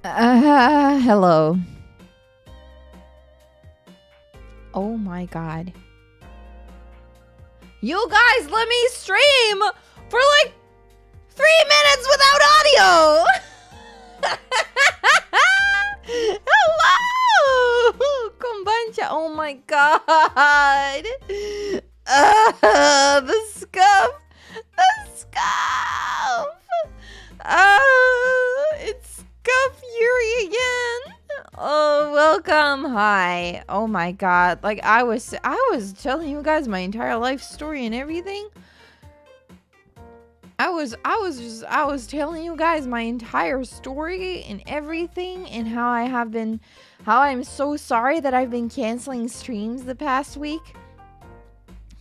Hello. Oh my god. You guys let me stream for like 3 minutes without audio. Hello. Kombancha. Oh my god. The scuff. The scuff. It's Scuff Yuri again. Oh, welcome. Hi. Oh my god. Like I was telling you guys my entire life story and everything. I was telling you guys my entire story and everything, and how I'm so sorry that I've been canceling streams the past week.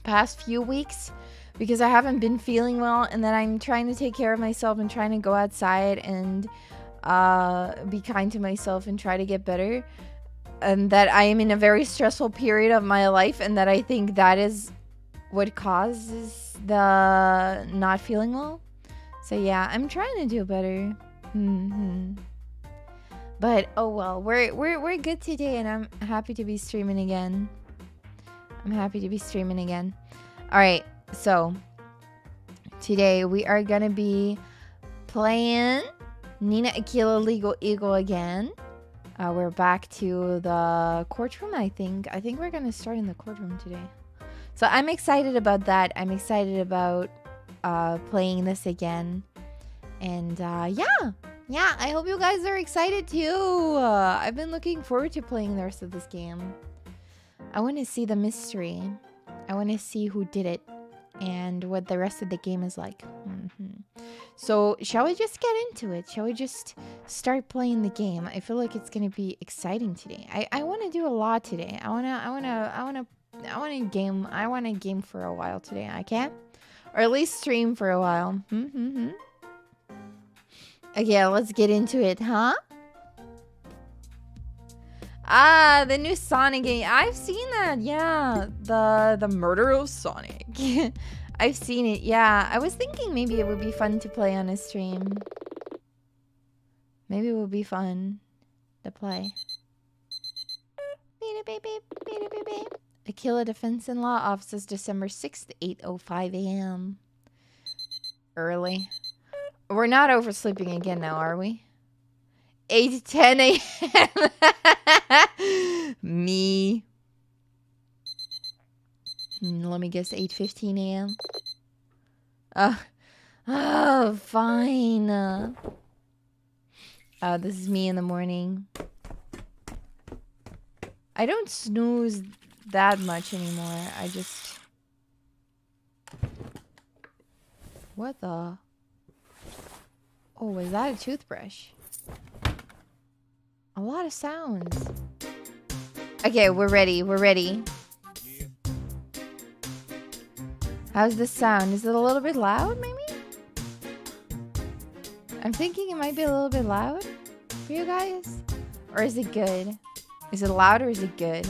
past few weeks because I haven't been feeling well, and then I'm trying to take care of myself and trying to go outside and be kind to myself and try to get better. And that I am in a very stressful period of my life, and that I think that is what causes the not feeling well. So yeah, I'm trying to do better. But oh well, we're good today, and I'm happy to be streaming again. All right, so today we are gonna be playing Nina Aquila Legal Eagle again. We're back to the courtroom. I think we're gonna start in the courtroom today. So I'm excited about that. I'm excited about playing this again. And yeah, I hope you guys are excited too. I've been looking forward to playing the rest of this game. I want to see the mystery. I want to see who did it and what the rest of the game is like. So shall we just get into it? Shall we just start playing the game? I feel like it's gonna be exciting today. I want to do a lot today. I want to game for a while today. I can, or at least stream for a while. Okay, let's get into it, huh? Ah, the new Sonic game. I've seen that. Yeah, the murder of Sonic. I've seen it. Yeah, I was thinking maybe it would be fun to play on a stream. Maybe it would be fun to play. Aquila Defense and Law Offices, December 6th, 8:05 a.m. Early. We're not oversleeping again now, are we? 8 to 10 a.m. Me. Let me guess, 8:15 a.m. Oh, fine. This is me in the morning. I don't snooze that much anymore. I just... What the... Oh, is that a toothbrush? A lot of sounds. Okay, we're ready. We're ready. How's the sound? Is it a little bit loud, maybe? I'm thinking it might be a little bit loud for you guys. Or is it good? Is it loud or is it good?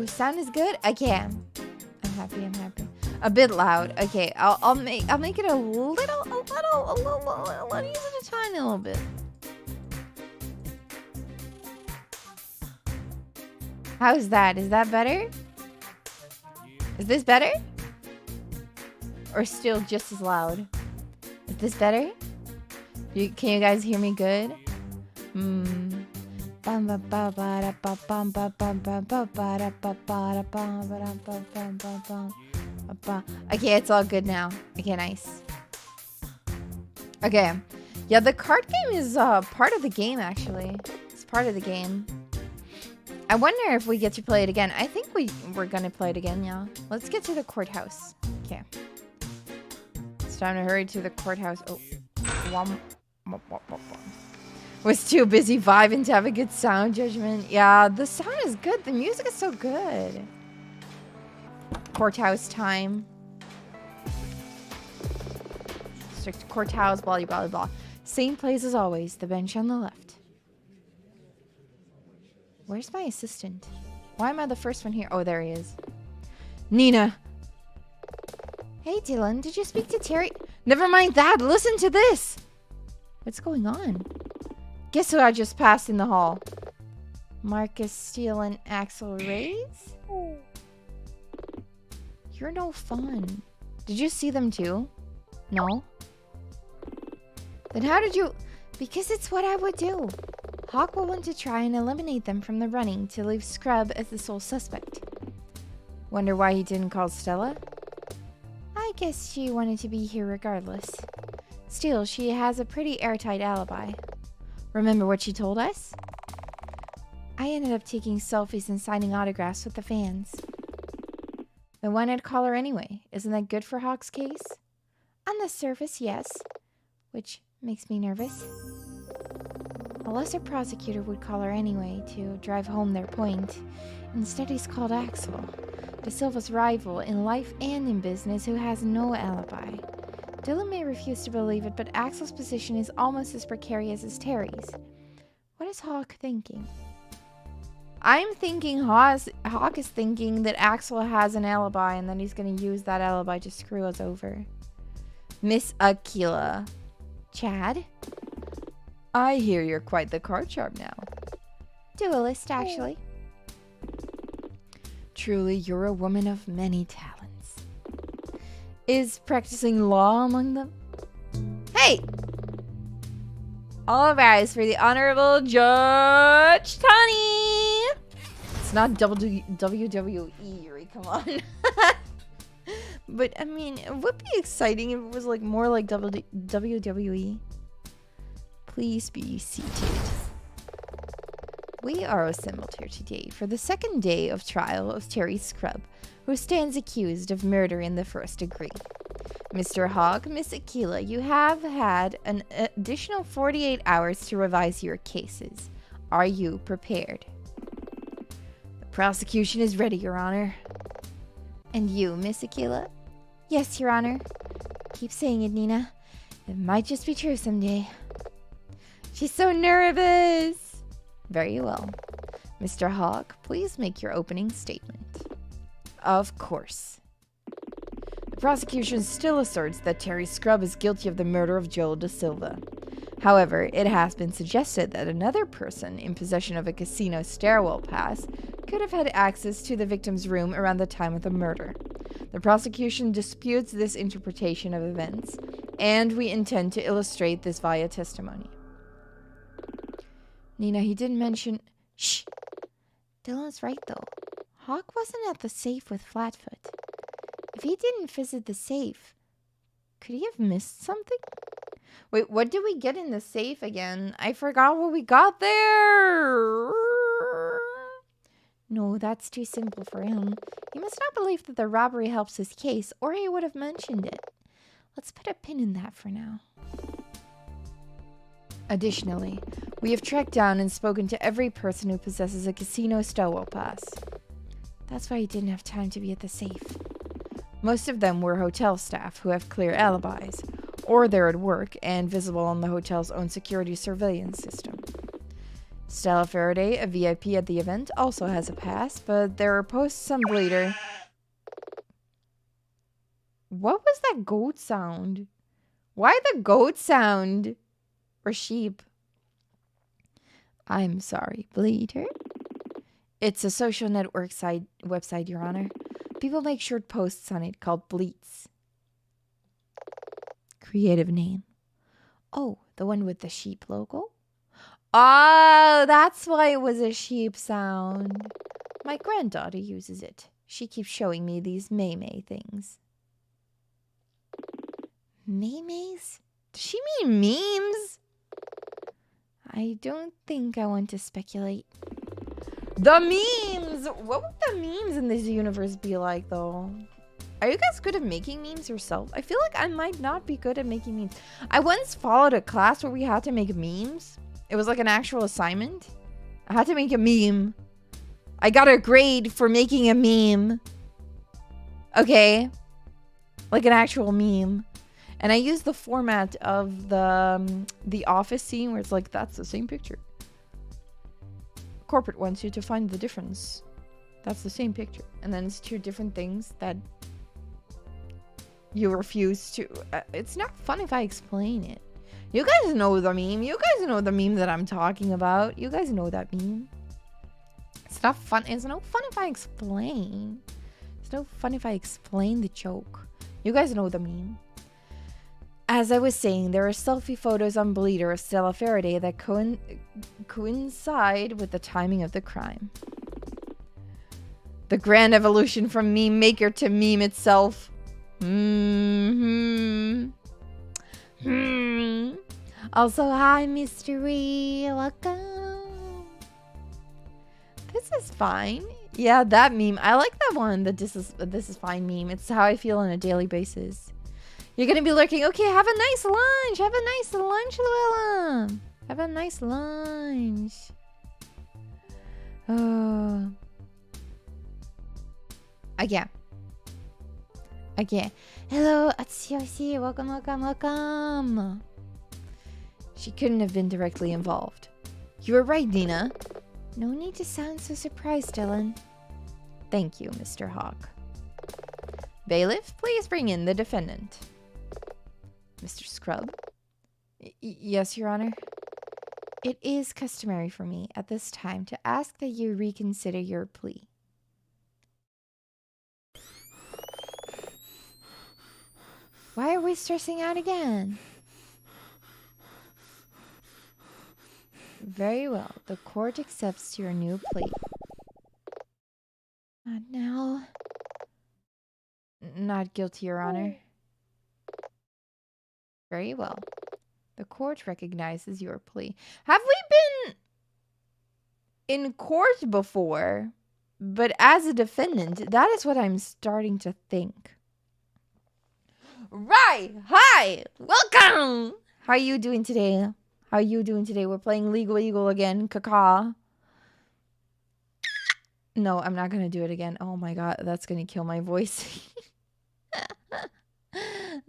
Sound is good? Okay. I'm happy. A bit loud. Okay, I'll make it a little use it a tiny little bit. How's that? Is that better? Is this better? Or still just as loud? Is this better? Can you guys hear me good? Okay, it's all good now. Okay, nice. Okay. Yeah, the card game is part of the game, actually. It's part of the game. I wonder if we get to play it again. I think we're gonna play it again, yeah. Let's get to the courthouse. Okay. It's time to hurry to the courthouse. Oh. Was too busy vibing to have a good sound judgment. Yeah, the sound is good. The music is so good. Courthouse time. Strict courthouse, blah, blah, blah. Same place as always. The bench on the left. Where's my assistant? Why am I the first one here? Oh, there he is. Nina. Hey, Dylan. Did you speak to Terry? Never mind that. Listen to this. What's going on? Guess who I just passed in the hall? Marcus Steele and Axel Reyes? You're no fun. Did you see them too? No? Then how did you... Because it's what I would do. Hawk will want to try and eliminate them from the running to leave Scrub as the sole suspect. Wonder why he didn't call Stella? I guess she wanted to be here regardless. Still, she has a pretty airtight alibi. Remember what she told us? I ended up taking selfies and signing autographs with the fans. Then why not call her anyway? Isn't that good for Hawk's case? On the surface, yes. Which makes me nervous. A lesser prosecutor would call her anyway to drive home their point. Instead, he's called Axel, De Silva's rival in life and in business who has no alibi. Dylan may refuse to believe it, but Axel's position is almost as precarious as Terry's. What is Hawk thinking? I'm thinking Hawk is thinking that Axel has an alibi and that he's going to use that alibi to screw us over. Miss Aquila. Chad? I hear you're quite the card sharp now. Duelist, actually. Truly, you're a woman of many talents. Is practicing law among them? Hey! All rise for the Honorable Judge Tani! It's not WWE, Yuri, come on. But, I mean, it would be exciting if it was like more like WWE. Please be seated. We are assembled here today for the second day of trial of Terry Scrub, who stands accused of murder in the first degree. Mr. Hogg, Miss Aquila, you have had an additional 48 hours to revise your cases. Are you prepared? The prosecution is ready, Your Honor. And you, Miss Aquila? Yes, Your Honor. Keep saying it, Nina. It might just be true someday. She's so nervous. Very well. Mr. Hogg, please make your opening statement. Of course. The prosecution still asserts that Terry Scrub is guilty of the murder of Joel De Silva. However, it has been suggested that another person in possession of a casino stairwell pass could have had access to the victim's room around the time of the murder. The prosecution disputes this interpretation of events, and we intend to illustrate this via testimony. Nina, he didn't mention... Shh! Dylan's right, though. Hawk wasn't at the safe with Flatfoot. If he didn't visit the safe, could he have missed something? Wait, what did we get in the safe again? I forgot what we got there! No, that's too simple for him. He must not believe that the robbery helps his case, or he would have mentioned it. Let's put a pin in that for now. Additionally, we have tracked down and spoken to every person who possesses a casino stairwell pass. That's why he didn't have time to be at the safe. Most of them were hotel staff who have clear alibis, or they're at work and visible on the hotel's own security surveillance system. Stella Faraday, a VIP at the event, also has a pass, but there are posts on Bleeder. What was that goat sound? Why the goat sound? Or sheep? I'm sorry, Bleeder. It's a social network website, Your Honor. People make short posts on it called Bleats. Creative name. Oh, the one with the sheep logo? Oh, that's why it was a sheep sound. My granddaughter uses it. She keeps showing me these May things. Maymays? Does she mean memes? I don't think I want to speculate. The memes! What would the memes in this universe be like, though? Are you guys good at making memes yourself? I feel like I might not be good at making memes. I once followed a class where we had to make memes. It was like an actual assignment. I had to make a meme. I got a grade for making a meme. Okay. Like an actual meme. And I used the format of the office scene where it's like, that's the same picture. Corporate wants you to find the difference. That's the same picture. And then it's two different things that you refuse to... it's not fun if I explain it. You guys know the meme. You guys know the meme that I'm talking about. You guys know that meme. It's not fun. It's no fun if I explain. It's no fun if I explain the joke. You guys know the meme. As I was saying, there are selfie photos on Bleeder of Stella Faraday that coincide with the timing of the crime. The grand evolution from meme maker to meme itself. Also, hi, Mystery. Welcome. This is fine. Yeah, that meme. I like that one. The this is fine meme. It's how I feel on a daily basis. You're gonna be lurking. Okay, have a nice lunch. Have a nice lunch, Llewellyn. Have a nice lunch. Oh. Again. Hello, Atsuyoshi. Welcome. She couldn't have been directly involved. You were right, Nina. No need to sound so surprised, Dylan. Thank you, Mr. Hawk. Bailiff, please bring in the defendant. Mr. Scrub? Yes, Your Honor. It is customary for me at this time to ask that you reconsider your plea. Why are we stressing out again? Very well. The court accepts your new plea. Now. Not guilty, Your Honor. Very well. The court recognizes your plea. Have we been in court before? But as a defendant, that is what I'm starting to think. Right! Hi! Welcome! How are you doing today? We're playing Legal Eagle again. Caca. No, I'm not going to do it again. Oh my god, that's going to kill my voice.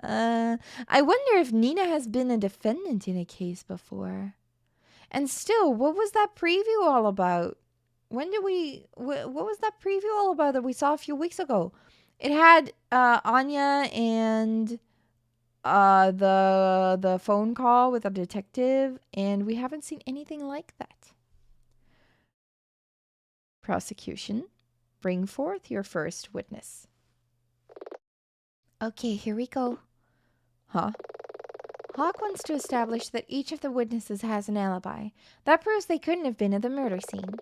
I wonder if Nina has been a defendant in a case before. And still, what was that preview all about? What was that preview all about that we saw a few weeks ago? It had Anya and the phone call with a detective, and we haven't seen anything like that. Prosecution, bring forth your first witness. Okay, here we go. Huh? Hawk wants to establish that each of the witnesses has an alibi. That proves they couldn't have been at the murder scene.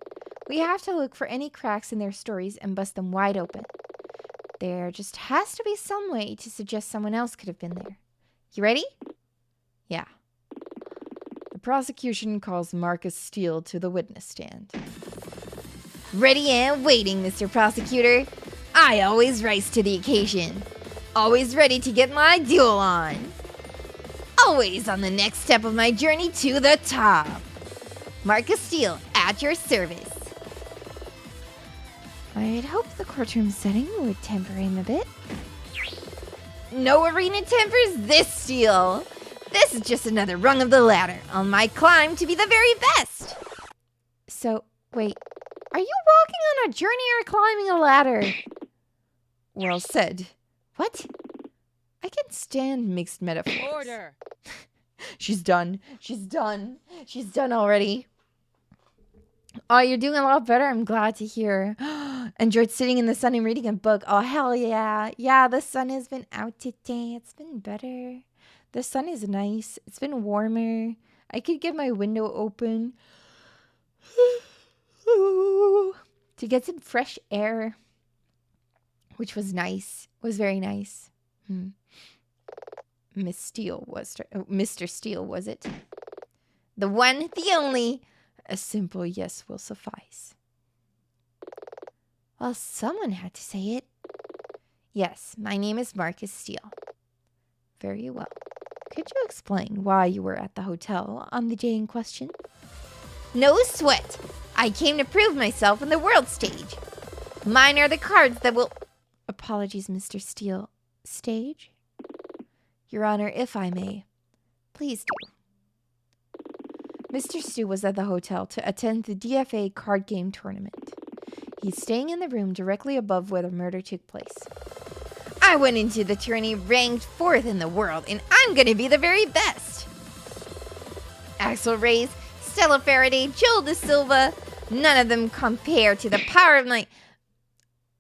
We have to look for any cracks in their stories and bust them wide open. There just has to be some way to suggest someone else could have been there. You ready? Yeah. The prosecution calls Marcus Steele to the witness stand. Ready and waiting, Mr. Prosecutor. I always rise to the occasion. Always ready to get my duel on. Always on the next step of my journey to the top. Marcus Steele, at your service. I'd hope the courtroom setting would temper him a bit. No arena tempers this Steele. This is just another rung of the ladder on my climb to be the very best. So, wait, are you walking on a journey or climbing a ladder? Well said. What? I can stand mixed metaphors. Order. She's done. She's done already. Oh, you're doing a lot better. I'm glad to hear. Enjoyed sitting in the sun and reading a book. Oh, hell yeah. Yeah, the sun has been out today. It's been better. The sun is nice. It's been warmer. I could get my window open to get some fresh air, which was nice. Was very nice. Miss Steele was Mr. Steele, was it? The one, the only. A simple yes will suffice. Well, someone had to say it. Yes, my name is Marcus Steele. Very well. Could you explain why you were at the hotel on the day in question? No sweat. I came to prove myself on the world stage. Mine are the cards that will... Apologies, Mr. Steele. Stage? Your Honor, if I may. Please do. Mr. Steele was at the hotel to attend the DFA card game tournament. He's staying in the room directly above where the murder took place. I went into the tourney ranked 4th in the world, and I'm going to be the very best. Axel Reyes, Stella Faraday, Joel De Silva, none of them compare to the power of my...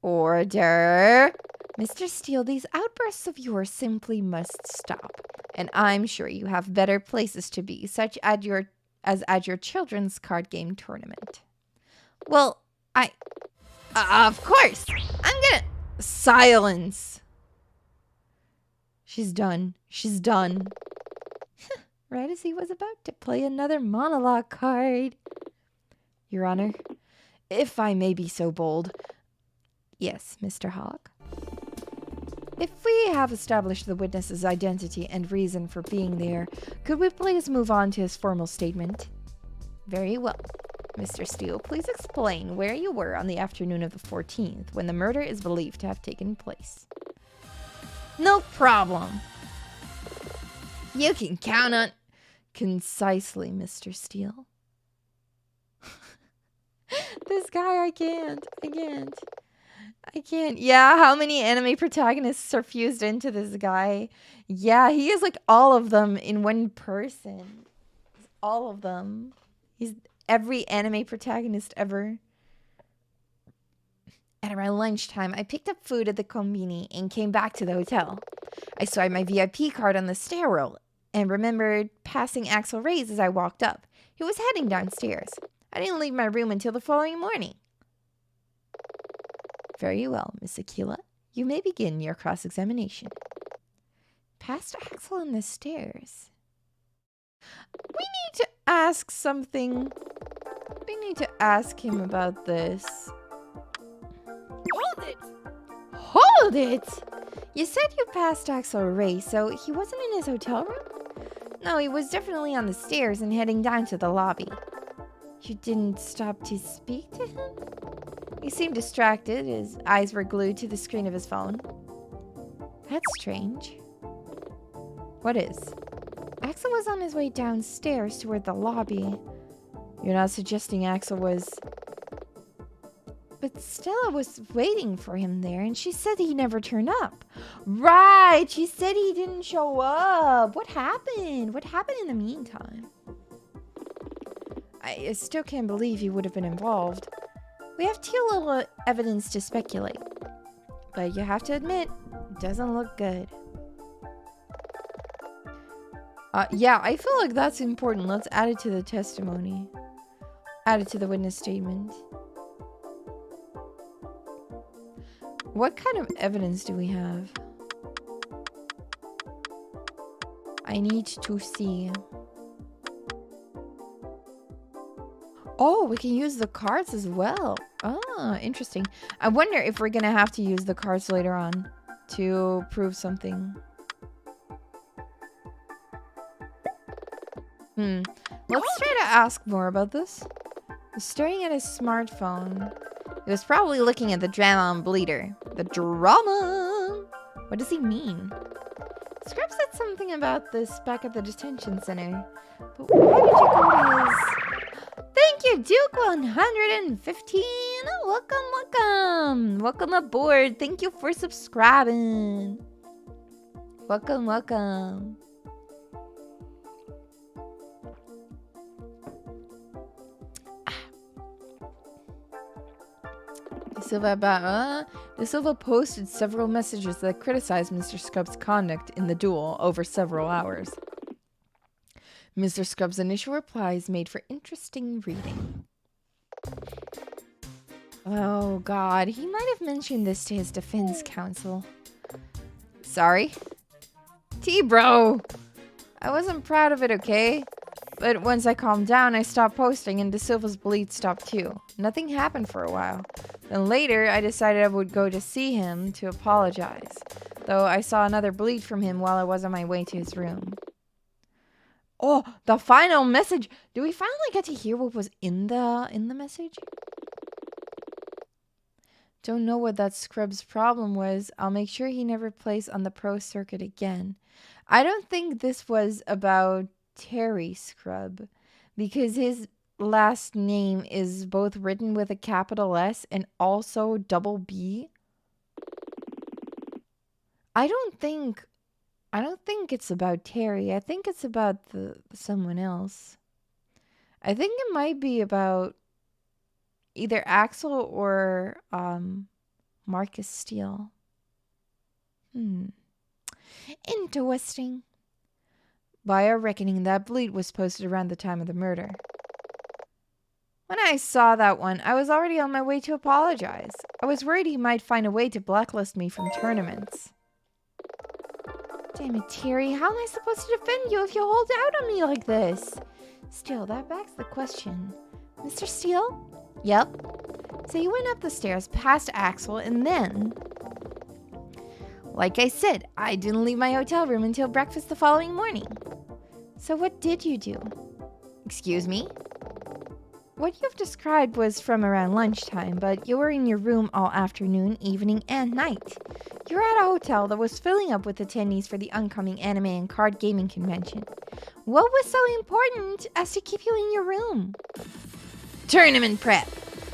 Order. Mr. Steele, these outbursts of yours simply must stop. And I'm sure you have better places to be, such as at your children's card game tournament. Well, of course. I'm gonna... Silence. She's done. She's done. Right as he was about to play another monologue card. Your Honor, if I may be so bold. Yes, Mr. Hawk. If we have established the witness's identity and reason for being there, could we please move on to his formal statement? Very well. Mr. Steele, please explain where you were on the afternoon of the 14th when the murder is believed to have taken place. No problem. You can count on... Concisely, Mr. Steele. This guy, I can't. Yeah, how many anime protagonists are fused into this guy? Yeah, he is like all of them in one person. All of them. He's every anime protagonist ever. At around lunchtime, I picked up food at the konbini and came back to the hotel. I swiped my VIP card on the stairwell and remembered passing Axel Reyes as I walked up. He was heading downstairs. I didn't leave my room until the following morning. Very well, Miss Aquila. You may begin your cross-examination. Past Axel on the stairs. We need to ask something. We need to ask him about this. Hold it! Hold it! You said you passed Axel Ray, so he wasn't in his hotel room? No, he was definitely on the stairs and heading down to the lobby. You didn't stop to speak to him? He seemed distracted. His eyes were glued to the screen of his phone. That's strange. What is? Axel was on his way downstairs toward the lobby. You're not suggesting Axel was... But Stella was waiting for him there, and she said he never turned up. Right! She said he didn't show up. What happened? What happened in the meantime? I still can't believe he would have been involved. We have too little evidence to speculate. But you have to admit, it doesn't look good. Yeah, I feel like that's important. Let's add it to the testimony. Add it to the witness statement. What kind of evidence do we have? I need to see. Oh, we can use the cards as well. Ah, interesting. I wonder if we're gonna have to use the cards later on to prove something. Let's try to ask more about this. He was staring at his smartphone. He was probably looking at the drama on Bleeder. The drama! What does he mean? Scrub said something about this back at the detention center. But why did you go to his... Thank you, Duke115! Welcome, welcome! Welcome aboard! Thank you for subscribing! Welcome, welcome! De Silva posted several messages that criticized Mr. Scrub's conduct in the duel over several hours. Mr. Scrub's initial replies made for interesting reading. Oh god, he might have mentioned this to his defense counsel. Sorry? T-bro! I wasn't proud of it, okay? But once I calmed down, I stopped posting and De Silva's bleed stopped too. Nothing happened for a while. Then later, I decided I would go to see him to apologize. Though I saw another bleed from him while I was on my way to his room. Oh, the final message! Do we finally get to hear what was in the message? Don't know what that Scrub's problem was. I'll make sure he never plays on the pro circuit again. I don't think this was about Terry Scrub, because his last name is both written with a capital S and also double B. I don't think it's about Terry. I think it's about someone else. I think it might be about either Axel or Marcus Steele. Interesting. By our reckoning, that bleed was posted around the time of the murder. When I saw that one, I was already on my way to apologize. I was worried he might find a way to blacklist me from tournaments. Damn it, Terry, how am I supposed to defend you if you hold out on me like this? Still, that begs the question. Mr. Steele? Yep. So you went up the stairs past Axel and then... Like I said, I didn't leave my hotel room until breakfast the following morning. So what did you do? Excuse me? What you've described was from around lunchtime, but you were in your room all afternoon, evening, and night. You were at a hotel that was filling up with attendees for the oncoming anime and card gaming convention. What was so important as to keep you in your room? Tournament prep.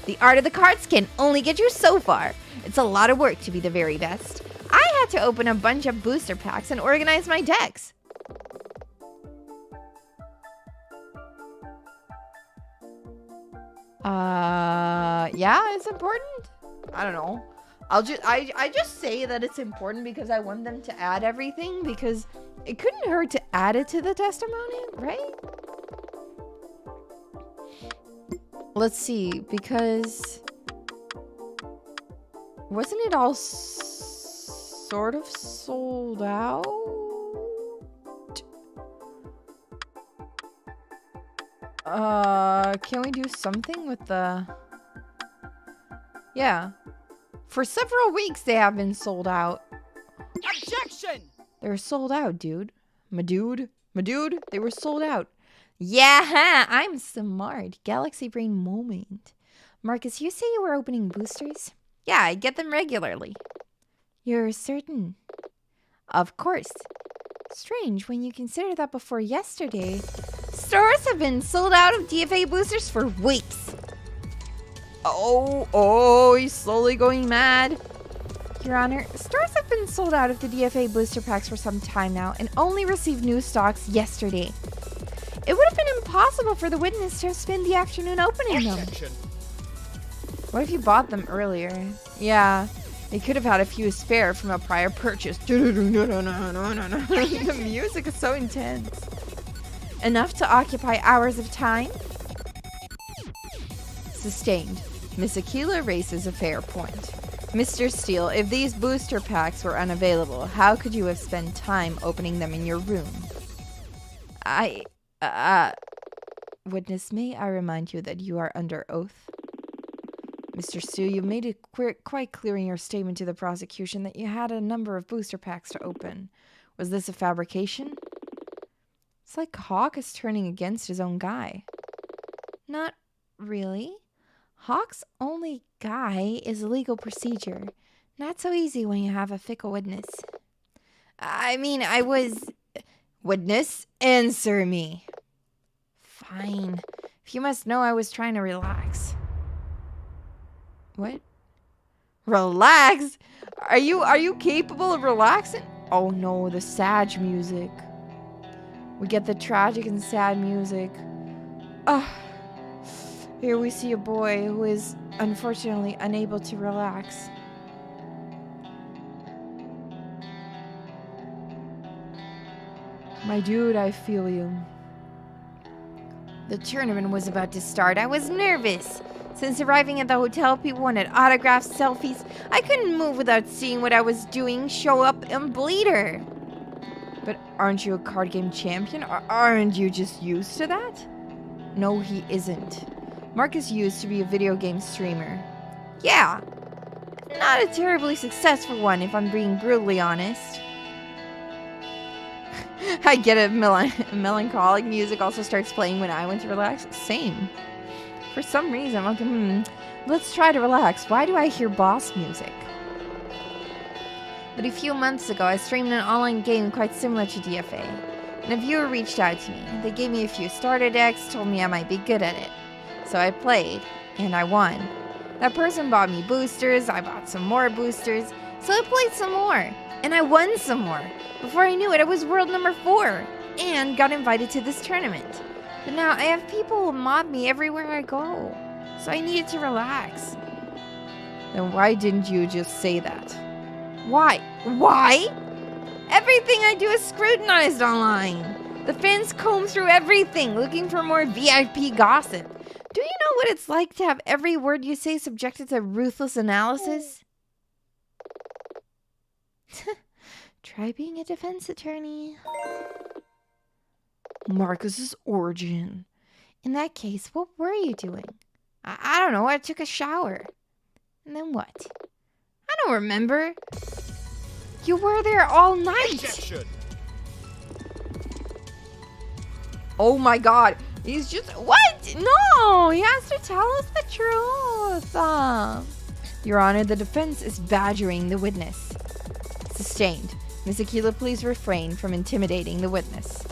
The art of the cards can only get you so far. It's a lot of work to be the very best. I had to open a bunch of booster packs and organize my decks. Yeah, it's important. I don't know. I just say that it's important because I want them to add everything, because it couldn't hurt to add it to the testimony, right? Let's see, because wasn't it all sort of sold out? Can we do something with the... Yeah. For several weeks they have been sold out. Objection! They're sold out, dude. My dude, they were sold out. Yeah, I'm smart. Galaxy brain moment. Marcus, you say you were opening boosters? Yeah, I get them regularly. You're certain? Of course. Strange when you consider that before yesterday, stores have been sold out of DFA boosters for weeks. Oh, he's slowly going mad. Your Honor, stores have been sold out of the DFA booster packs for some time now and only received new stocks yesterday. It would have been impossible for the witness to have spent the afternoon opening them. What if you bought them earlier? Yeah, they could have had a few spare from a prior purchase. The music is so intense. Enough to occupy hours of time? Sustained. Miss Aquila raises a fair point. Mr. Steele, if these booster packs were unavailable, how could you have spent time opening them in your room? Witness, may I remind you that you are under oath? Mr. Steele, you made it quite clear in your statement to the prosecution that you had a number of booster packs to open. Was this a fabrication? It's like Hawk is turning against his own guy. Not really. Hawk's only guy is legal procedure. Not so easy when you have a fickle witness. I mean, I was... Witness, answer me. Fine. If you must know, I was trying to relax. What? Relax? Are you capable of relaxing? Oh no, the sad music. We get the tragic and sad music. Here we see a boy who is unfortunately unable to relax. My dude, I feel you. The tournament was about to start. I was nervous. Since arriving at the hotel, people wanted autographs, selfies. I couldn't move without seeing what I was doing show up in Bleeder. But aren't you a card game champion? Or aren't you just used to that? No, he isn't. Marcus used to be a video game streamer. Yeah, not a terribly successful one if I'm being brutally honest. I get it, melancholic music also starts playing when I want to relax. Same. For some reason, I'm like, let's try to relax. Why do I hear boss music? But a few months ago, I streamed an online game quite similar to DFA. And a viewer reached out to me. They gave me a few starter decks, told me I might be good at it. So I played, and I won. That person bought me boosters, I bought some more boosters, so I played some more, and I won some more. Before I knew it, I was world number 4, and got invited to this tournament. But now I have people who mob me everywhere I go, so I needed to relax. Then why didn't you just say that? Why? Everything I do is scrutinized online. The fans comb through everything, looking for more VIP gossip. Do you know what it's like to have every word you say subjected to ruthless analysis? Try being a defense attorney. Marcus's origin. In that case, what were you doing? I don't know. I took a shower. And then what? I don't remember. You were there all night. Objection. Oh my god. He's just... What? No! He has to tell us the truth. Your Honor, the defense is badgering the witness. Sustained. Miss Aquila, please refrain from intimidating the witness.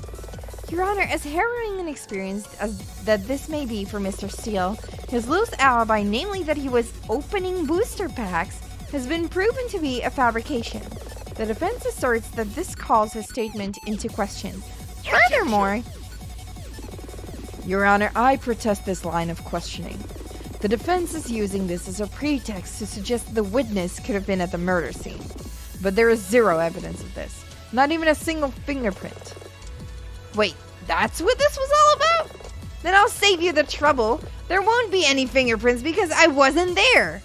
Your Honor, as harrowing an experience as that this may be for Mr. Steele, his loose alibi, namely that he was opening booster packs, has been proven to be a fabrication. The defense asserts that this calls his statement into question. Furthermore, Your Honor, I protest this line of questioning. The defense is using this as a pretext to suggest the witness could have been at the murder scene. But there is zero evidence of this. Not even a single fingerprint. Wait, that's what this was all about? Then I'll save you the trouble. There won't be any fingerprints because I wasn't there.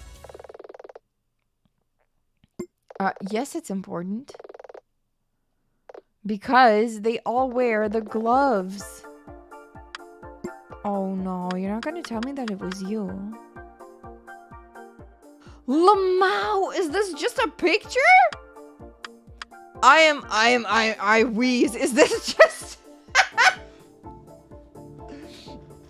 Yes, it's important. Because they all wear the gloves. Oh no, you're not gonna tell me that it was you. Lamau, is this just a picture? I wheeze. Is this just...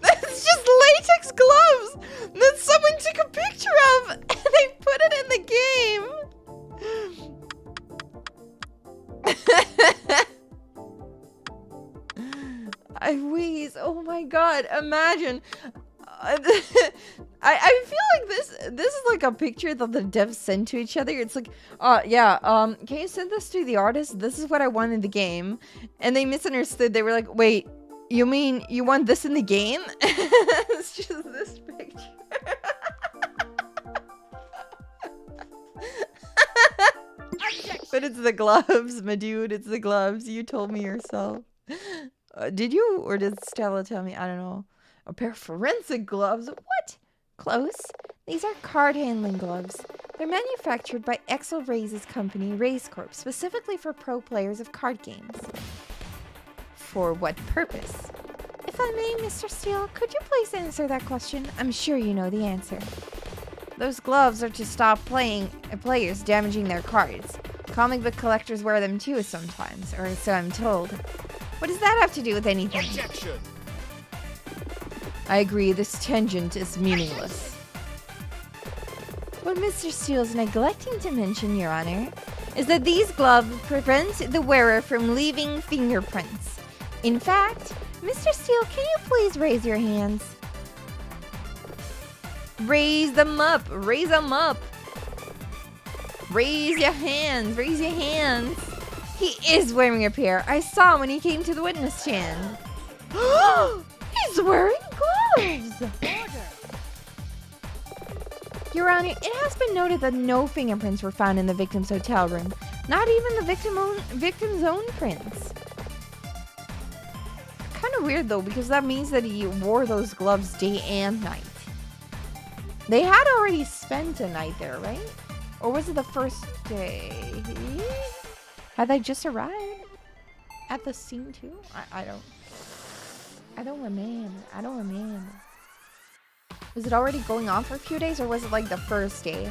That's just latex gloves that someone took a picture of and they put it in the game. I wheeze. Oh my god, imagine. I feel like this is like a picture that the devs send to each other. It's like, can you send this to the artist? This is what I want in the game. And they misunderstood. They were like, wait, you mean you want this in the game? It's just this picture. But it's the gloves, my dude. It's the gloves. You told me yourself. Did you? Or did Stella tell me? I don't know. A pair of forensic gloves? What? Close. These are card handling gloves. They're manufactured by Exo Race's company, Race Corp, specifically for pro players of card games. For what purpose? If I may, Mr. Steele, could you please answer that question? I'm sure you know the answer. Those gloves are to stop players damaging their cards. Comic book collectors wear them too sometimes, or so I'm told. What does that have to do with anything? Objection. I agree, this tangent is meaningless. What Mr. Steele's neglecting to mention, Your Honor, is that these gloves prevent the wearer from leaving fingerprints. In fact, Mr. Steele, can you please raise your hands? Raise them up! Raise them up! Raise your hands! Raise your hands! He is wearing a pair. I saw him when he came to the witness stand. He's wearing gloves! Your Honor, it has been noted that no fingerprints were found in the victim's hotel room. Not even the victim's own prints. Kind of weird though, because that means that he wore those gloves day and night. They had already spent a night there, right? Or was it the first day? Had they just arrived at the scene too? I don't remember. Was it already going on for a few days, or was it like the first day?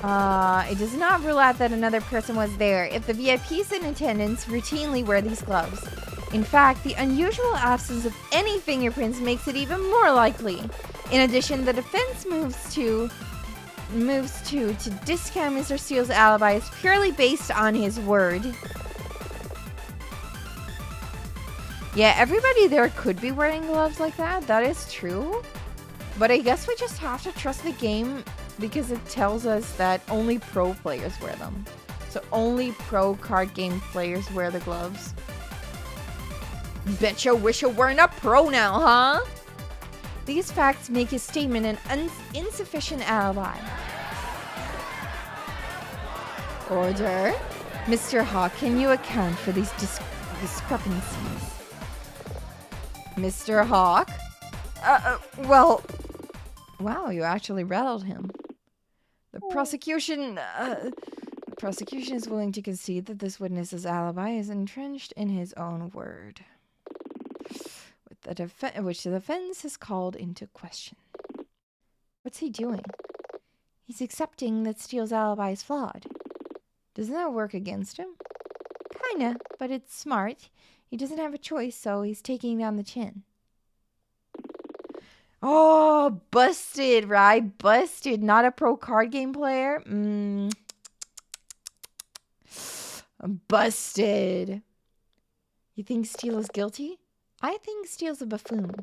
It does not rule out that another person was there if the VIPs in attendance routinely wear these gloves. In fact, the unusual absence of any fingerprints makes it even more likely. In addition, the defense moves to discount Mr. Steele's alibi is purely based on his word. Yeah, everybody there could be wearing gloves like that. That is true. But I guess we just have to trust the game because it tells us that only pro players wear them. So only pro card game players wear the gloves. Betcha wish you weren't a pro now, huh? These facts make his statement an insufficient alibi. Order. Mr. Hawk, can you account for these discrepancies? Mr. Hawk? Well... Wow, you actually rattled him. The prosecution is willing to concede that this witness's alibi is entrenched in his own word, which the defense has called into question. What's he doing? He's accepting that Steele's alibi is flawed. Doesn't that work against him? Kinda, but it's smart. He doesn't have a choice, so he's taking down the chin. Oh, busted, right? Busted. Not a pro card game player? Busted. You think Steele is guilty? I think Steele's a buffoon.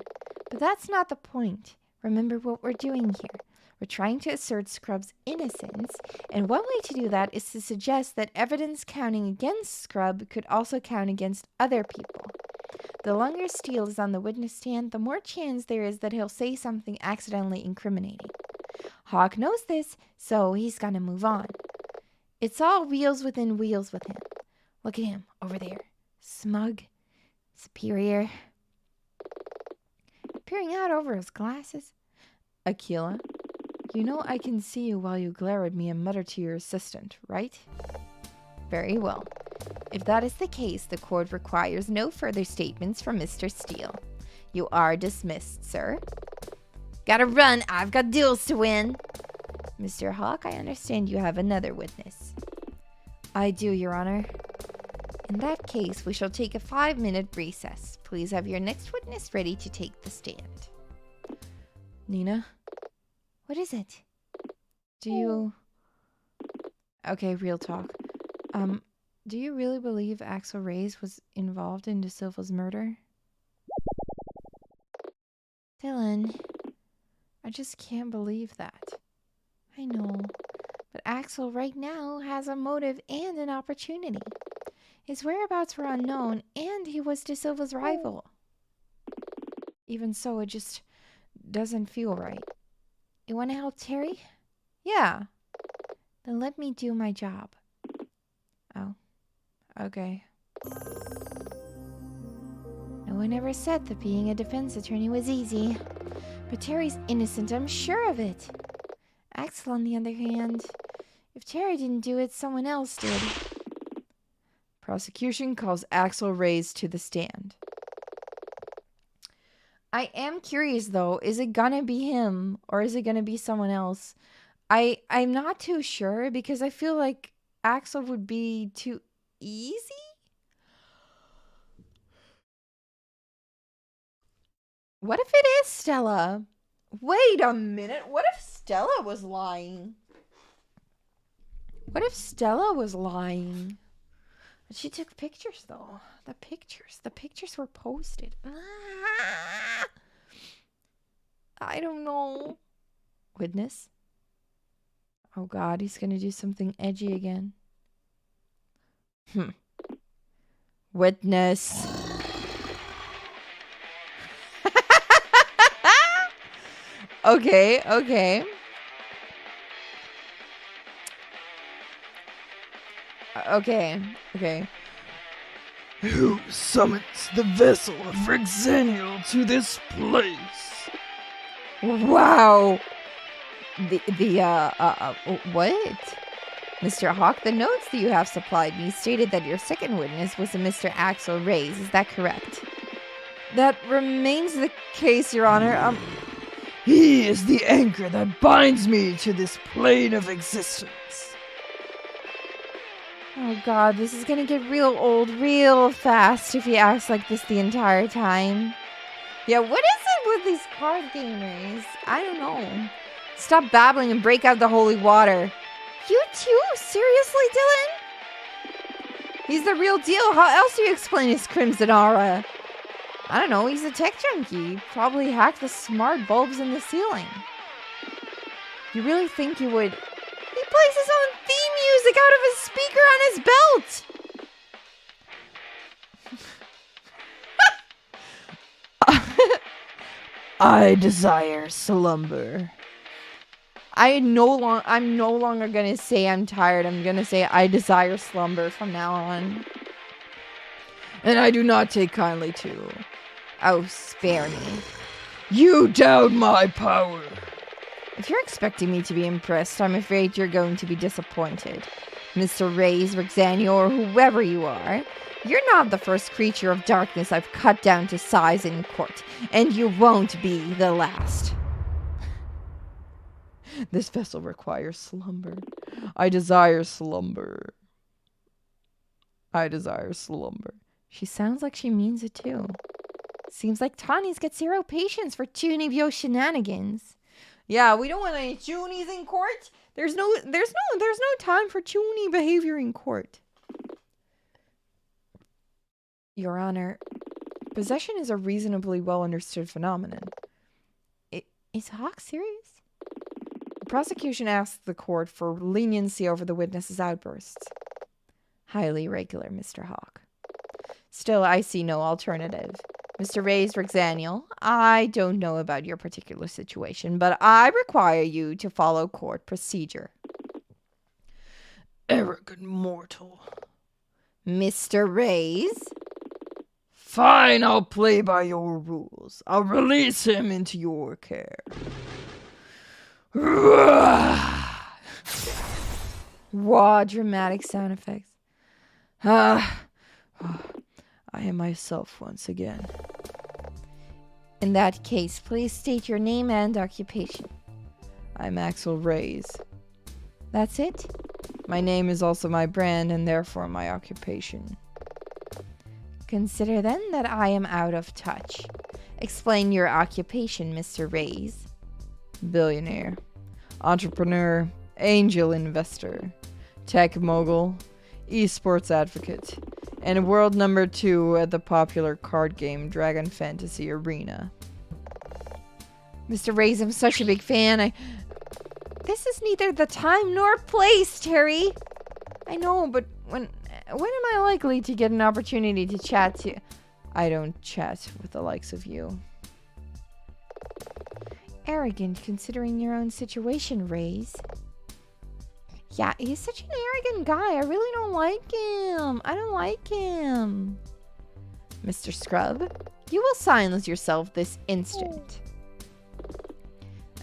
But that's not the point. Remember what we're doing here. We're trying to assert Scrub's innocence, and one way to do that is to suggest that evidence counting against Scrub could also count against other people. The longer Steele is on the witness stand, the more chance there is that he'll say something accidentally incriminating. Hawk knows this, so he's gonna move on. It's all wheels within wheels with him. Look at him over there. Smug. Superior. Peering out over his glasses. Aquila, you know I can see you while you glare at me and mutter to your assistant, right? Very well. If that is the case, the court requires no further statements from Mr. Steele. You are dismissed, sir. Gotta run. I've got deals to win. Mr. Hawk, I understand you have another witness. I do, Your Honor. In that case, we shall take a 5-minute recess. Please have your next witness ready to take the stand. Nina? What is it? Do you... Okay, real talk. Do you really believe Axel Reyes was involved in De Silva's murder? Dylan, I just can't believe that. I know, but Axel right now has a motive and an opportunity. His whereabouts were unknown, and he was De Silva's rival. Even so, it just doesn't feel right. You want to help Terry? Yeah. Then let me do my job. Oh. Okay. No one ever said that being a defense attorney was easy. But Terry's innocent, I'm sure of it. Axel, on the other hand, if Terry didn't do it, someone else did. Prosecution calls Axel Reyes to the stand. I am curious, though. Is it gonna be him, or is it gonna be someone else? I'm not too sure, because I feel like Axel would be too easy? What if it is Stella? Wait a minute. What if Stella was lying? What if Stella was lying? She took pictures, though. The pictures were posted. I don't know. Witness? Oh God, he's gonna do something edgy again. Witness. Okay. Okay. Who summons the vessel of Rexaniel to this place? Wow. What? Mr. Hawk, the notes that you have supplied me stated that your second witness was a Mr. Axel Reyes. Is that correct? That remains the case, Your Honor. He is the anchor that binds me to this plane of existence. Oh God, this is gonna get real old real fast if he acts like this the entire time. Yeah, what is it with these card gamers? I don't know. Stop babbling and break out the holy water. You too? Seriously, Dylan? He's the real deal. How else do you explain his crimson aura? I don't know, he's a tech junkie. Probably hacked the smart bulbs in the ceiling. You really think you would... He plays his own theme music out of his speaker on his belt! I desire slumber. I'm no longer gonna say I'm tired. I'm gonna say I desire slumber from now on. And I do not take kindly to. Oh, spare me. You doubt my power. If you're expecting me to be impressed, I'm afraid you're going to be disappointed. Mr. Reyes, Rexaniel, or whoever you are, you're not the first creature of darkness I've cut down to size in court, and you won't be the last. This vessel requires slumber. I desire slumber. I desire slumber. She sounds like she means it too. Seems like Tawny's got zero patience for Tunibyo shenanigans. Yeah, we don't want any Chunies in court. There's no time for Chuny behavior in court. Your Honor, possession is a reasonably well understood phenomenon. Is Hawk serious? The prosecution asks the court for leniency over the witness's outbursts. Highly irregular, Mr. Hawk. Still, I see no alternative. Mr. Reyes Rexaniel, I don't know about your particular situation, but I require you to follow court procedure. Arrogant mortal. Mr. Reyes? Fine, I'll play by your rules. I'll release him into your care. Wow, dramatic sound effects. I am myself once again. In that case, please state your name and occupation. I'm Axel Reyes. That's it? My name is also my brand and therefore my occupation. Consider then that I am out of touch. Explain your occupation, Mr. Reyes. Billionaire, entrepreneur, angel investor, tech mogul, esports advocate, and world number 2 at the popular card game Dragon Fantasy Arena. Mr. Reyes, I'm such a big fan. This is neither the time nor place, Terry. I know, but when am I likely to get an opportunity to chat to... I don't chat with the likes of you. Arrogant considering your own situation, Reyes. Yeah, he's such an arrogant guy. I really don't like him. I don't like him. Mr. Scrub, you will silence yourself this instant.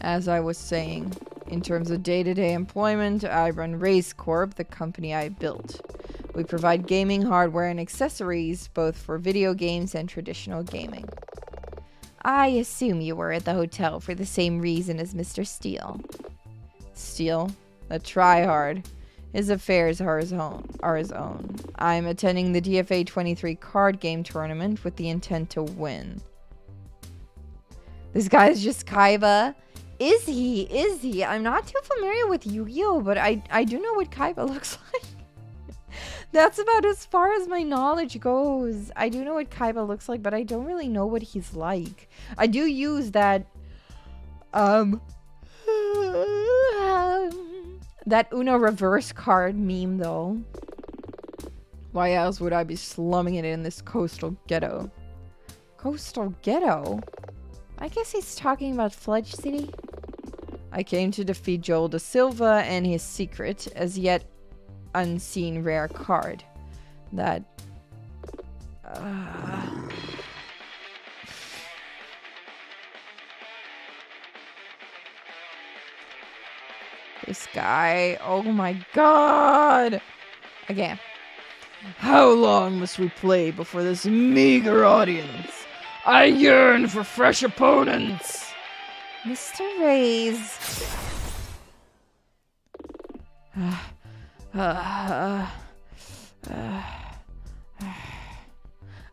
As I was saying, in terms of day-to-day employment, I run Race Corp, the company I built. We provide gaming hardware and accessories, both for video games and traditional gaming. I assume you were at the hotel for the same reason as Mr. Steele. Steele? A tryhard. His affairs are his own. I'm attending the DFA 23 card game tournament with the intent to win. This guy's just Kaiba. Is he? I'm not too familiar with Yu-Gi-Oh, but I do know what Kaiba looks like. That's about as far as my knowledge goes. I do know what Kaiba looks like, but I don't really know what he's like. I do use that that Uno reverse card meme though. Why else would I be slumming it in this coastal ghetto? Coastal ghetto? I guess he's talking about Fledge City. I came to defeat Joel Da Silva and his secret, as yet unseen rare card. That... This guy, oh my god! Okay. How long must we play before this meager audience? I yearn for fresh opponents! Mr. Reyes.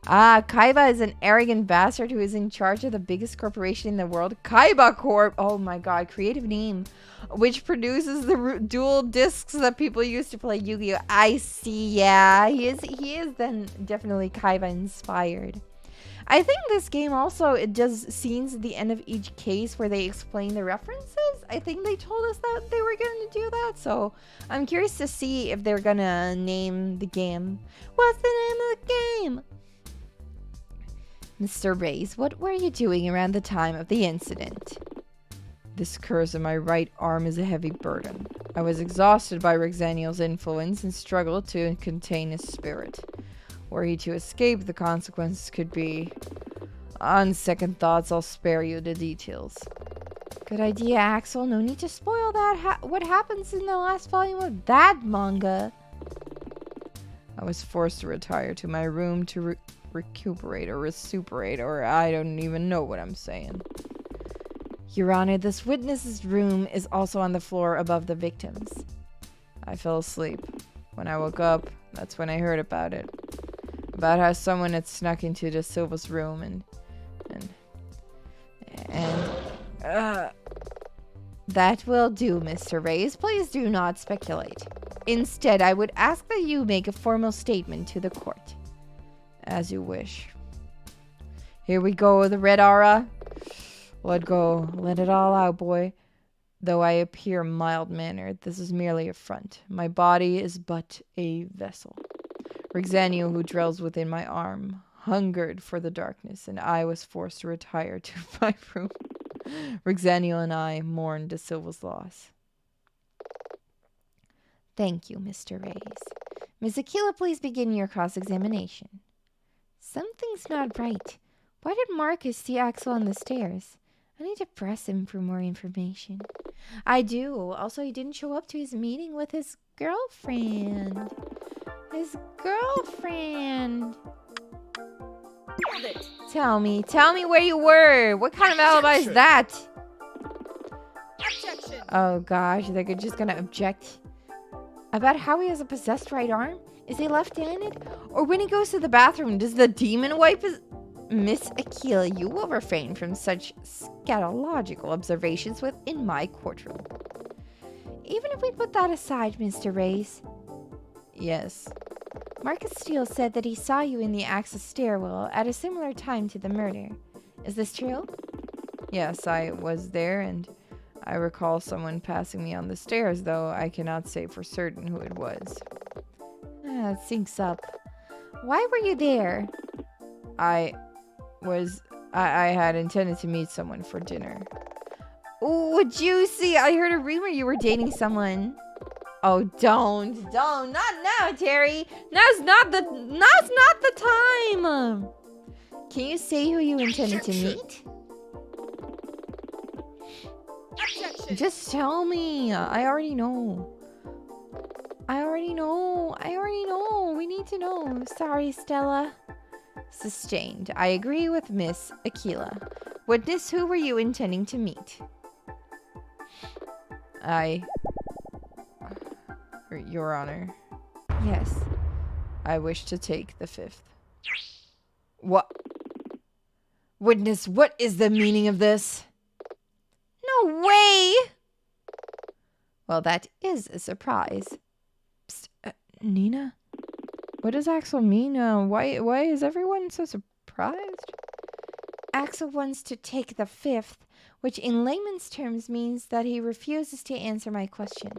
Kaiba is an arrogant bastard who is in charge of the biggest corporation in the world, Kaiba Corp. Oh my god, creative name. Which produces the dual discs that people use to play Yu-Gi-Oh! I see, yeah. He is then definitely Kaiba inspired. I think this game also, it does scenes at the end of each case where they explain the references. I think they told us that they were going to do that, so I'm curious to see if they're gonna name the game. What's the name of the game? Mr. Reyes, what were you doing around the time of the incident? This curse in my right arm is a heavy burden. I was exhausted by Rexaniel's influence and struggled to contain his spirit. Were he to escape, the consequences could be... On second thoughts, I'll spare you the details. Good idea, Axel. No need to spoil that. What happens in the last volume of that manga? I was forced to retire to my room to recuperate or recuperate, or I don't even know what I'm saying. Your Honor, this witness's room is also on the floor above the victim's. I fell asleep. When I woke up, that's when I heard about it. About how someone had snuck into De Silva's room and That will do, Mr. Reyes. Please do not speculate. Instead, I would ask that you make a formal statement to the court. As you wish. Here we go, the red aura. Let go. Let it all out, boy. Though I appear mild-mannered, this is merely a front. My body is but a vessel. Rexanio, who dwells within my arm, hungered for the darkness, and I was forced to retire to my room. Rexanio and I mourned De Silva's loss. Thank you, Mr. Reyes. Miss Aquila, please begin your cross-examination. Something's not right. Why did Marcus see Axel on the stairs? I need to press him for more information. I do. Also, he didn't show up to his meeting with his girlfriend. His girlfriend. Tell me where you were. What kind of alibi is that? Objection. Oh gosh, they're just gonna object. About how he has a possessed right arm? Is he left-handed? Or when he goes to the bathroom, does the demon wipe his... Miss Aquila, you will refrain from such scatological observations within my courtroom. Even if we put that aside, Mr. Reyes. Yes. Marcus Steele said that he saw you in the access stairwell at a similar time to the murder. Is this true? Yes, I was there, and I recall someone passing me on the stairs, though I cannot say for certain who it was. It syncs up. Why were you there? I had intended to meet someone for dinner. Ooh, juicy! I heard a rumor you were dating someone. Oh, don't, not now, Terry. Now's not the time. Can you say who you intended to meet? Objection. Just tell me. I already know. We need to know. Sorry, Stella. Sustained. I agree with Miss Aquila. Witness, who were you intending to meet? Your Honor, Yes. I wish to take the fifth. What? Witness, what is the meaning of this? No way! Well, that is a surprise. Psst, Nina? What does Axel mean? Why is everyone so surprised? Axel wants to take the fifth, which in layman's terms means that he refuses to answer my question.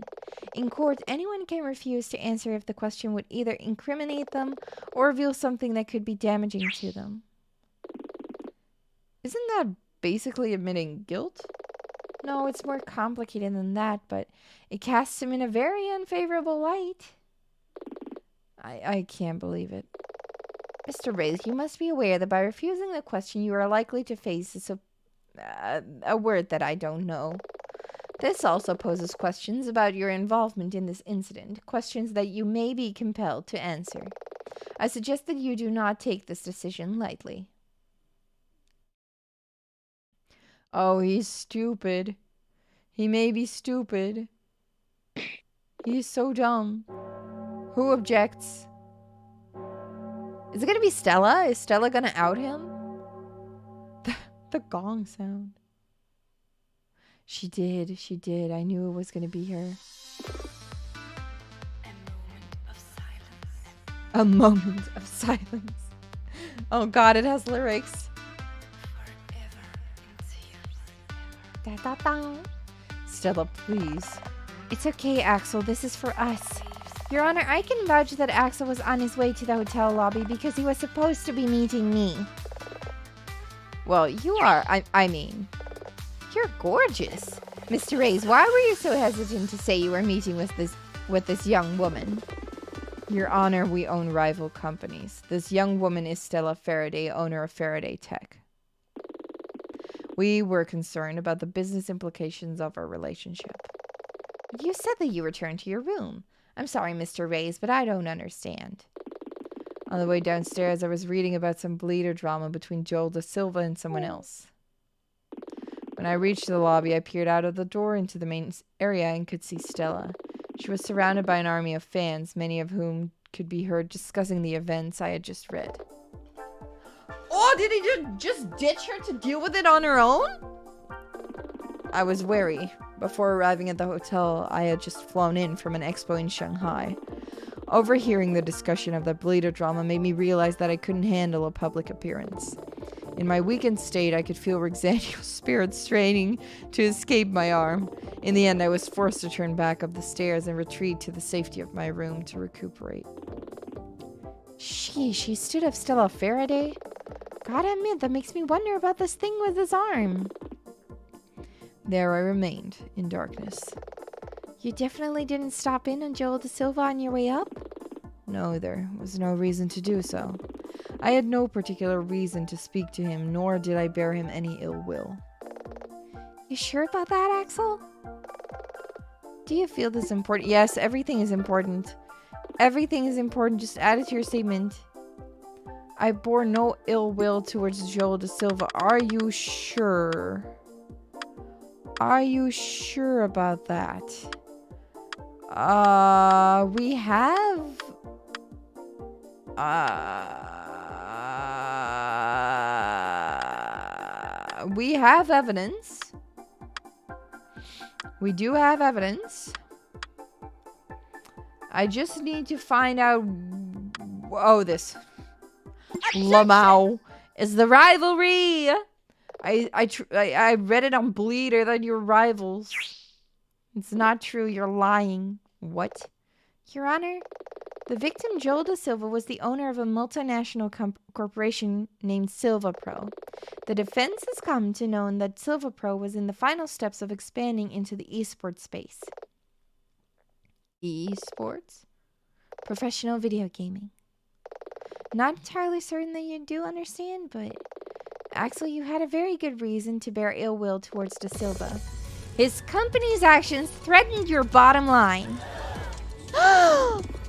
In court, anyone can refuse to answer if the question would either incriminate them or reveal something that could be damaging to them. Isn't that basically admitting guilt? No, it's more complicated than that, but it casts him in a very unfavorable light. I can't believe it. Mr. Reyes, you must be aware that by refusing the question, you are likely to face a word that I don't know. This also poses questions about your involvement in this incident, questions that you may be compelled to answer. I suggest that you do not take this decision lightly. Oh, he's stupid. He may be stupid. He's so dumb. Who objects? Is it going to be Stella? Is Stella going to out him? The gong sound. She did. I knew it was going to be her. A moment A moment of silence. of silence. Oh God, it has lyrics. Forever in tears. Da, da, da. Stella, please. It's okay, Axel. This is for us. Your Honor, I can vouch that Axel was on his way to the hotel lobby because he was supposed to be meeting me. Well, you are. I mean, You're gorgeous. Mr. Reyes, why were you so hesitant to say you were meeting with this young woman? Your Honor, we own rival companies. This young woman is Stella Faraday, owner of Faraday Tech. We were concerned about the business implications of our relationship. You said that you returned to your room. I'm sorry, Mr. Reyes, but I don't understand. On the way downstairs, I was reading about some bleeder drama between Joel De Silva and someone else. When I reached the lobby, I peered out of the door into the main area and could see Stella. She was surrounded by an army of fans, many of whom could be heard discussing the events I had just read. Oh, did he just ditch her to deal with it on her own? I was wary. Before arriving at the hotel, I had just flown in from an expo in Shanghai. Overhearing the discussion of the Bleeder drama made me realize that I couldn't handle a public appearance. In my weakened state, I could feel Rexaniel's spirit straining to escape my arm. In the end, I was forced to turn back up the stairs and retreat to the safety of my room to recuperate. Sheesh, he stood up Stella Faraday? Gotta admit, that makes me wonder about this thing with his arm. There I remained, in darkness. You definitely didn't stop in on Joel Da Silva on your way up? No, there was no reason to do so. I had no particular reason to speak to him, nor did I bear him any ill will. You sure about that, Axel? Do you feel this important? Yes, everything is important. Everything is important. Just add it to your statement. I bore no ill will towards Joel Da Silva. Are you sure? Are you sure about that? We have... we have evidence. We do have evidence. I just need to find out... Oh, this. Lamau is the rivalry. I read it on Bleeder that you're rivals. It's not true. You're lying. What? Your Honor, the victim Joel Da Silva was the owner of a multinational corporation named Silva Pro. The defense has come to know that Silva Pro was in the final steps of expanding into the esports space. Esports? Professional video gaming. Not entirely certain that you do understand, but Axel, you had a very good reason to bear ill will towards Da Silva. His company's actions threatened your bottom line.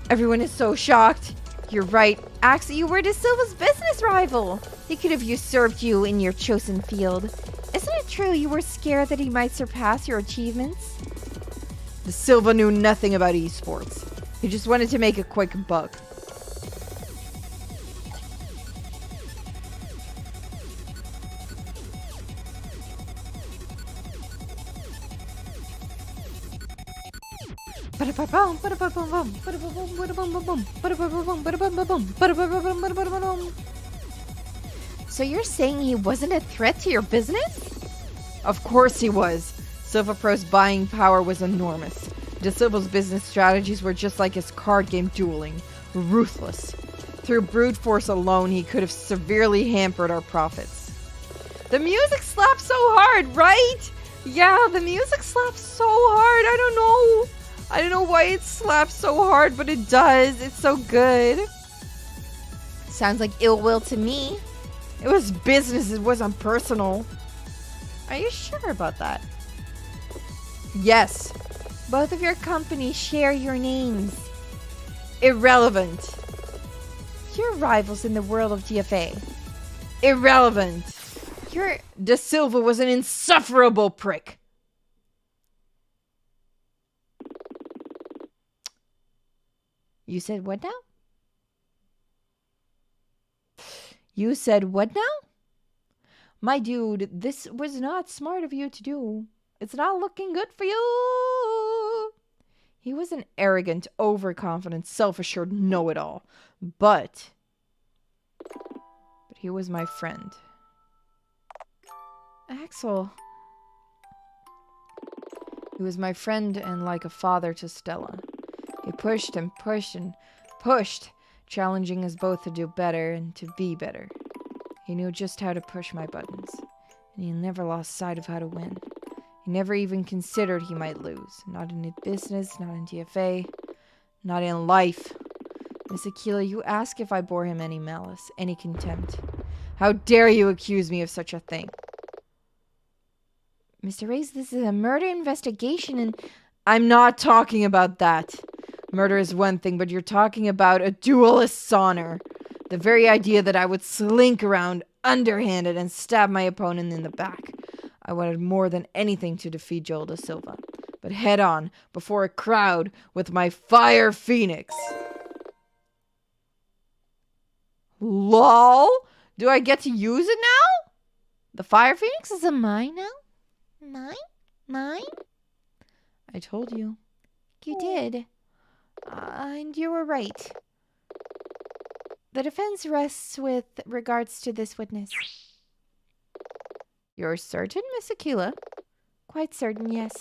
Everyone is so shocked. You're right. Axel, you were Da Silva's business rival. He could have usurped you in your chosen field. Isn't it true you were scared that he might surpass your achievements? Da Silva knew nothing about esports. He just wanted to make a quick buck. So you're saying he wasn't a threat to your business? Of course he was. Silva Pro's buying power was enormous. Da Silva's business strategies were just like his card game dueling, ruthless. Through brute force alone, he could have severely hampered our profits. The music slaps so hard, right? Yeah, the music slaps so hard. I don't know why it slaps so hard, but it does. It's so good. Sounds like ill will to me. It was business. It wasn't personal. Are you sure about that? Yes. Both of your companies share your names. Irrelevant. You're rivals in the world of DFA. Irrelevant. You're... Da Silva was an insufferable prick. You said what now? You said what now? My dude, this was not smart of you to do. It's not looking good for you. He was an arrogant, overconfident, self-assured know-it-all. But he was my friend. Axel. He was my friend and like a father to Stella. He pushed and pushed and pushed, challenging us both to do better and to be better. He knew just how to push my buttons, and he never lost sight of how to win. He never even considered he might lose. Not in business, not in DFA, not in life. Miss Aquila, you ask if I bore him any malice, any contempt. How dare you accuse me of such a thing? Mr. Reyes, this is a murder investigation and... I'm not talking about that. Murder is one thing, but you're talking about a duelist's honor. The very idea that I would slink around underhanded and stab my opponent in the back. I wanted more than anything to defeat Joel da Silva, but head on, before a crowd, with my Fire Phoenix. LOL? Do I get to use it now? The Fire Phoenix is mine now? Mine? I told you. You did. And you were right. The defense rests with regards to this witness. You're certain, Miss Aquila? Quite certain, yes.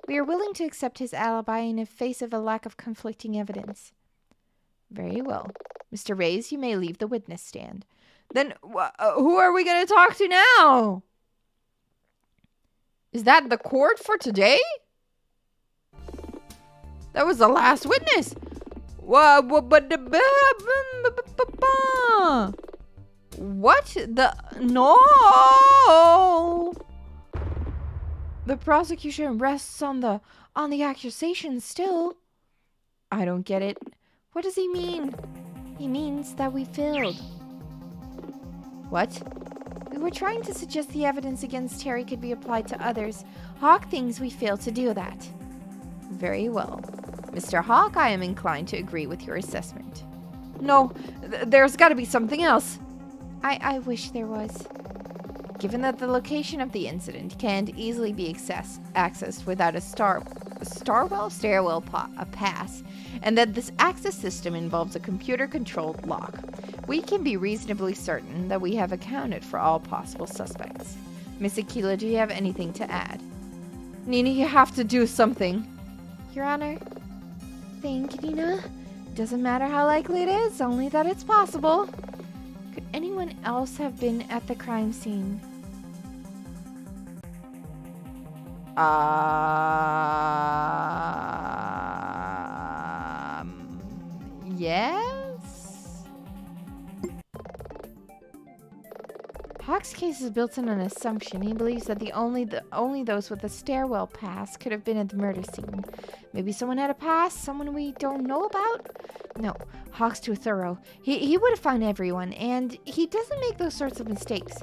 We are willing to accept his alibi in the face of a lack of conflicting evidence. Very well. Mr. Reyes, you may leave the witness stand. Then who are we going to talk to now? Is that the court for today? That was the last witness. What the? No! The prosecution rests on the accusation still. I don't get it. What does he mean? He means that we failed. What? We were trying to suggest the evidence against Terry could be applied to others. Hawk thinks we failed to do that. Very well. Mr. Hawk, I am inclined to agree with your assessment. No, there's got to be something else. I wish there was. Given that the location of the incident can't easily be accessed without a stairwell pass, and that this access system involves a computer-controlled lock, we can be reasonably certain that we have accounted for all possible suspects. Miss Aquila, do you have anything to add? Nina, you have to do something. Your Honor. Think, Nina. Doesn't matter how likely it is, only that it's possible. Could anyone else have been at the crime scene? Yes? Hawk's case is built on an assumption. He believes that only those with a stairwell pass could have been at the murder scene. Maybe someone had a pass, someone we don't know about? No, Hawk's too thorough. He would have found everyone, and he doesn't make those sorts of mistakes.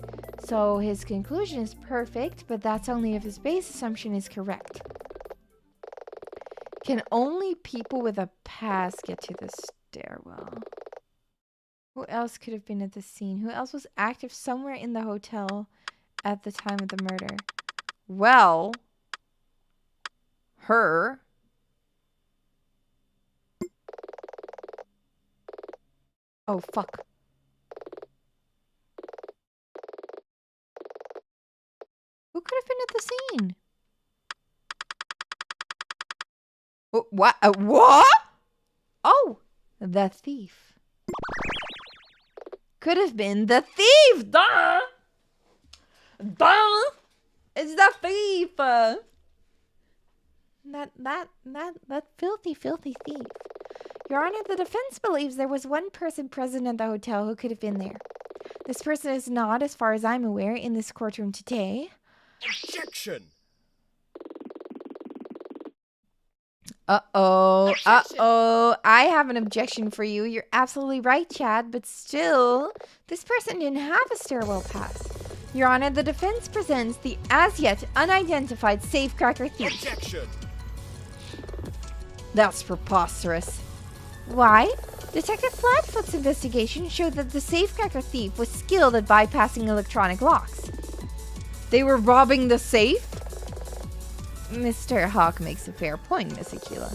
So his conclusion is perfect, but that's only if his base assumption is correct. Can only people with a pass get to the stairwell? Who else could have been at the scene? Who else was active somewhere in the hotel at the time of the murder? Well, her. Oh, fuck. Who could have been at the scene? What? What? Oh, the thief. Could have been the thief. Duh. It's the thief. That filthy thief. Your Honor, the defense believes there was one person present at the hotel who could have been there. This person is not, as far as I'm aware, in this courtroom today. Objection! Uh-oh. I have an objection for you. You're absolutely right, Chad, but still, this person didn't have a stairwell pass. Your Honor, the defense presents the as-yet unidentified safecracker thief. Objection! That's preposterous. Why? Detective Flatfoot's investigation showed that the safecracker thief was skilled at bypassing electronic locks. They were robbing the safe? Mr. Hawk makes a fair point, Miss Aquila.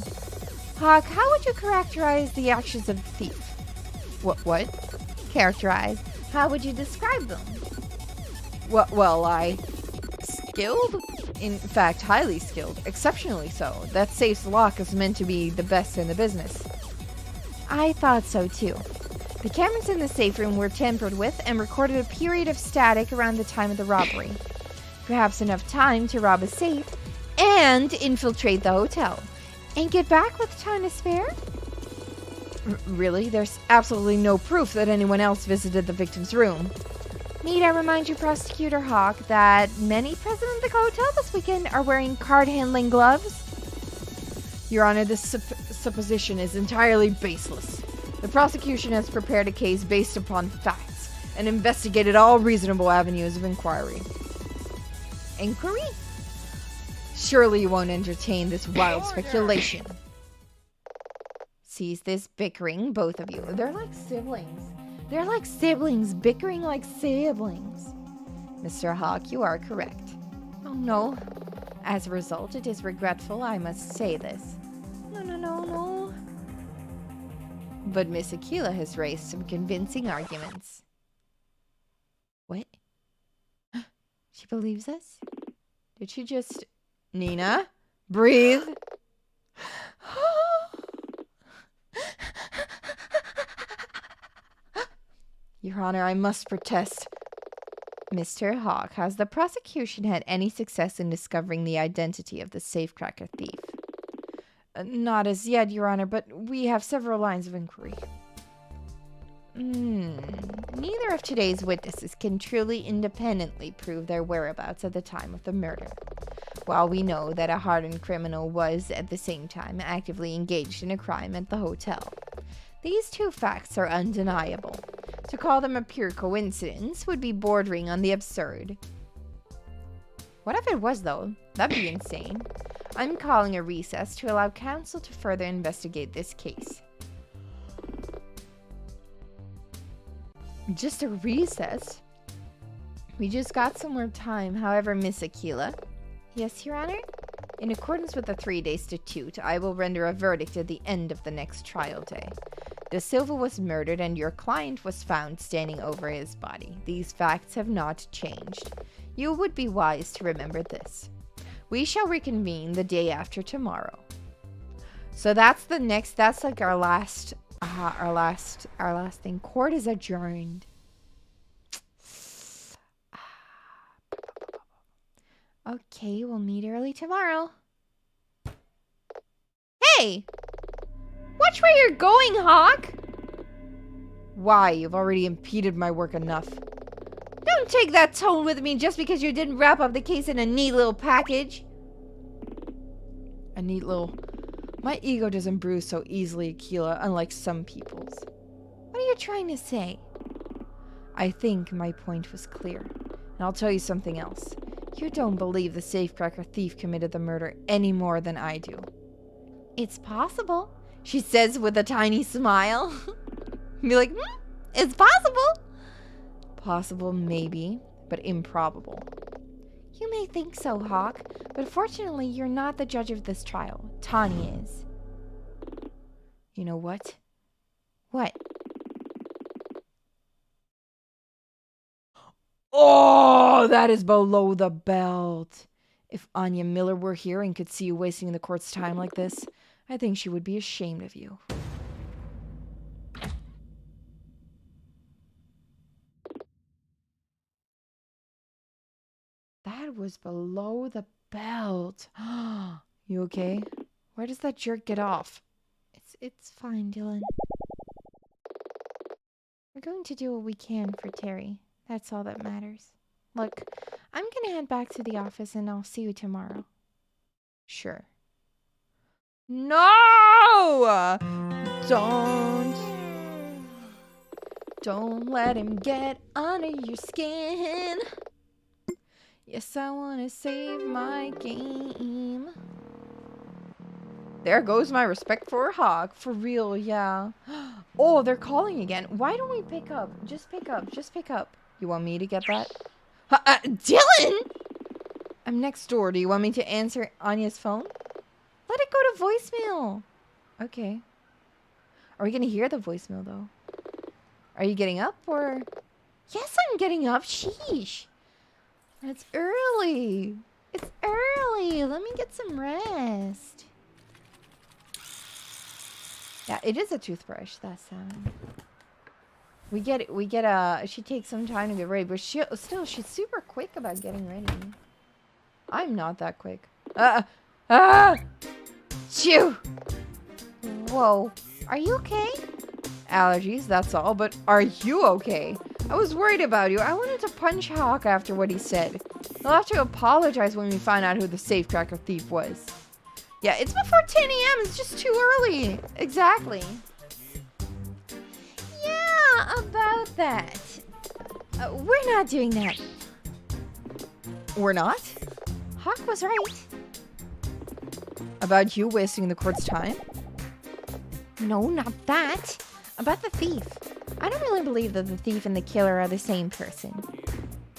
Hawk, how would you characterize the actions of the thief? What? Characterize. How would you describe them? Well, skilled? In fact, highly skilled. Exceptionally so. That safe's lock is meant to be the best in the business. I thought so, too. The cameras in the safe room were tampered with and recorded a period of static around the time of the robbery. Perhaps enough time to rob a safe and infiltrate the hotel. And get back with time to spare? Really? There's absolutely no proof that anyone else visited the victim's room. Need I remind you, Prosecutor Hawk, that many present at the hotel this weekend are wearing card-handling gloves? Your Honor, this supposition is entirely baseless. The prosecution has prepared a case based upon facts and investigated all reasonable avenues of inquiry. Inquiry? Surely you won't entertain this wild speculation. Cease this bickering, both of you. They're like siblings. They're like siblings, bickering like siblings. Mr. Hawk, you are correct. Oh no. As a result, it is regretful I must say this. No. But Miss Aquila has raised some convincing arguments. What? She believes us? Did she just... Nina, breathe. Your Honor, I must protest. Mr. Hawk, has the prosecution had any success in discovering the identity of the safecracker thief? Not as yet, Your Honor, but we have several lines of inquiry. Neither of today's witnesses can truly independently prove their whereabouts at the time of the murder. While we know that a hardened criminal was, at the same time, actively engaged in a crime at the hotel, these two facts are undeniable. To call them a pure coincidence would be bordering on the absurd. What if it was, though? That'd be insane. I'm calling a recess to allow counsel to further investigate this case. Just a recess? We just got some more time. However, Miss Aquila... Yes, Your Honor? In accordance with the 3-day statute, I will render a verdict at the end of the next trial day. De Silva was murdered and your client was found standing over his body. These facts have not changed. You would be wise to remember this. We shall reconvene the day after tomorrow. So that's the next, that's like our last thing. Court is adjourned. Okay, we'll meet early tomorrow. Hey! Watch where you're going, Hawk! Why? You've already impeded my work enough. Don't take that tone with me just because you didn't wrap up the case in a neat little package. A neat little... My ego doesn't bruise so easily, Aquila, unlike some people's. What are you trying to say? I think my point was clear. And I'll tell you something else. You don't believe the safecracker thief committed the murder any more than I do. It's possible, she says with a tiny smile. Be like, it's possible. Possible, maybe, but improbable. You may think so, Hawk, but fortunately you're not the judge of this trial. Tanya is. You know what? What? Oh, that is below the belt. If Anya Miller were here and could see you wasting the court's time like this, I think she would be ashamed of you. That was below the belt. You okay? Where does that jerk get off? It's fine, Dylan. We're going to do what we can for Terry. That's all that matters. Look, I'm gonna head back to the office and I'll see you tomorrow. Sure. No! Don't let him get under your skin. Yes, I want to save my game. There goes my respect for Hawk. For real, yeah. Oh, they're calling again. Why don't we pick up? Just pick up. Just pick up. You want me to get that? Dylan! I'm next door. Do you want me to answer Anya's phone? Let it go to voicemail. Okay. Are we going to hear the voicemail, though? Are you getting up, or? Yes, I'm getting up. Sheesh. It's early. It's early. Let me get some rest. Yeah, it is a toothbrush, that sound. She takes some time to get ready, but she's super quick about getting ready. I'm not that quick. Chew! Whoa. Are you okay? Allergies, that's all, but are you okay? I was worried about you. I wanted to punch Hawk after what he said. He'll have to apologize when we find out who the safecracker thief was. Yeah, it's before 10 a.m. It's just too early. Exactly. Yeah, about that. We're not doing that. We're not? Hawk was right. About you wasting the court's time? No, not that. About the thief. I don't really believe that the thief and the killer are the same person.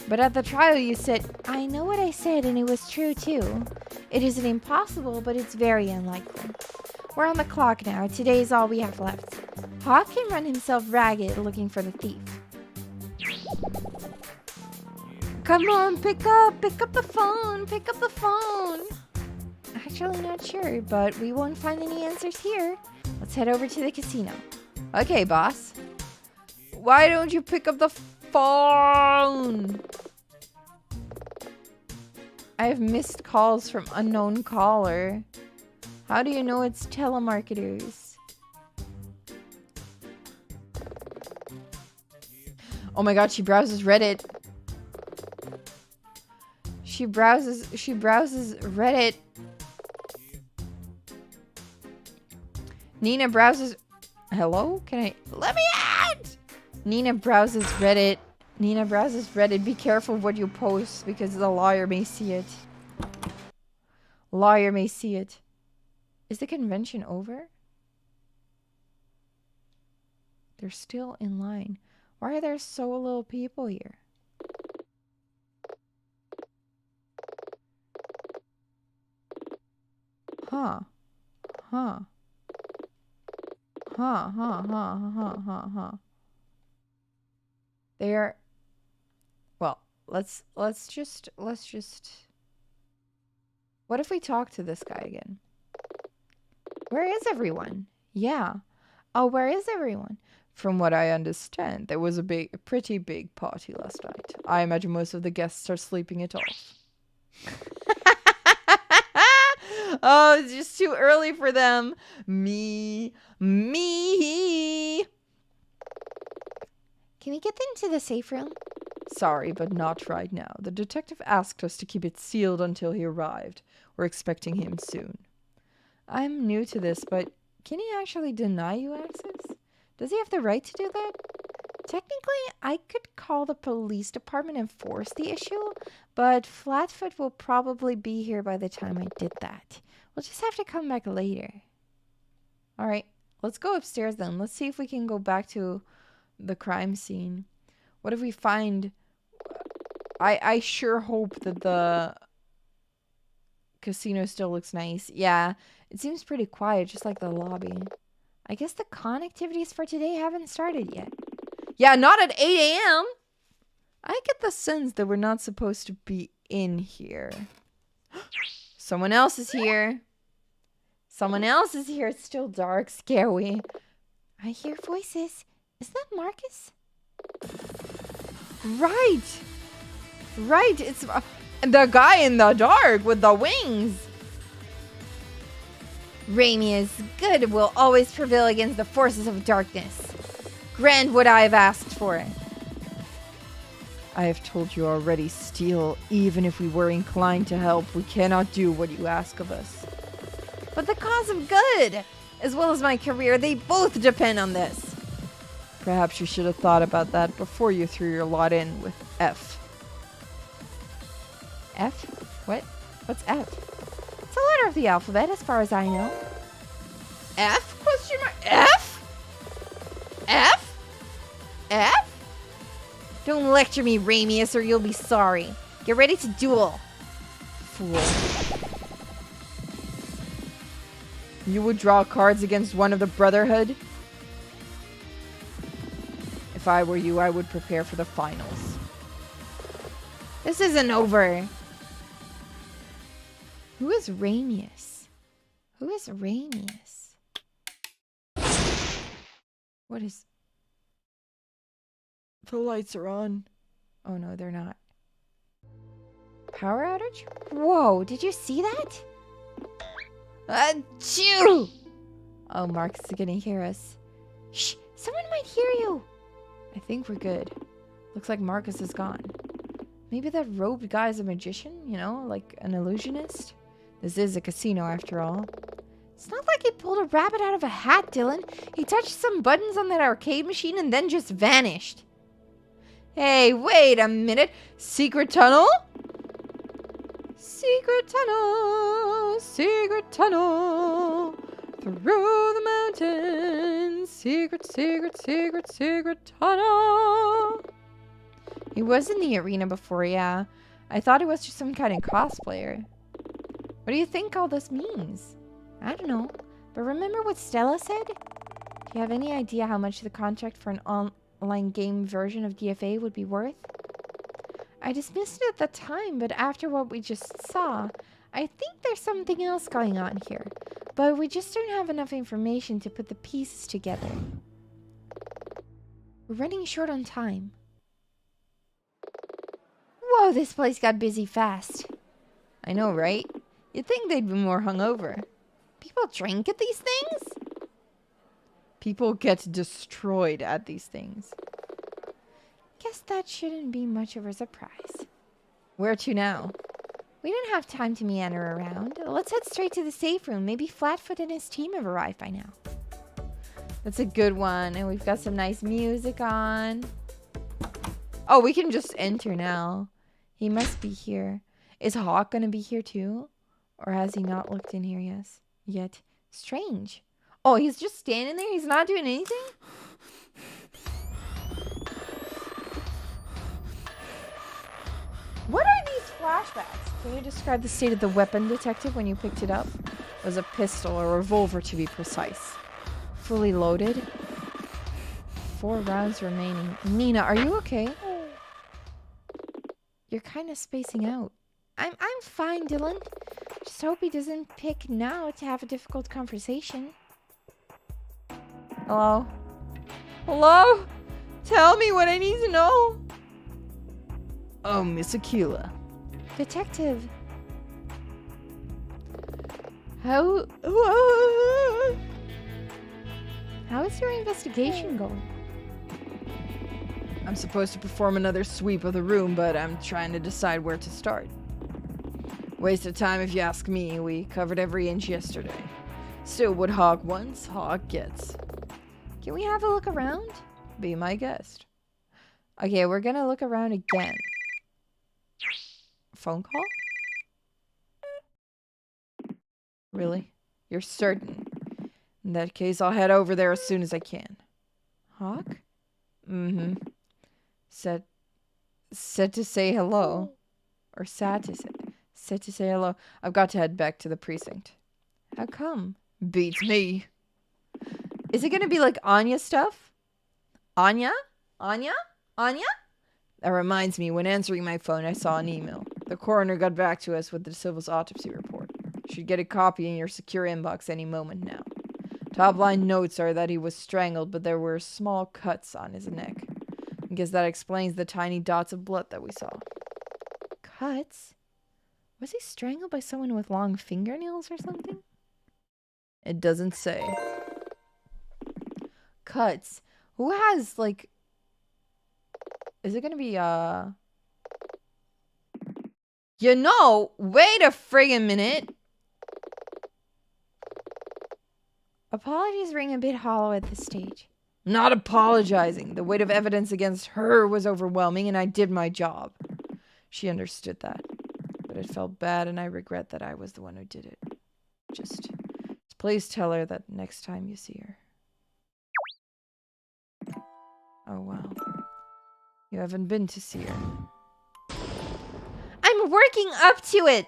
But at the trial you said... I know what I said, and it was true too. It isn't impossible, but it's very unlikely. We're on the clock now. Today is all we have left. Hawk can run himself ragged looking for the thief. Come on, pick up the phone, pick up the phone. Actually not sure, but we won't find any answers here. Let's head over to the casino. Okay, boss. Why don't you pick up the phone? I have missed calls from unknown caller. How do you know it's telemarketers? Oh my god, she browses Reddit. She browses Reddit. Nina browses... Hello? Can I... Let me out! Nina browses Reddit. Nina browses Reddit. Be careful what you post because the lawyer may see it. Lawyer may see it. Is the convention over? They're still in line. Why are there so little people here? Huh. Huh. Huh, huh, huh, huh, huh, huh. They're... Well, let's just... What if we talk to this guy again? Where is everyone? Yeah. Oh, where is everyone? From what I understand, there was a pretty big party last night. I imagine most of the guests are sleeping it off. Oh, it's just too early for them. Me. Can we get into the safe room? Sorry, but not right now. The detective asked us to keep it sealed until he arrived. We're expecting him soon. I'm new to this, but can he actually deny you access? Does he have the right to do that? Technically, I could call the police department and force the issue, but Flatfoot will probably be here by the time I did that. We'll just have to come back later. Alright, let's go upstairs then. Let's see if we can go back to the crime scene. What if we find... I sure hope that the casino still looks nice. Yeah, it seems pretty quiet, just like the lobby. I guess the con activities for today haven't started yet. Yeah, not at 8 a.m. I get the sense that we're not supposed to be in here. Someone else is here. Someone else is here. It's still dark, scary. I hear voices. Is that Marcus? Right. Right. It's the guy in the dark with the wings. Ramia's good will always prevail against the forces of darkness. Grant what I have asked for. I have told you already, Steel. Even if we were inclined to help, we cannot do what you ask of us. But the cause of good, as well as my career, they both depend on this. Perhaps you should have thought about that before you threw your lot in with F. F? What? What's F? It's a letter of the alphabet, as far as I know. F? Question mark? F? F? F? Don't lecture me, Ramius, or you'll be sorry. Get ready to duel. Fool. You would draw cards against one of the Brotherhood? If I were you, I would prepare for the finals. This isn't over. Who is Ramius? Who is Ramius? What is... The lights are on. Oh no, they're not. Power outage? Whoa, did you see that? Achoo! Oh, Marcus is gonna hear us. Shh, someone might hear you. I think we're good. Looks like Marcus is gone. Maybe that robed guy is a magician, you know, like an illusionist? This is a casino after all. It's not like he pulled a rabbit out of a hat, Dylan. He touched some buttons on that arcade machine and then just vanished. Hey, wait a minute. Secret tunnel? secret tunnel through the mountains. Secret tunnel. He was in the arena before, yeah. I thought it was just some kind of cosplayer. What do you think all this means? I don't know. But remember what Stella said? Do you have any idea how much the contract for an online game version of DFA would be worth? I dismissed it at the time, but after what we just saw, I think there's something else going on here. But we just don't have enough information to put the pieces together. We're running short on time. Whoa, this place got busy fast. I know, right? You'd think they'd be more hungover. People drink at these things? People get destroyed at these things. Guess that shouldn't be much of a surprise. Where to now? We don't have time to meander around. Let's head straight to the safe room. Maybe Flatfoot and his team have arrived by now. That's a good one. And we've got some nice music on. Oh, we can just enter now. He must be here. Is Hawk gonna be here too? Or has he not looked in here yet? Strange. Oh, he's just standing there? He's not doing anything? What are these flashbacks? Can you describe the state of the weapon, detective, when you picked it up? It was a pistol, or a revolver to be precise. Fully loaded. 4 rounds remaining. Nina, are you okay? You're kind of spacing out. I'm fine, Dylan. Just hope he doesn't pick now to have a difficult conversation. Hello? Hello? Tell me what I need to know. Oh, Miss Aquila. Detective. How is your investigation going? I'm supposed to perform another sweep of the room, but I'm trying to decide where to start. Waste of time if you ask me. We covered every inch yesterday. Still, what Hawk wants, Hawk gets. Can we have a look around? Be my guest. Okay, we're gonna look around again. Phone call? Really? You're certain? In that case, I'll head over there as soon as I can. Hawk? Mm-hmm. Said to say hello. Or said to say hello. I've got to head back to the precinct. How come? Beats me. Is it gonna be like Anya stuff? Anya? Anya? Anya? That reminds me, when answering my phone, I saw an email. The coroner got back to us with the Silva's autopsy report. Should get a copy in your secure inbox any moment now. Top line notes are that he was strangled, but there were small cuts on his neck. I guess that explains the tiny dots of blood that we saw. Cuts? Was he strangled by someone with long fingernails or something? It doesn't say. Cuts. Who has, like... Is it gonna be, You know, wait a friggin' minute. Apologies ring a bit hollow at this stage. Not apologizing. The weight of evidence against her was overwhelming, and I did my job. She understood that. But it felt bad, and I regret that I was the one who did it. Just please tell her that next time you see her. Oh, wow. You haven't been to see her. I'm working up to it!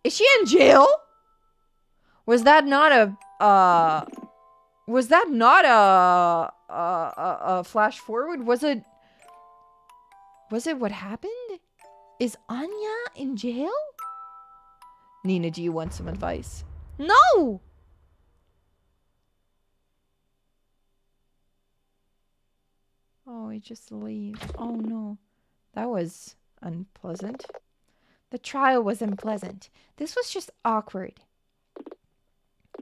Is she in jail? Was that not a flash forward? Was it what happened? Is Anya in jail? Nina, do you want some advice? No! Oh, he just leaves. Oh, no. That was unpleasant. The trial was unpleasant. This was just awkward.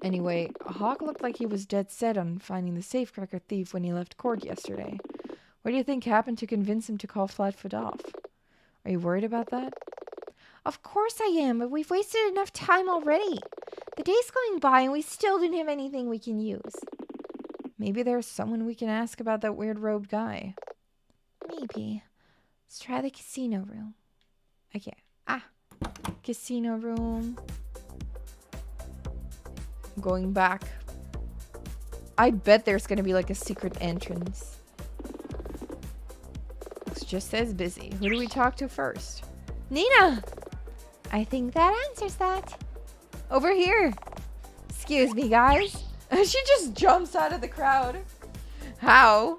Anyway, Hawk looked like he was dead set on finding the safecracker thief when he left court yesterday. What do you think happened to convince him to call Flatfoot off? Are you worried about that? Of course I am, but we've wasted enough time already. The day's going by and we still don't have anything we can use. Maybe there's someone we can ask about that weird robed guy. Maybe. Let's try the casino room. Okay. Casino room. Going back. I bet there's gonna be like a secret entrance. Looks just as busy. Who do we talk to first? Nina! I think that answers that. Over here. Excuse me, guys. She just jumps out of the crowd. How?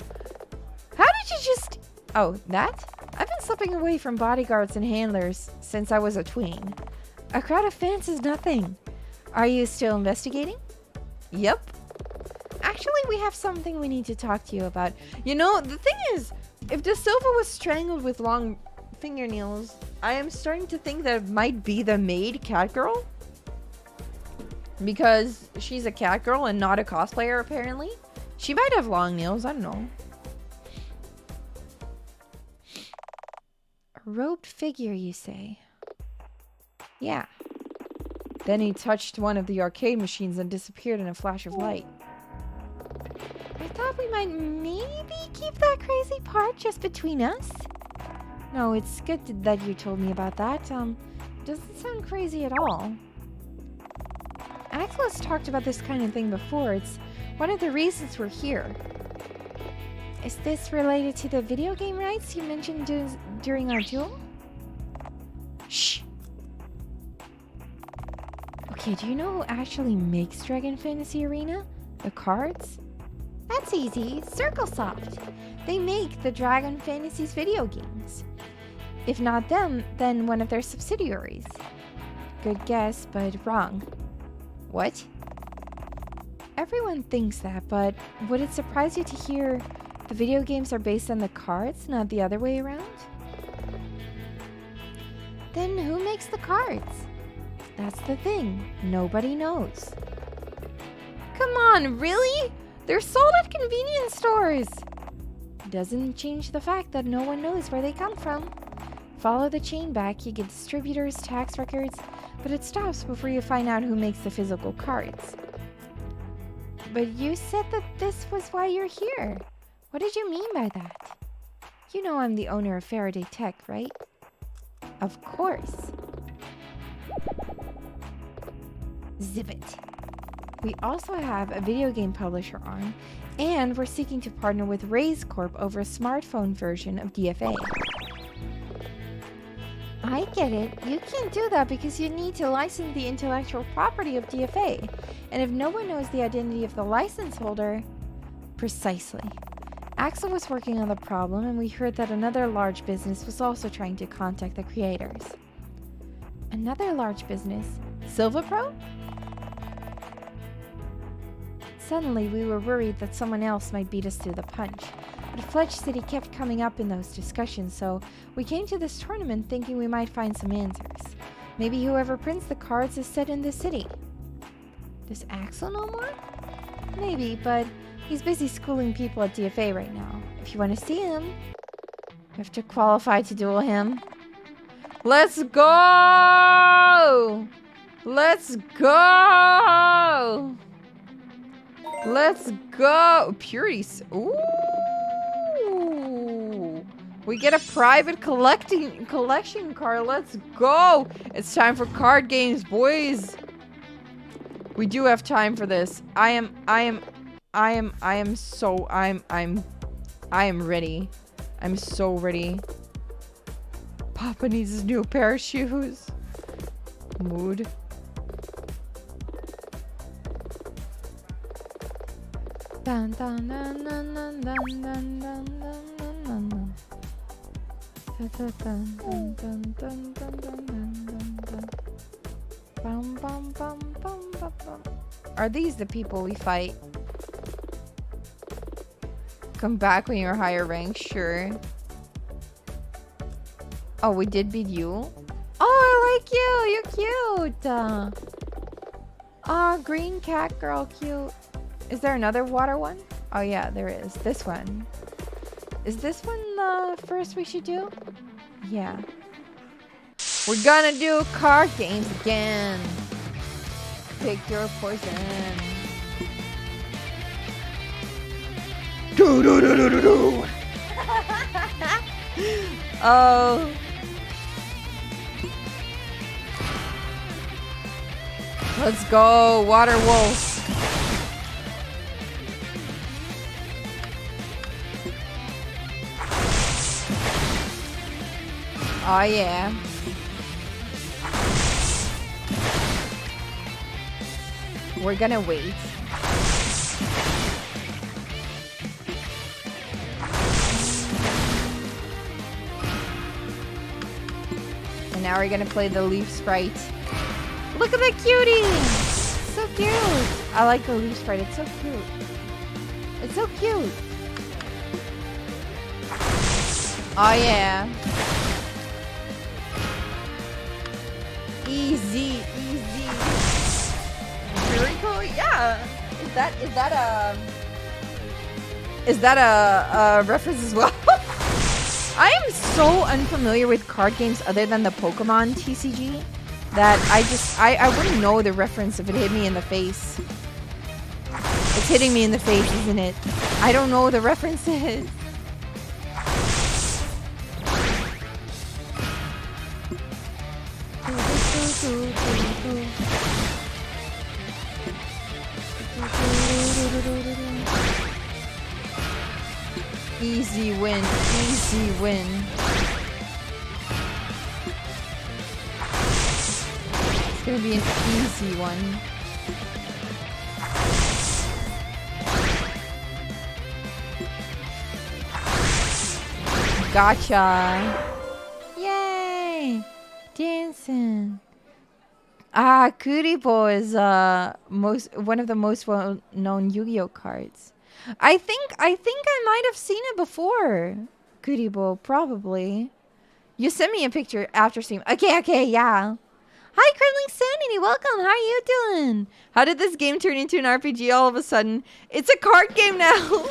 How did you just... Oh, that? I've been slipping away from bodyguards and handlers since I was a tween. A crowd of fans is nothing. Are you still investigating? Yep. Actually, we have something we need to talk to you about. You know, the thing is, if De Silva was strangled with long fingernails, I am starting to think that it might be the maid cat girl. Because she's a cat girl and not a cosplayer, apparently. She might have long nails, I don't know. A robed figure, you say? Yeah. Then he touched one of the arcade machines and disappeared in a flash of light. I thought we might maybe keep that crazy part just between us. No, it's good that you told me about that. Doesn't sound crazy at all. Aquila's talked about this kind of thing before. It's one of the reasons we're here. Is this related to the video game rights you mentioned during our duel? Shh! Okay, do you know who actually makes Dragon Fantasy Arena? The cards? That's easy. CircleSoft. They make the Dragon Fantasies video games. If not them, then one of their subsidiaries. Good guess, but wrong. What? Everyone thinks that, but would it surprise you to hear the video games are based on the cards, not the other way around? Then who makes the cards? That's the thing. Nobody knows. Come on, really? They're sold at convenience stores. Doesn't change the fact that no one knows where they come from. Follow the chain back, you get distributors, tax records, but it stops before you find out who makes the physical cards. But you said that this was why you're here. What did you mean by that? You know I'm the owner of Faraday Tech, right? Of course. Zip it. We also have a video game publisher arm, and we're seeking to partner with Raise Corp over a smartphone version of DFA. I get it. You can't do that because you need to license the intellectual property of DFA. And if no one knows the identity of the license holder... Precisely. Axel was working on the problem, and we heard that another large business was also trying to contact the creators. Another large business? Silva Pro? Suddenly, we were worried that someone else might beat us to the punch. But Fletch City kept coming up in those discussions, so we came to this tournament thinking we might find some answers. Maybe whoever prints the cards is set in the city. Does Axel know more? Maybe, but he's busy schooling people at DFA right now. If you want to see him, you have to qualify to duel him. Let's go! Let's go! Let's go! Purities. Ooh! We get a private collection card. Let's go! It's time for card games, boys. We do have time for this. I am ready. I'm so ready. Papa needs his new pair of shoes. Mood. Dun, dun, dun, dun, dun, dun, dun, dun, dun, dun. Dun, dun, dun, dun, dun, dun, dun, dun, dun. Bum, bum, bum, bum, bum, bum. Are these the people we fight? Come back when you're higher rank, sure. Oh, we did beat you? Oh, I like you. You're cute. Oh, green cat girl, cute. Is there another water one? Oh yeah, there is. This one. Is this one the first we should do? Yeah. We're gonna do card games again. Pick your poison. Do do do do do do. Oh. Let's go, water wolf. Oh yeah. We're gonna wait. And now we're gonna play the leaf sprite. Look at that cutie! So cute! I like the leaf sprite, it's so cute. It's so cute. Oh yeah. Easy, easy. Very cool, yeah. Is that a reference as well? I am so unfamiliar with card games other than the Pokemon TCG that I wouldn't know the reference if it hit me in the face. It's hitting me in the face, isn't it? I don't know the references. Easy win, easy win. It's gonna be an easy one. Gotcha. Yay! Dancing. Ah, Kuribo is one of the most well-known Yu-Gi-Oh cards. I think I might have seen it before. Kuribo, probably. You sent me a picture after stream. Okay, yeah. Hi, Crippling Sanity. Welcome. How are you doing? How did this game turn into an RPG all of a sudden? It's a card game now.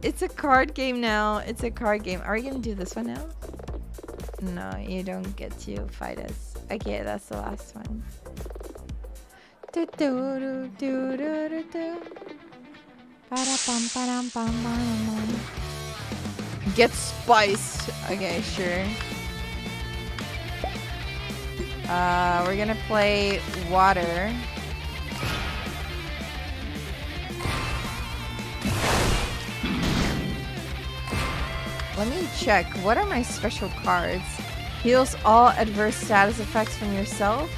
It's a card game now. It's a card game. Are we gonna do this one now? No, you don't get to fight us. Okay, that's the last one. Get spiced. Okay, sure. We're gonna play water. Let me check. What are my special cards? Heals all adverse status effects from yourself.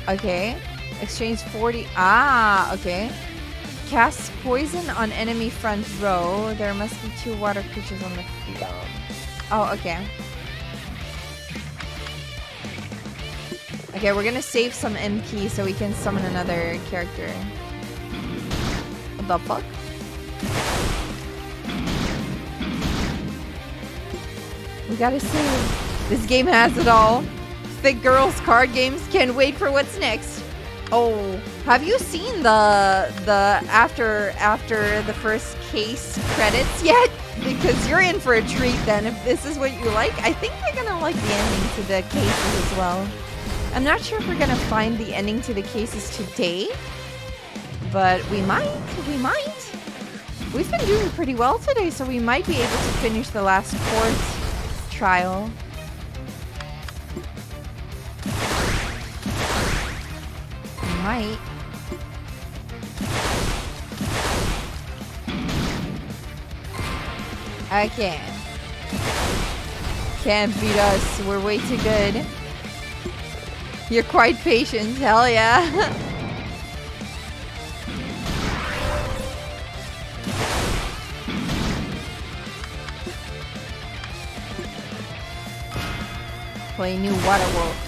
Okay. Exchange 40. Ah, okay. Cast poison on enemy front row. There must be 2 water creatures on the field. Oh, okay. Okay, we're gonna save some MP so we can summon another character. What the fuck? We gotta save. This game has it all. Thick girls card games can't wait for what's next. Oh, have you seen the after the first case credits yet? Because you're in for a treat then. If this is what you like, I think you're gonna like the ending to the cases as well. I'm not sure if we're gonna find the ending to the cases today, but we might. We've been doing pretty well today, so we might be able to finish the last court trial. Might. Okay. Can't beat us. We're way too good. You're quite patient. Hell yeah. Play new water wolf.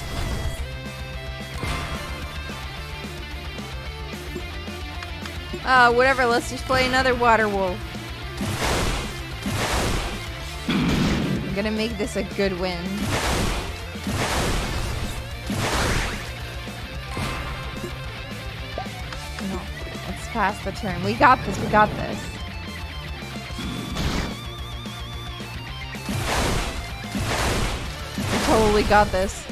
Whatever, let's just play another water wolf. I'm gonna make this a good win. No, let's pass the turn. We got this, we got this. We totally got this.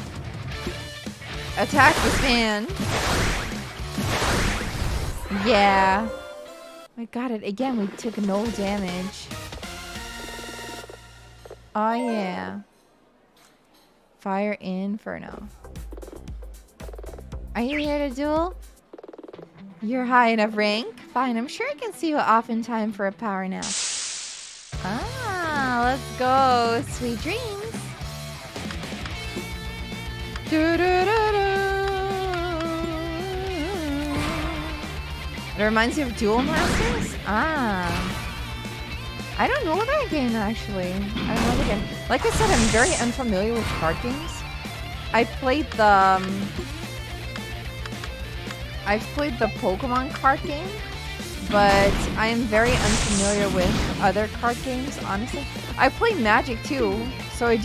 Attack this man. Yeah. I got it. Again, we took no damage. Oh yeah. Fire Inferno. Are you here to duel? You're high enough rank? Fine, I'm sure I can see you off in time for a power nap. Ah, let's go. Sweet dreams. It reminds you of Duel Masters? Ah. I don't know that game, actually. I don't know the game. Like I said, I'm very unfamiliar with card games. I've played the Pokemon card game, but I am very unfamiliar with other card games, honestly. I play Magic too, so I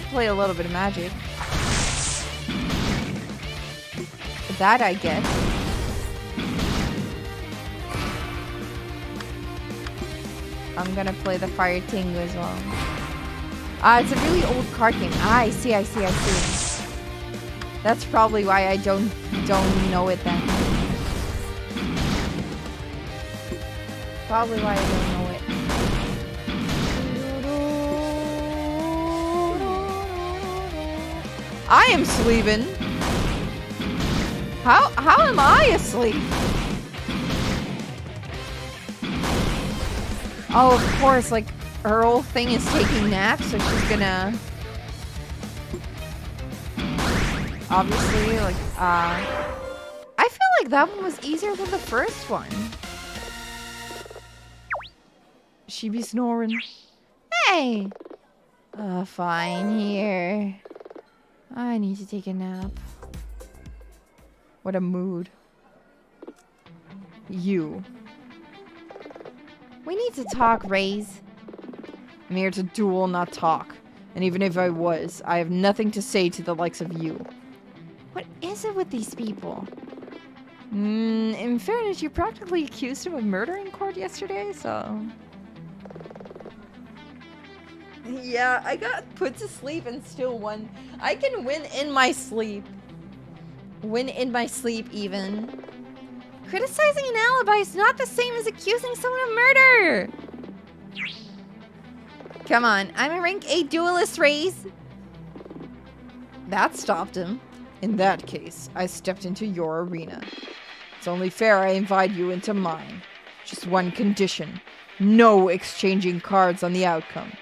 play a little bit of Magic. That I get. I'm gonna play the Fire Tengu as well. It's a really old card game. I see. That's probably why I don't know it then. Probably why I don't know it. I am sleeping. How am I asleep? Oh, of course, like her whole thing is taking naps, so she's gonna obviously like I feel like that one was easier than the first one. She be snoring. Hey! Fine here. I need to take a nap. What a mood. You. We need to talk, Raze. I'm here to duel, not talk. And even if I was, I have nothing to say to the likes of you. What is it with these people? In fairness, you practically accused him of murder in court yesterday, so... Yeah, I got put to sleep and still won. I can win in my sleep. Win in my sleep, even. Criticizing an alibi is not the same as accusing someone of murder! Come on, I'm a rank 8 duelist, Raze. That stopped him. In that case, I stepped into your arena. It's only fair I invite you into mine. Just one condition. No exchanging cards on the outcome.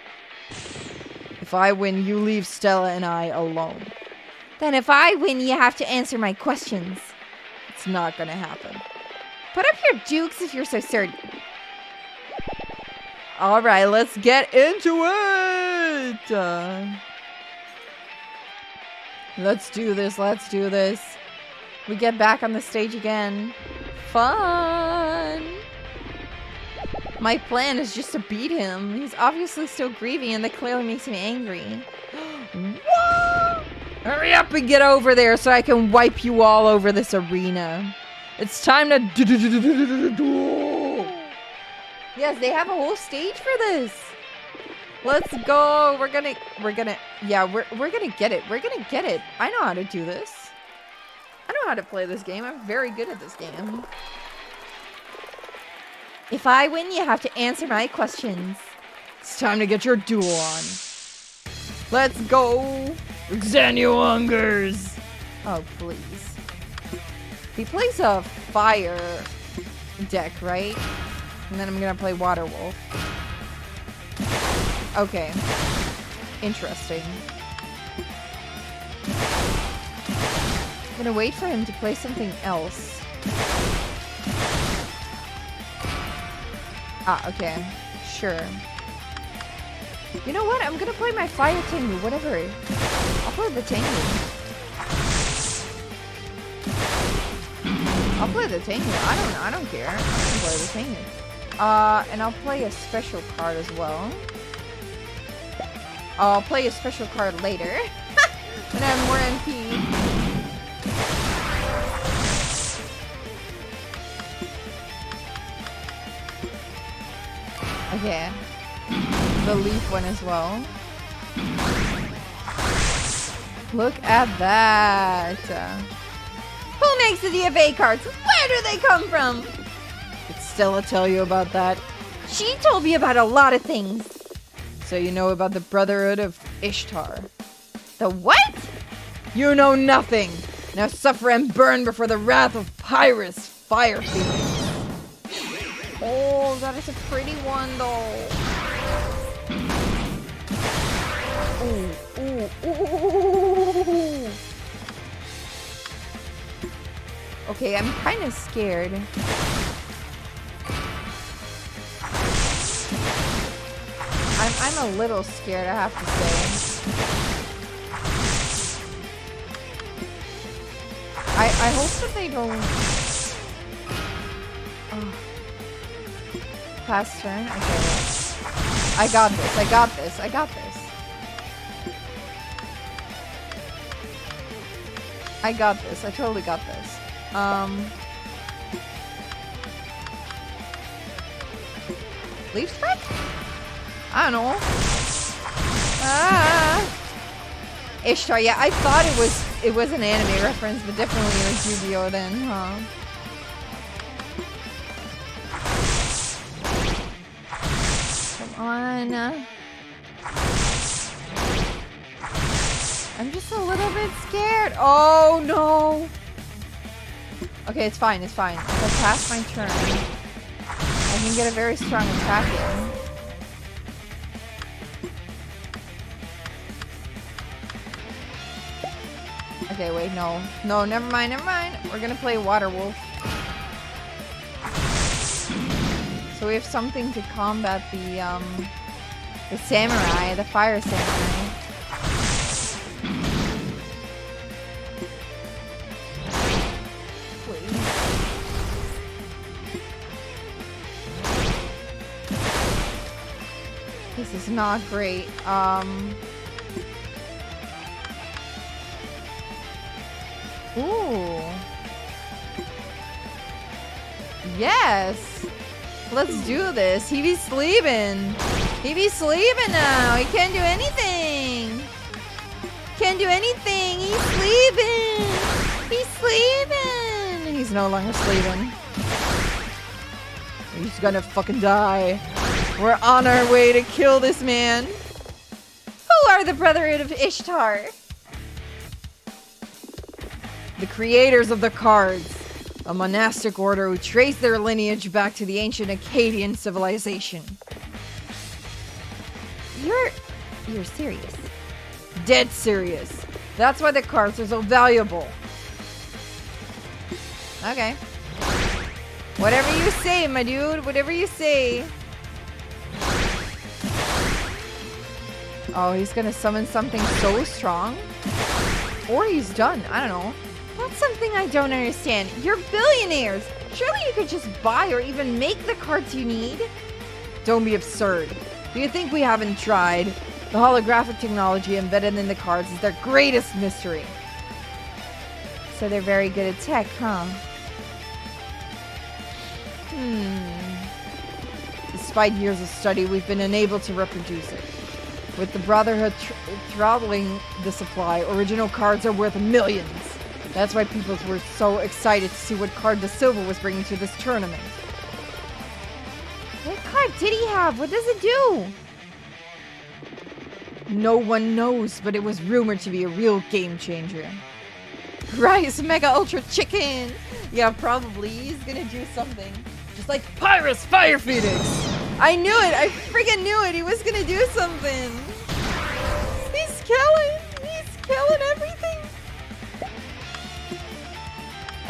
If I win, you leave Stella and I alone. Then if I win, you have to answer my questions. It's not gonna happen. Put up your dukes if you're so certain. Alright, let's get into it! Let's do this, We get back on the stage again. Fun! My plan is just to beat him. He's obviously still grieving and that clearly makes me angry. What? Hurry up and get over there so I can wipe you all over this arena. It's time to duel. Yes, they have a whole stage for this. Let's go. We're gonna get it. We're gonna get it. I know how to do this. I know how to play this game. I'm very good at this game. If I win, you have to answer my questions. It's time to get your duel on. Let's go. Xanuungers. Oh, please. He plays a fire deck, right? And then I'm gonna play Water Wolf. Okay. Interesting. I'm gonna wait for him to play something else. Ah, okay. Sure. You know what? I'm gonna play my Fire Tengu, whatever. I'll play the Tengu. I'll play the Tengu. I don't care. I can play the Tengu. And I'll play a special card as well. I'll play a special card later. When I have more MP. Okay. The leaf one as well. Look at that. Who makes the DFA cards? Where do they come from? Did Stella tell you about that? She told me about a lot of things. So you know about the Brotherhood of Ishtar. The what? You know nothing! Now suffer and burn before the wrath of Pyrrhus, fire phoenix. Oh, that is a pretty one though. Ooh. Okay, I'm kind of scared. I'm a little scared, I have to say. I hope that they don't. Oh. Pass turn. Okay. I got this. I got this. I got this. I got this. I totally got this. Leaf strike? I don't know. Ah. Ishtar. Yeah, I thought it was an anime reference, but definitely it was Yu-Gi-Oh then, huh? Come on. I'm just a little bit scared. Oh no. Okay, it's fine. It's fine. If I pass my turn, I can get a very strong attack in. Okay, wait, no. No, never mind, never mind. We're gonna play Water Wolf. So we have something to combat the samurai, the fire samurai. This is not great. Ooh. Yes. Let's do this. He be sleeping. He be sleeping now. He can't do anything. Can't do anything. He's sleeping. He's sleeping. He's no longer sleeping. He's gonna fucking die. We're on our way to kill this man. Who are the Brotherhood of Ishtar? The creators of the cards, a monastic order who trace their lineage back to the ancient Akkadian civilization. You're serious. Dead serious. That's why the cards are so valuable. Okay. Whatever you say, my dude. Whatever you say. Oh, he's gonna summon something so strong. Or he's done. I don't know. That's something I don't understand. You're billionaires. Surely you could just buy or even make the cards you need. Don't be absurd. Do you think we haven't tried? The holographic technology embedded in the cards is their greatest mystery. So they're very good at tech, huh? Despite years of study, we've been unable to reproduce it. With the Brotherhood throttling the supply, original cards are worth millions. That's why people were so excited to see what card the Silver was bringing to this tournament. What card did he have? What does it do? No one knows, but it was rumored to be a real game changer. Rice Mega Ultra Chicken! Yeah, probably. He's gonna do something. Just like Pyrrhus Fire Phoenix! I knew it! I freaking knew it! He was gonna do something! He's killing! He's killing everything!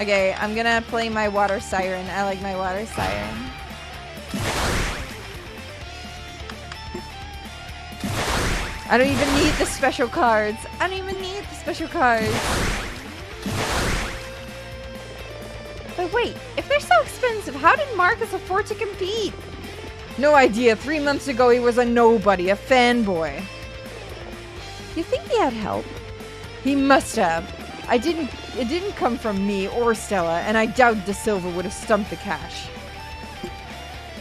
Okay, I'm gonna play my Water Siren. I like my Water Siren. I don't even need the special cards. I don't even need the special cards. But wait, if they're so expensive, how did Marcus afford to compete? No idea. 3 months ago, he was a nobody, a fanboy. You think he had help? He must have. It didn't come from me or Stella, and I doubt De Silva would have stumped the cash.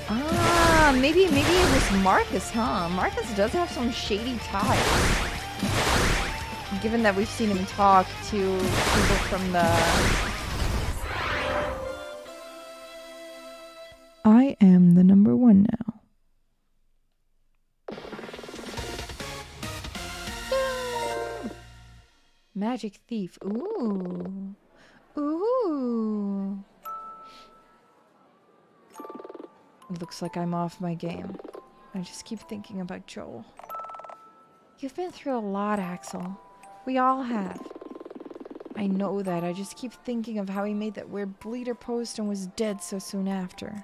Ah, maybe it was Marcus, huh? Marcus does have some shady ties. Given that we've seen him talk to people from the... I am the number one now. Magic thief. Ooh. Ooh. It looks like I'm off my game. I just keep thinking about Joel. You've been through a lot, Axel. We all have. I know that. I just keep thinking of how he made that weird bleeder post and was dead so soon after.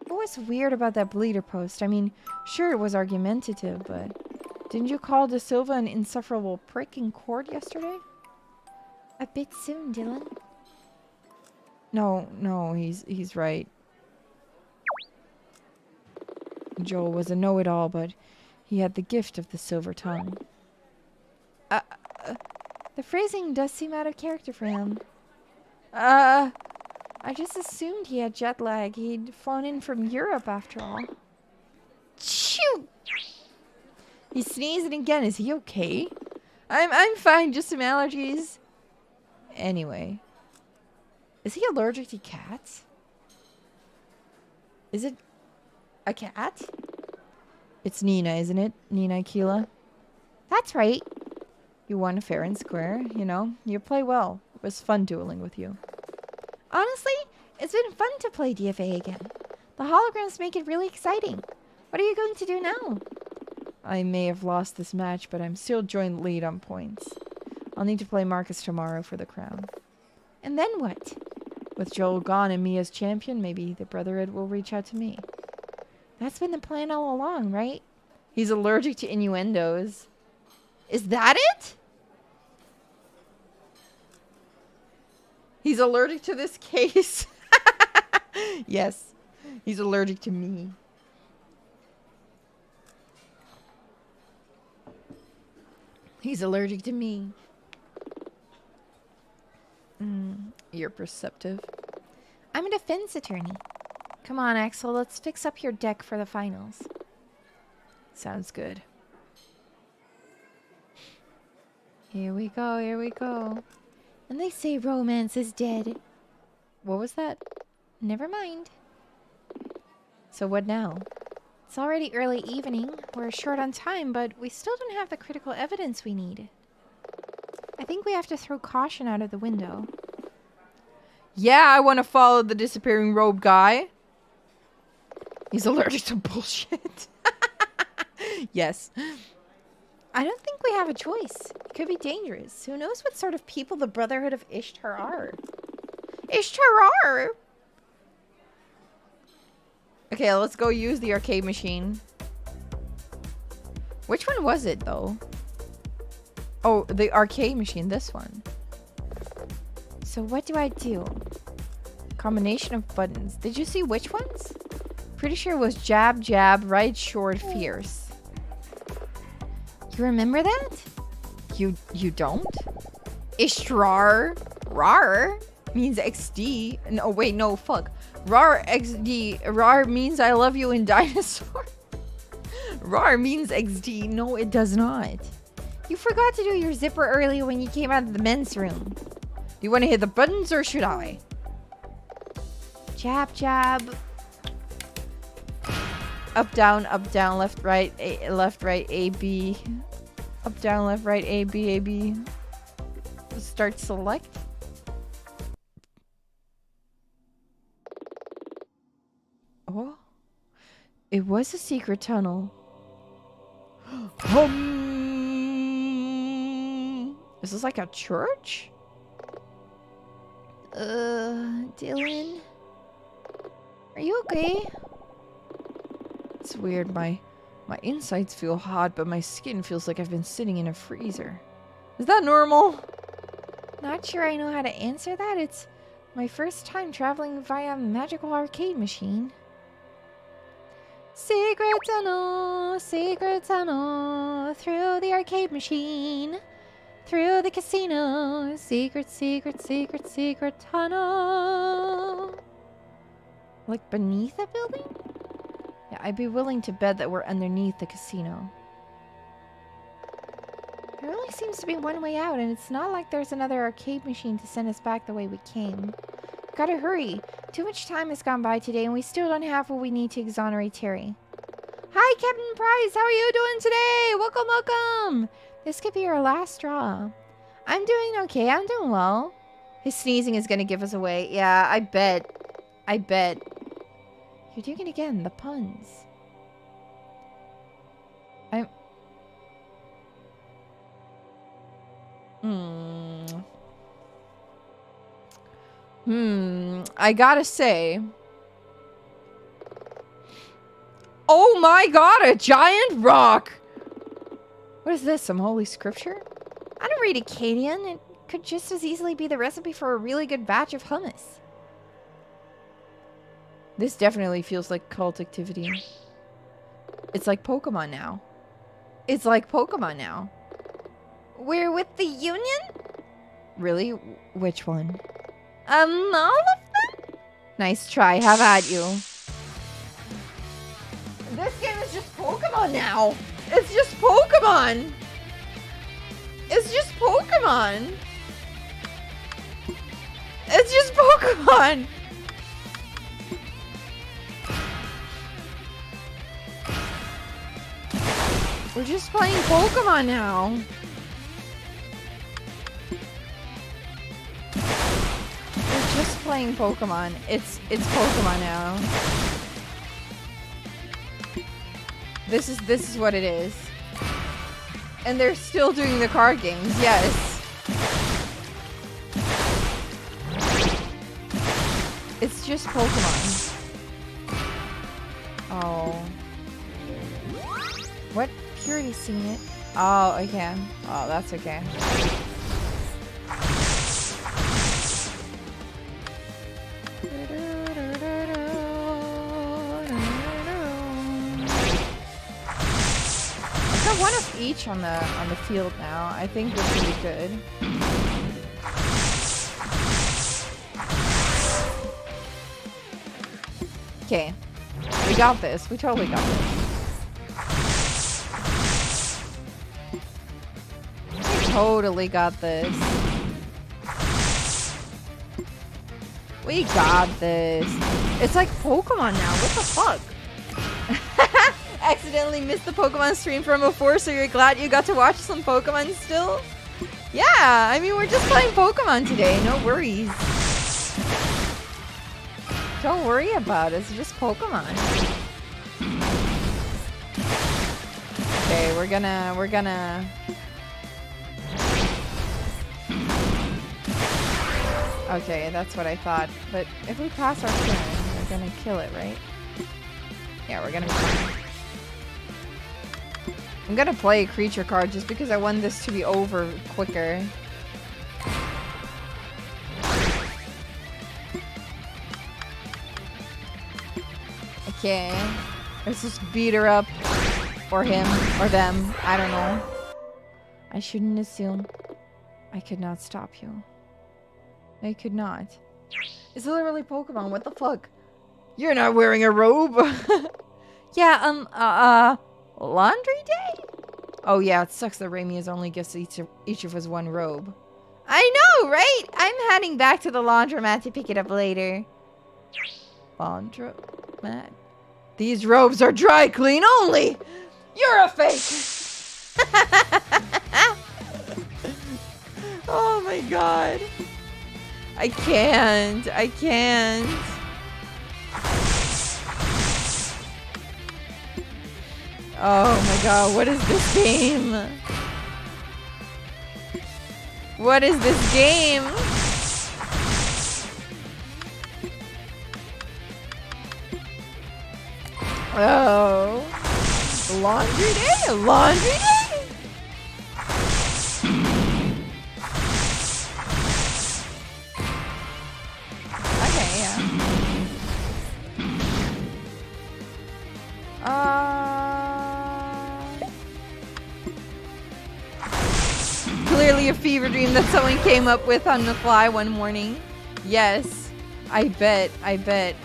What was weird about that bleeder post? I mean, sure it was argumentative, but didn't you call De Silva an insufferable prick in court yesterday? A bit soon, Dylan. No, he's right. Joel was a know-it-all, but he had the gift of the silver tongue. The phrasing does seem out of character for him. I just assumed he had jet lag. He'd flown in from Europe after all. Chew! He's sneezing again. Is he okay? I'm fine. Just some allergies. Anyway. Is he allergic to cats? Is it a cat? It's Nina, isn't it? Nina Aquila? That's right. You won fair and square, you know. You play well. It was fun dueling with you. Honestly, it's been fun to play DFA again. The holograms make it really exciting. What are you going to do now? I may have lost this match, but I'm still joint lead on points. I'll need to play Marcus tomorrow for the crown. And then what? With Joel gone and me as champion, maybe the Brotherhood will reach out to me. That's been the plan all along, right? He's allergic to innuendos. Is that it? He's allergic to this case. Yes. He's allergic to me. He's allergic to me. You're perceptive. I'm a defense attorney. Come on, Axel, let's fix up your deck for the finals. Sounds good. Here we go, here we go. And they say romance is dead. What was that? Never mind. So what now? It's already early evening. We're short on time, but we still don't have the critical evidence we need. I think we have to throw caution out of the window. Yeah, I want to follow the disappearing robe guy. He's allergic to bullshit. Yes. I don't think we have a choice. It could be dangerous. Who knows what sort of people the Brotherhood of Ishtar are? Ishtar! Okay, let's go use the arcade machine. Which one was it, though? Oh, the arcade machine, this one. So what do I do? Combination of buttons. Did you see which ones? Pretty sure it was jab, jab, right, short, fierce. You remember that? You don't? Ishtar. Rar means XD. No, wait, no, fuck. Rar XD. Rar means I love you in dinosaur. Rar means XD. No, it does not. You forgot to do your zipper earlier when you came out of the men's room. Do you want to hit the buttons or should I? Jab, jab. Up, down, left, right, left, right, A, B. Up, down, left, right, A, B, A, B. Start select. Oh. It was a secret tunnel. Is this like a church? Dylan? Are you okay? It's weird. My insides feel hot, but my skin feels like I've been sitting in a freezer. Is that normal? Not sure I know how to answer that. It's my first time traveling via a magical arcade machine. Secret tunnel, through the arcade machine, through the casino, secret tunnel. Like beneath a building? Yeah, I'd be willing to bet that we're underneath the casino. There only seems to be one way out, and it's not like there's another arcade machine to send us back the way we came. Gotta hurry. Too much time has gone by today, and we still don't have what we need to exonerate Terry. Hi, Captain Price. How are you doing today? Welcome, welcome. This could be our last straw. I'm doing okay. I'm doing well. His sneezing is gonna give us away. Yeah, I bet. I bet. You're doing it again. The puns. I gotta say. Oh my god, a giant rock! What is this, some holy scripture? I don't read Akkadian. It could just as easily be the recipe for a really good batch of hummus. This definitely feels like cult activity. It's like Pokemon now. It's like Pokemon now. We're with the Union? Really? Which one? All of them? Nice try, have at you. This game is just Pokemon now. It's just Pokemon! It's just Pokemon! It's just Pokemon! We're just playing Pokemon now. We're just playing Pokemon. It's Pokemon now. This is what it is. And they're still doing the card games, yes. It's just Pokemon. Oh. What? Purity's seen it. Oh, okay. Oh, that's okay. I've got one of each on the field now. I think this will be good. Okay. We got this. We totally got this. Totally got this. We got this. It's like Pokemon now. What the fuck? Accidentally missed the Pokemon stream from before, so you're glad you got to watch some Pokemon still? Yeah, I mean, we're just playing Pokemon today. No worries. Don't worry about it. It's just Pokemon. Okay, we're gonna... Okay, that's what I thought. But if we pass our turn, we're gonna kill it, right? Yeah, we're gonna be fine. I'm gonna play a creature card just because I want this to be over quicker. Okay. Let's just beat her up. Or him. Or them. I don't know. I shouldn't assume. I could not stop you. I could not. It's literally Pokemon. What the fuck? You're not wearing a robe. Yeah, laundry day? Oh yeah, it sucks that Raimi has only gives each of us one robe. I know, right? I'm heading back to the laundromat to pick it up later. Laundromat? These robes are dry clean only! You're a fake! Oh my god. I can't. I can't. Oh my god, what is this game? What is this game? Oh. Laundry day? Laundry day? Clearly a fever dream that someone came up with on the fly one morning. Yes, I bet, I bet.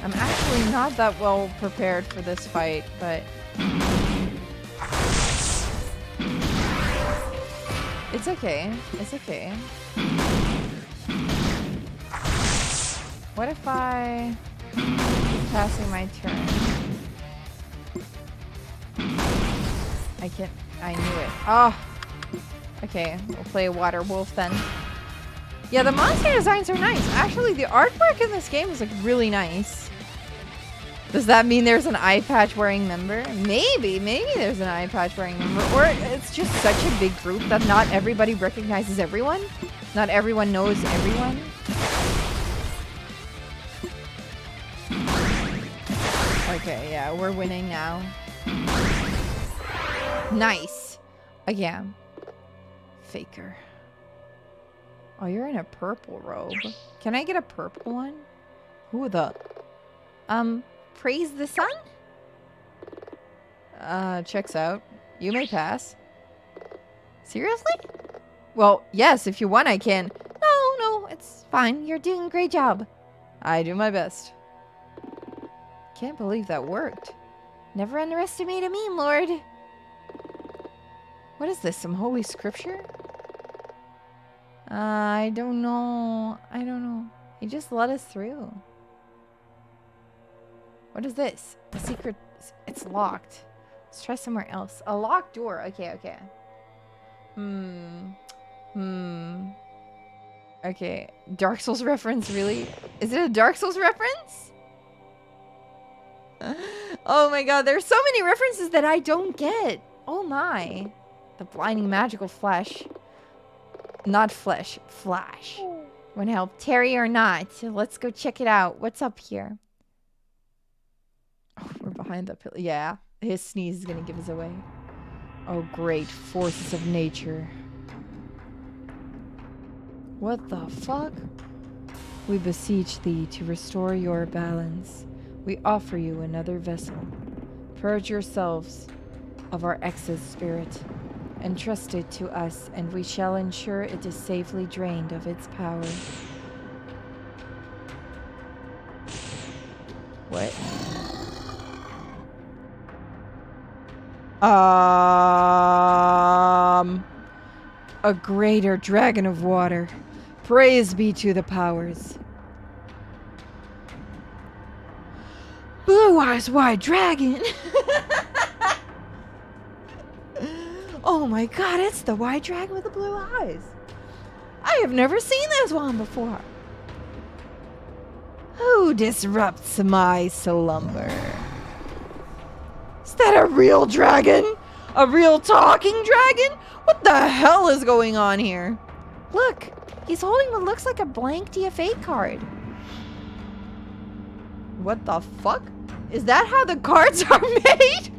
I'm actually not that well prepared for this fight, but... It's okay. It's okay. What if I... Passing my turn. I knew it. Oh. Okay, we'll play a water wolf then. Yeah, the monster designs are nice. Actually, the artwork in this game is like really nice. Does that mean there's an eye patch wearing member? Maybe there's an eye patch wearing member. Or it's just such a big group that not everybody recognizes everyone. Not everyone knows everyone. Okay, yeah, we're winning now. Nice. Again. Faker. Oh, you're in a purple robe. Can I get a purple one? Who the... Praise the sun? Checks out. You may pass. Seriously? Well, yes, if you want, I can. No, it's fine. You're doing a great job. I do my best. Can't believe that worked. Never underestimate a meme, Lord. What is this? Some holy scripture? I don't know. He just let us through. What is this? A secret. It's locked. Let's try somewhere else. A locked door. Okay. Okay. Dark Souls reference, really? Is it a Dark Souls reference? Oh my god, there's so many references that I don't get. Oh my. The blinding magical flash. Not flesh. Flash. Want help, Terry or not? Let's go check it out. What's up here? Oh, we're behind the pillar. Yeah, his sneeze is gonna give us away. Oh, great forces of nature. What the fuck? We beseech thee to restore your balance. We offer you another vessel. Purge yourselves of our excess spirit. Entrust it to us, and we shall ensure it is safely drained of its power. What? A greater dragon of water. Praise be to the powers. Blue Eyes White Dragon. Oh my god, it's the white dragon with the blue eyes. I have never seen this one before. Who disrupts my slumber? Is that a real dragon? A real talking dragon? What the hell is going on here? Look, he's holding what looks like a blank DFA card. What the fuck? Is that how the cards are made?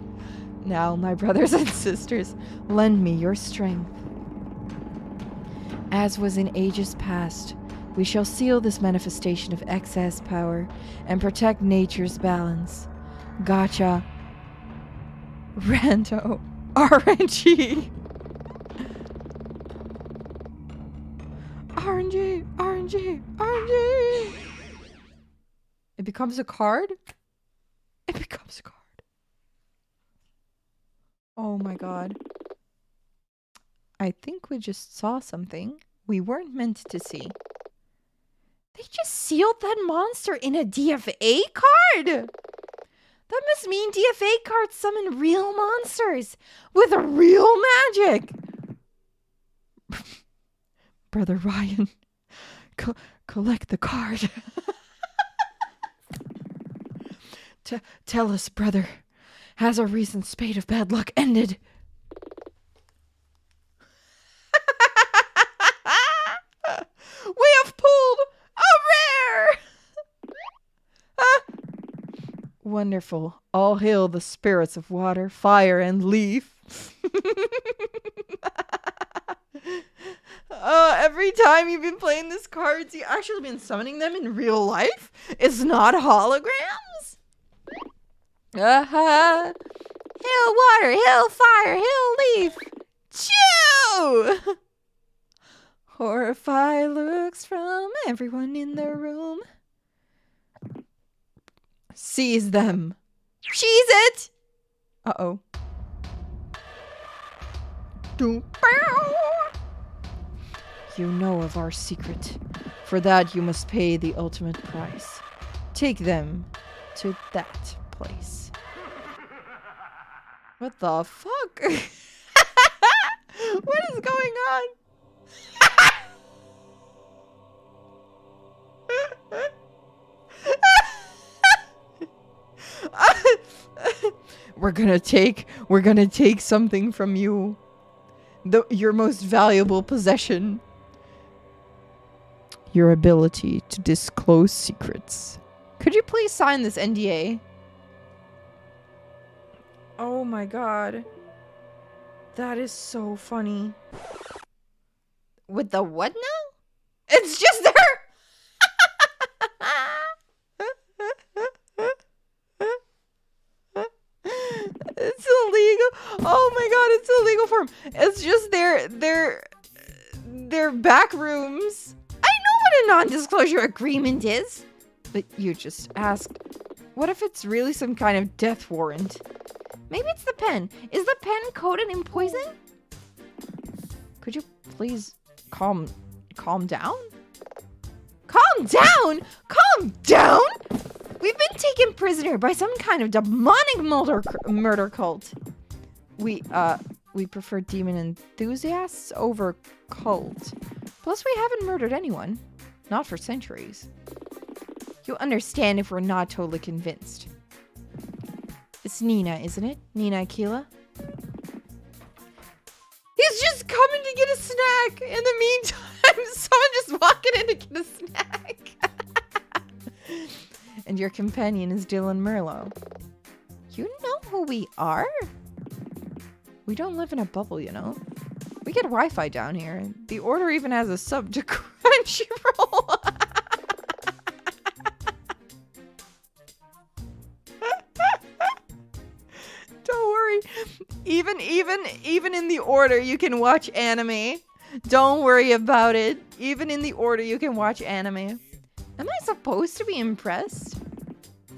Now, my brothers and sisters, lend me your strength. As was in ages past, we shall seal this manifestation of excess power and protect nature's balance. Gotcha. Rando. RNG. RNG. It becomes a card? It becomes a card. Oh my god. I think we just saw something we weren't meant to see. They just sealed that monster in a DFA card? That must mean DFA cards summon real monsters with real magic. Brother Ryan, collect the card. Tell us, brother. Has our recent spate of bad luck ended? We have pulled a rare! Wonderful. All hail the spirits of water, fire, and leaf. Every time you've been playing this cards, you've actually been summoning them in real life? It's not holograms? Hail water, hail fire, hail leaf. Chew! Horrify looks from everyone in the room. Seize them. Cheese it! Uh-oh. You know of our secret. For that you must pay the ultimate price. Take them to that place. What the fuck? What is going on? We're gonna take something from you. Your most valuable possession. Your ability to disclose secrets. Could you please sign this NDA? Oh my god. That is so funny. With the what now? It's just there! It's illegal. Oh my god, it's illegal for 'em. It's just their back rooms. I know what a non-disclosure agreement is. But you just asked, what if it's really some kind of death warrant? Maybe it's the pen. Is the pen coated in poison? Could you please calm down? Calm down? Calm down? We've been taken prisoner by some kind of demonic murder cult. We prefer demon enthusiasts over cult. Plus, we haven't murdered anyone. Not for centuries. You'll understand if we're not totally convinced. It's Nina, isn't it? Nina Aquila? He's just coming to get a snack. In the meantime, someone just walking in to get a snack. And your companion is Dylan Merlot. You know who we are? We don't live in a bubble, you know. We get Wi-Fi down here. The Order even has a sub to Crunchyroll. Don't worry. Even in the Order, you can watch anime. Don't worry about it. Even in the Order, you can watch anime. Am I supposed to be impressed?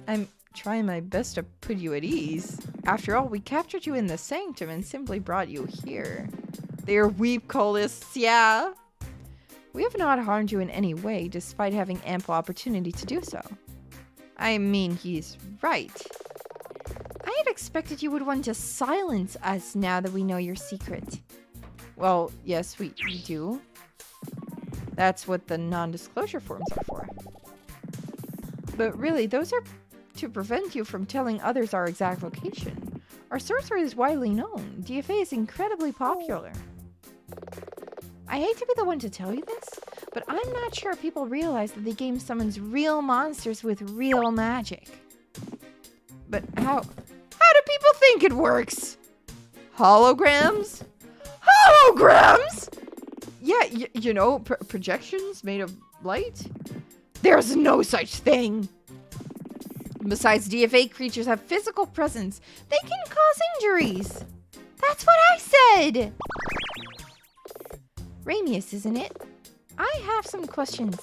I'm trying my best to put you at ease. After all, we captured you in the sanctum and simply brought you here. They're weep cultists, yeah. We have not harmed you in any way, despite having ample opportunity to do so. I mean, he's right. I had expected you would want to silence us now that we know your secret. Well, yes, we do. That's what the non-disclosure forms are for. But really, those are to prevent you from telling others our exact location. Our sorcery is widely known. DFA is incredibly popular. I hate to be the one to tell you this, but I'm not sure people realize that the game summons real monsters with real magic. But how do people think it works? Holograms? Holograms? Yeah, you know, projections made of light? There's no such thing. Besides, DFA creatures have physical presence. They can cause injuries. That's what I said. Ramius, isn't it? I have some questions.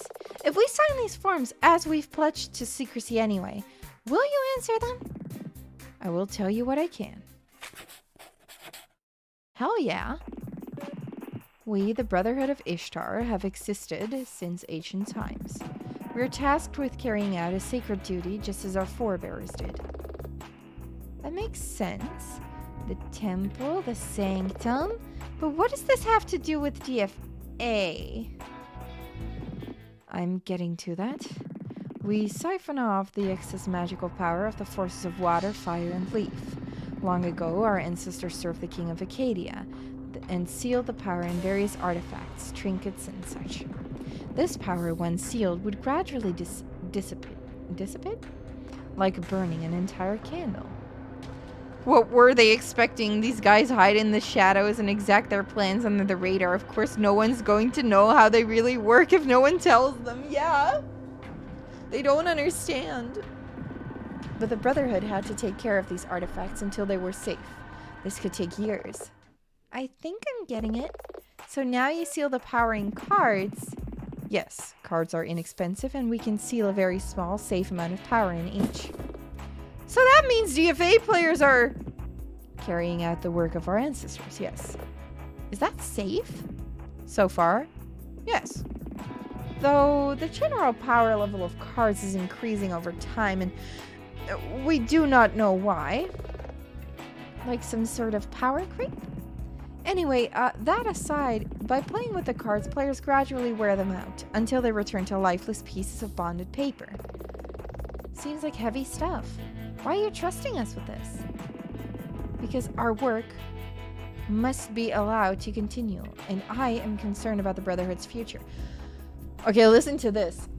If we sign these forms as we've pledged to secrecy anyway, will you answer them? I will tell you what I can. Hell yeah. We, the Brotherhood of Ishtar, have existed since ancient times. We are tasked with carrying out a sacred duty just as our forebears did. That makes sense. The temple, the sanctum. But what does this have to do with DFA? I'm getting to that. We siphon off the excess magical power of the forces of water, fire, and leaf. Long ago, our ancestors served the king of Acadia and sealed the power in various artifacts, trinkets, and such. This power, when sealed, would gradually dissipate? Like burning an entire candle. What were they expecting? These guys hide in the shadows and exact their plans under the radar. Of course, no one's going to know how they really work if no one tells them. Yeah. They don't understand. But the Brotherhood had to take care of these artifacts until they were safe. This could take years. I think I'm getting it. So now you seal the power in cards. Yes, cards are inexpensive and we can seal a very small, safe amount of power in each. So that means DFA players are carrying out the work of our ancestors, yes. Is that safe? So far, yes. Though the general power level of cards is increasing over time, and we do not know why. Like some sort of power creep? Anyway, that aside, by playing with the cards, players gradually wear them out until they return to lifeless pieces of bonded paper. Seems like heavy stuff. Why are you trusting us with this? Because our work must be allowed to continue, and I am concerned about the Brotherhood's future. Okay, listen to this.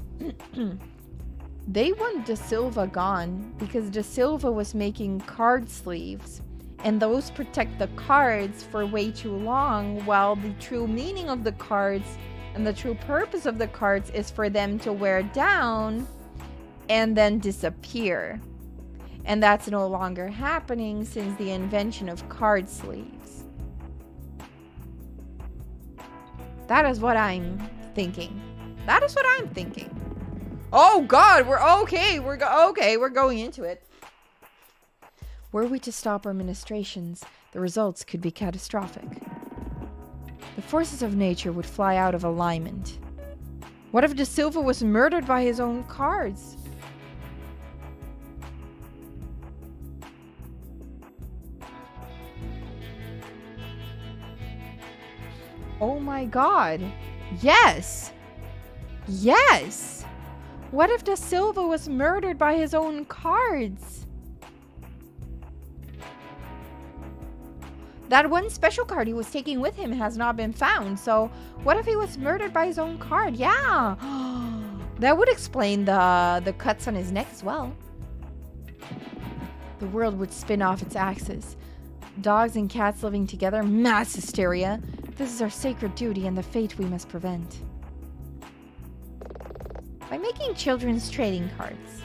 They want De Silva gone because De Silva was making card sleeves, and those protect the cards for way too long, while the true meaning of the cards and the true purpose of the cards is for them to wear down and then disappear. And that's no longer happening since the invention of card sleeves. That is what I'm thinking. That is what I'm thinking. Oh God, we're okay. We're going into it. Were we to stop our ministrations, the results could be catastrophic. The forces of nature would fly out of alignment. What if De Silva was murdered by his own cards? Oh my God. Yes. Yes. What if De Silva was murdered by his own cards? That one special card he was taking with him has not been found. So what if he was murdered by his own card? Yeah. That would explain the cuts on his neck as well. The world would spin off its axis. Dogs and cats living together, mass hysteria. This is our sacred duty and the fate we must prevent. By making children's trading cards.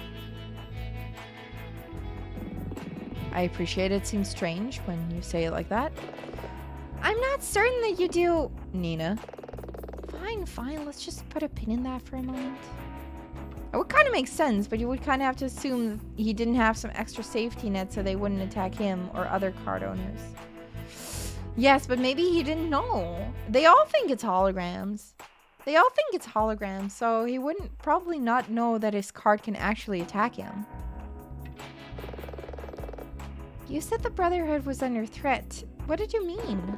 I appreciate it. Seems strange when you say it like that. I'm not certain that you do, Nina. Fine. Let's just put a pin in that for a moment. It would kind of make sense, but you would kind of have to assume he didn't have some extra safety net so they wouldn't attack him or other card owners. Yes, but maybe he didn't know. They all think it's holograms. So he wouldn't probably not know that his card can actually attack him. You said the Brotherhood was under threat. What did you mean?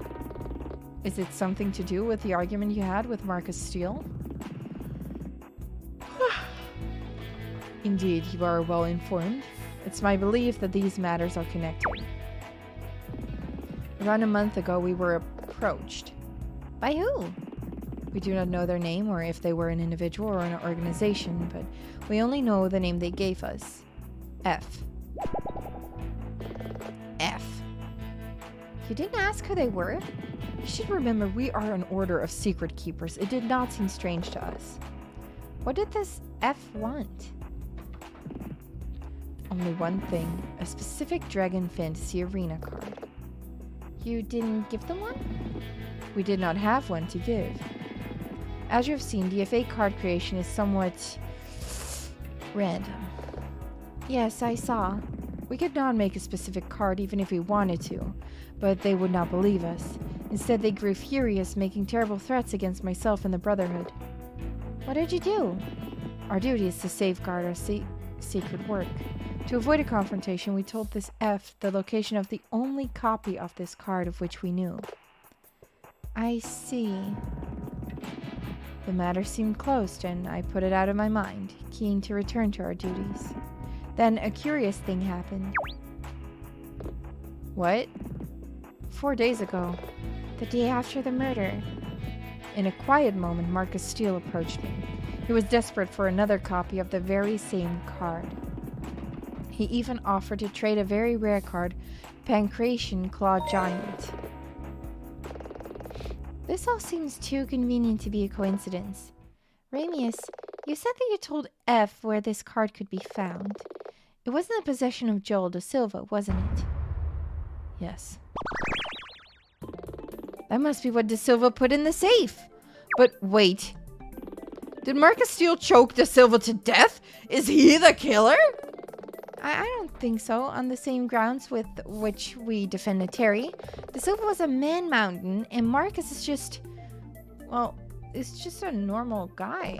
Is it something to do with the argument you had with Marcus Steele? Indeed, you are well informed. It's my belief that these matters are connected. Around a month ago, we were approached. By who? We do not know their name or if they were an individual or an organization, but we only know the name they gave us. F. You didn't ask who they were? You should remember we are an order of secret keepers. It did not seem strange to us. What did this F want? Only one thing. A specific Dragon Fantasy Arena card. You didn't give them one? We did not have one to give. As you have seen, DFA card creation is somewhat random. Yes, I saw. We could not make a specific card even if we wanted to, but they would not believe us. Instead, they grew furious, making terrible threats against myself and the Brotherhood. What did you do? Our duty is to safeguard our sacred work. To avoid a confrontation, we told this F the location of the only copy of this card of which we knew. I see. The matter seemed closed, and I put it out of my mind, keen to return to our duties. Then a curious thing happened. What? 4 days ago. The day after the murder. In a quiet moment, Marcus Steele approached me. He was desperate for another copy of the very same card. He even offered to trade a very rare card, Pancration Claw Giant. This all seems too convenient to be a coincidence. Ramius, you said that you told F where this card could be found. It was in the possession of Joel De Silva, wasn't it? Yes. That must be what De Silva put in the safe. But wait. Did Marcus Steele choke De Silva to death? Is he the killer? I don't think so, on the same grounds with which we defended Terry. De Silva was a man-mountain, and Marcus is just... well, is just a normal guy.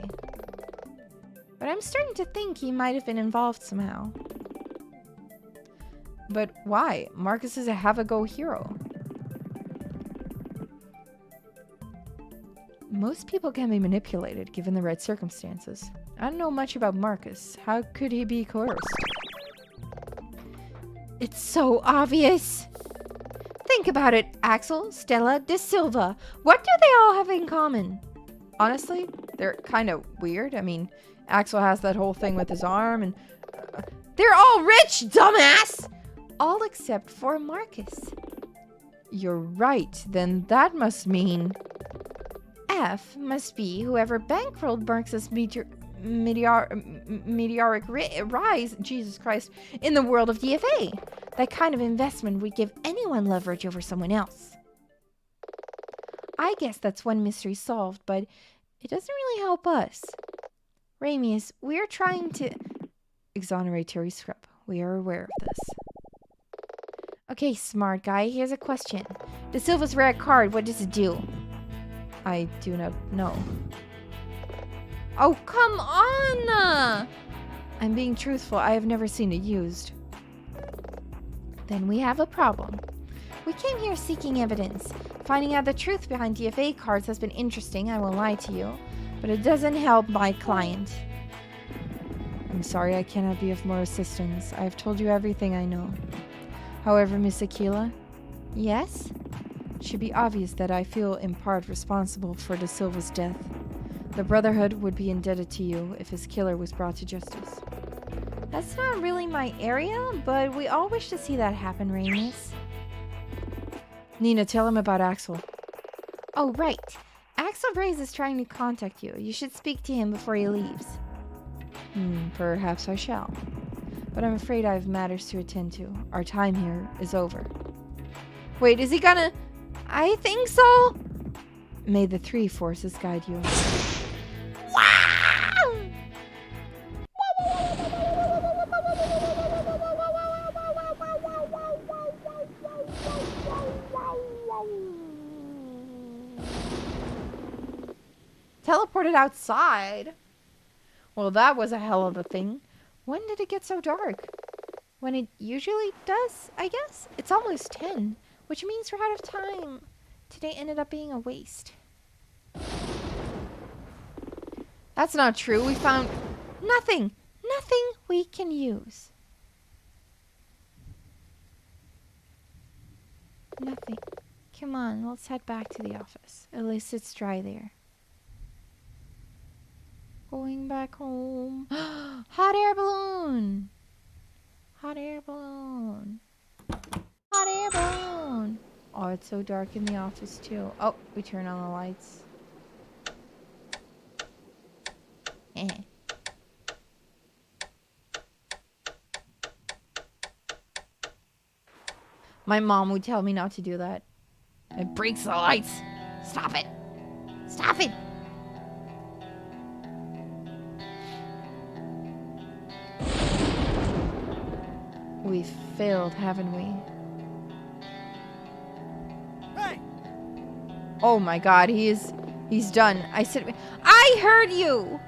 But I'm starting to think he might have been involved somehow. But why? Marcus is a have-a-go hero. Most people can be manipulated given the right circumstances. I don't know much about Marcus. How could he be coerced? It's so obvious. Think about it, Axel, Stella, De Silva. What do they all have in common? Honestly, they're kind of weird. I mean, Axel has that whole thing with his arm and... They're all rich, dumbass! All except for Marcus. You're right. Then that must mean... F must be whoever bankrolled Marcus' meteoric rise, Jesus Christ, in the world of DFA. That kind of investment would give anyone leverage over someone else. I guess that's one mystery solved, but it doesn't really help us. Ramius, we're trying to exonerate Terry Scrub. We are aware of this. Okay, smart guy, here's a question. De Silva's rare card, what does it do? I do not know. Oh, come on! I'm being truthful. I have never seen it used. Then we have a problem. We came here seeking evidence. Finding out the truth behind DFA cards has been interesting, I won't lie to you. But it doesn't help my client. I'm sorry I cannot be of more assistance. I have told you everything I know. However, Miss Aquila? Yes? It should be obvious that I feel in part responsible for De Silva's death. The Brotherhood would be indebted to you if his killer was brought to justice. That's not really my area, but we all wish to see that happen, Ramius. Nina, tell him about Axel. Oh, right. Axel Braze is trying to contact you. You should speak to him before he leaves. Perhaps I shall. But I'm afraid I have matters to attend to. Our time here is over. Wait, is he gonna... I think so. May the three forces guide you. Wow! Teleported outside? Well, that was a hell of a thing. When did it get so dark? When it usually does, I guess. It's almost 10, which means we're out of time. Today ended up being a waste. That's not true. We found nothing. Nothing we can use. Nothing. Come on, let's head back to the office. At least it's dry there. Going back home. Hot air balloon. Hot air balloon. Hot air balloon. Oh, it's so dark in the office too. Oh, we turn on the lights. My mom would tell me not to do that. It breaks the lights. Stop it. Stop it. We've failed, haven't we? Hey! Oh my god, he's done. I heard you!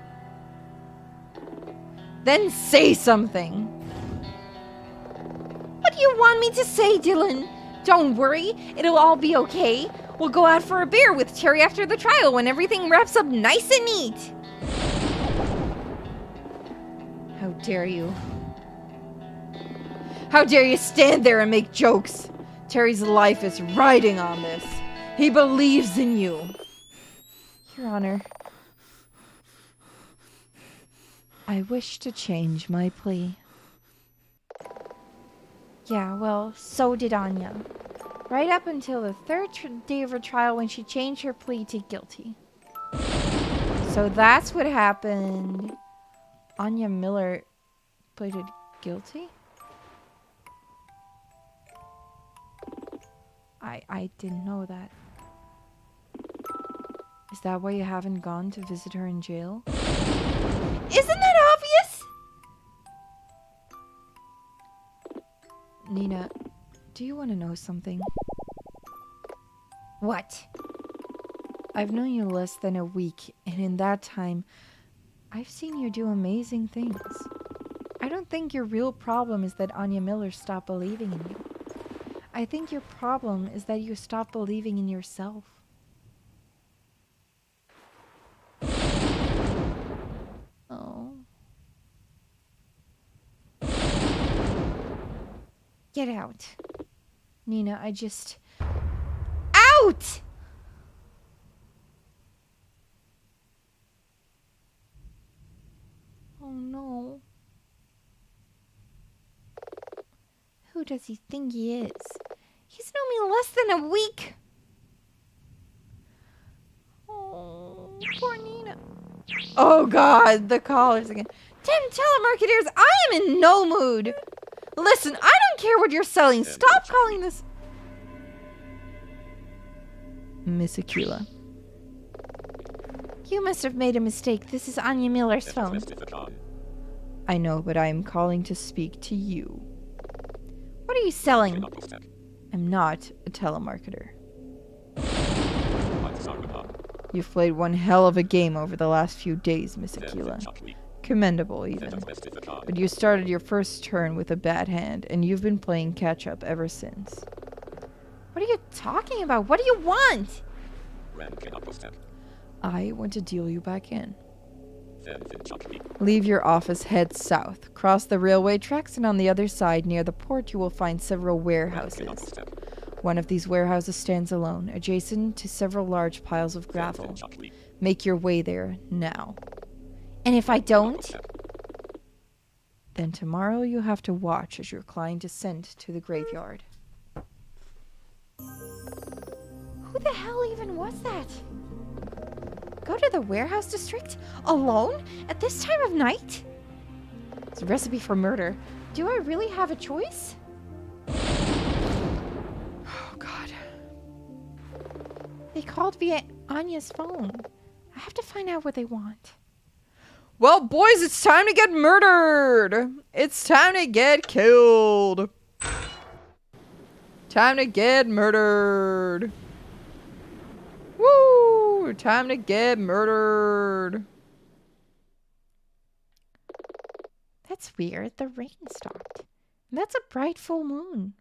Then say something! What do you want me to say, Dylan? Don't worry, it'll all be okay. We'll go out for a beer with Terry after the trial when everything wraps up nice and neat. How dare you? How dare you stand there and make jokes? Terry's life is riding on this. He believes in you. Your Honor, I wish to change my plea. Yeah, well, so did Anya. Right up until the third day of her trial when she changed her plea to guilty. So that's what happened. Anya Miller pleaded guilty? I didn't know that. Is that why you haven't gone to visit her in jail? Isn't that obvious? Nina, do you want to know something? What? I've known you less than a week, and in that time, I've seen you do amazing things. I don't think your real problem is that Anya Miller stopped believing in you. I think your problem is that you stopped believing in yourself. Oh. Get out. Nina, Out! Oh no. Who does he think he is? He's known me less than a week. Oh, poor Nina. Oh god, the callers again. Damn telemarketers, I am in no mood. Listen, I don't care what you're selling. Stop calling this... Miss Aquila. You must have made a mistake. This is Anya Miller's phone. I know, but I am calling to speak to you. What are you selling? I'm not a telemarketer. You've played one hell of a game over the last few days, Miss Aquila. Commendable, even. But you started your first turn with a bad hand, and you've been playing catch-up ever since. What are you talking about? What do you want? I want to deal you back in. Leave your office, head south. Cross the railway tracks, and on the other side, near the port, you will find several warehouses. One of these warehouses stands alone, adjacent to several large piles of gravel. Make your way there, now. And if I don't? Then tomorrow you have to watch as your client is sent to the graveyard. Who the hell even was that? Go to the warehouse district? Alone? At this time of night? It's a recipe for murder. Do I really have a choice? Oh, God. They called via Anya's phone. I have to find out what they want. Well, boys, it's time to get murdered! It's time to get killed! Time to get murdered! Woo! Time to get murdered! That's weird. The rain stopped. And that's a bright full moon.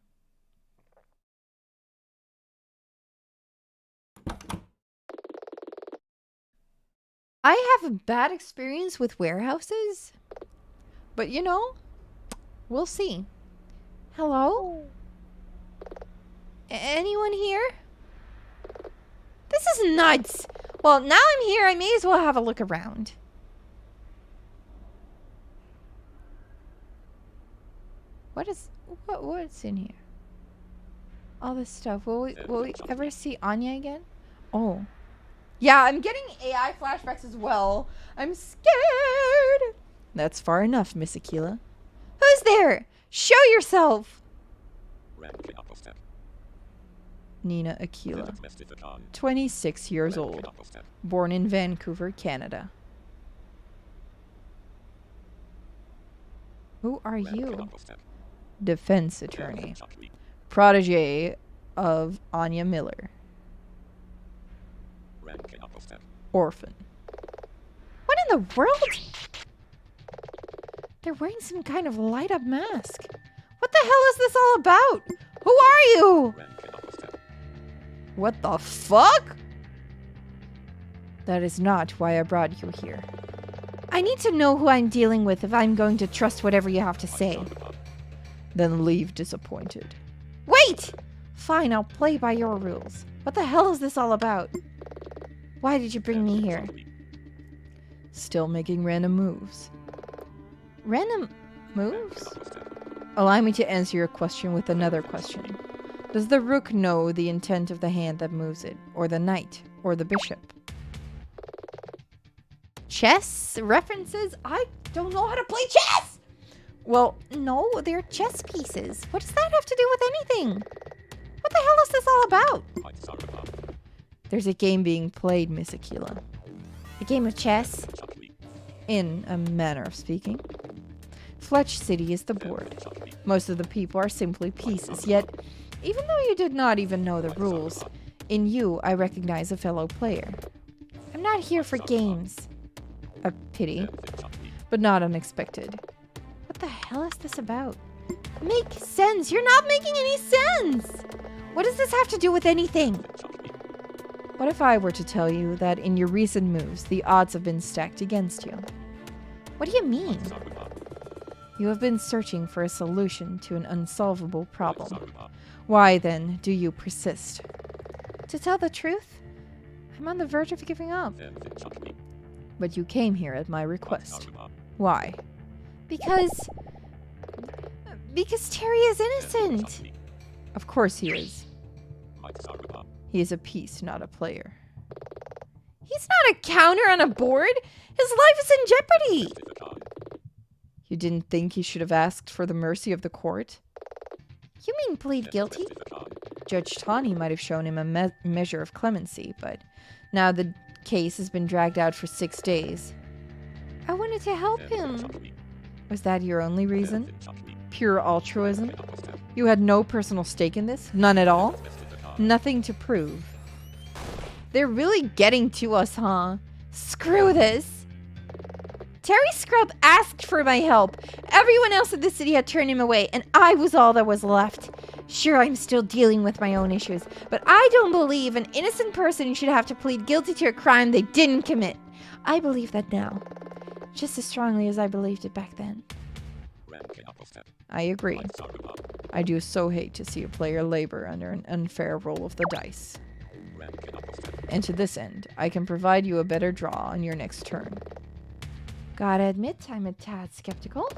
I have a bad experience with warehouses. But you know, we'll see. Hello? Anyone here? This is nuts. Well, now I'm here, I may as well have a look around. What's in here? All this stuff. Will we ever see Anya again? Oh. Yeah, I'm getting AI flashbacks as well. I'm scared. That's far enough, Miss Aquila. Who's there? Show yourself. Nina Aquila, 26 years old, born in Vancouver, Canada. Who are you? Defense attorney, protege of Anya Miller. Orphan. What in the world? They're wearing some kind of light-up mask. What the hell is this all about? Who are you? What the fuck? That is not why I brought you here. I need to know who I'm dealing with if I'm going to trust whatever you have to say. Then leave disappointed. Wait! Fine, I'll play by your rules. What the hell is this all about? Why did you bring me here? Still making random moves. Random moves? Allow me to answer your question with another question. Does the rook know the intent of the hand that moves it, or the knight, or the bishop? Chess references? I don't know how to play chess! Well, no, they're chess pieces. What does that have to do with anything? What the hell is this all about? There's a game being played, Miss Aquila. A game of chess? In a manner of speaking. Fletch City is the board. Most of the people are simply pieces, yet, even though you did not even know the rules, In you, I recognize a fellow player. I'm not here for games. A pity, but not unexpected. What the hell is this about? Make sense! You're not making any sense! What does this have to do with anything? What if I were to tell you that in your recent moves, the odds have been stacked against you? What do you mean? You have been searching for a solution to an unsolvable problem. Why then do you persist? To tell the truth, I'm on the verge of giving up. But you came here at my request. Why? Because Terry is innocent. Of course he is. He is a piece, not a player. He's not a counter on a board. His life is in jeopardy. You didn't think he should have asked for the mercy of the court? You mean plead guilty? Judge Tani might have shown him a measure of clemency, but now the case has been dragged out for 6 days. I wanted to help him. Was that your only reason? Pure altruism? You had no personal stake in this? None at all? Nothing to prove? They're really getting to us, huh? Screw this. Terry Scrub asked for my help. Everyone else in the city had turned him away, and I was all that was left. Sure, I'm still dealing with my own issues, but I don't believe an innocent person should have to plead guilty to a crime they didn't commit. I believe that now, just as strongly as I believed it back then. I agree. I do so hate to see a player labor under an unfair roll of the dice. And to this end, I can provide you a better draw on your next turn. Gotta admit, I'm a tad skeptical.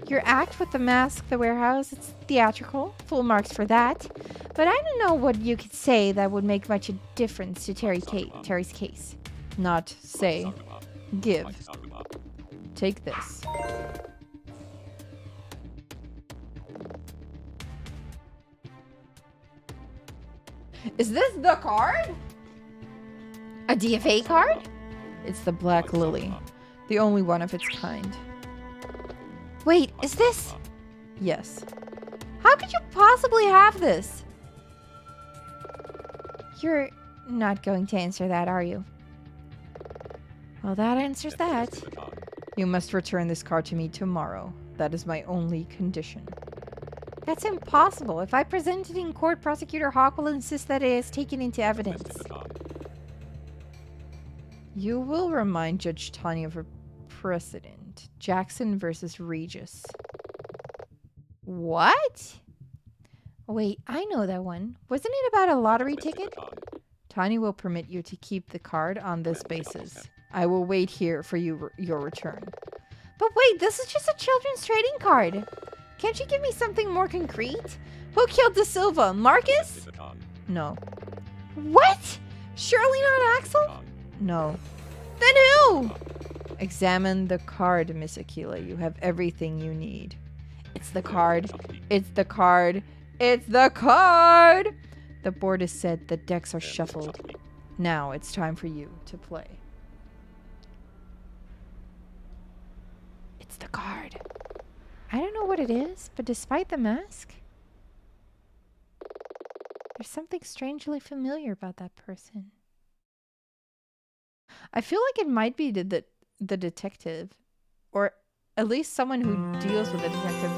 Your act with the mask, the warehouse, it's theatrical. Full marks for that. But I don't know what you could say that would make much a difference to Terry's case. Not say. Give. Take this. Is this the card? A DFA card? It's the Black Lily. The only one of its kind. Wait, is this? Yes. How could you possibly have this? You're not going to answer that, are you? Well, that answers that. You must return this card to me tomorrow. That is my only condition. That's impossible. If I present it in court, Prosecutor Hawk will insist that it is taken into evidence. You will remind Judge Tani of a precedent. Jackson versus Regis. What? Wait, I know that one. Wasn't it about a lottery ticket? Tani will permit you to keep the card on this basis. I will wait here for your return. But wait, this is just a children's trading card. Can't you give me something more concrete? Who killed De Silva? Marcus? No. What? Surely not Axel? No. Then who? Examine the card, Miss Aquila. You have everything you need. It's the card. It's the card. It's the card! The board is set. The decks are shuffled. Now it's time for you to play. It's the card. I don't know what it is, but despite the mask, there's something strangely familiar about that person. I feel like it might be the detective, or at least someone who deals with the detective.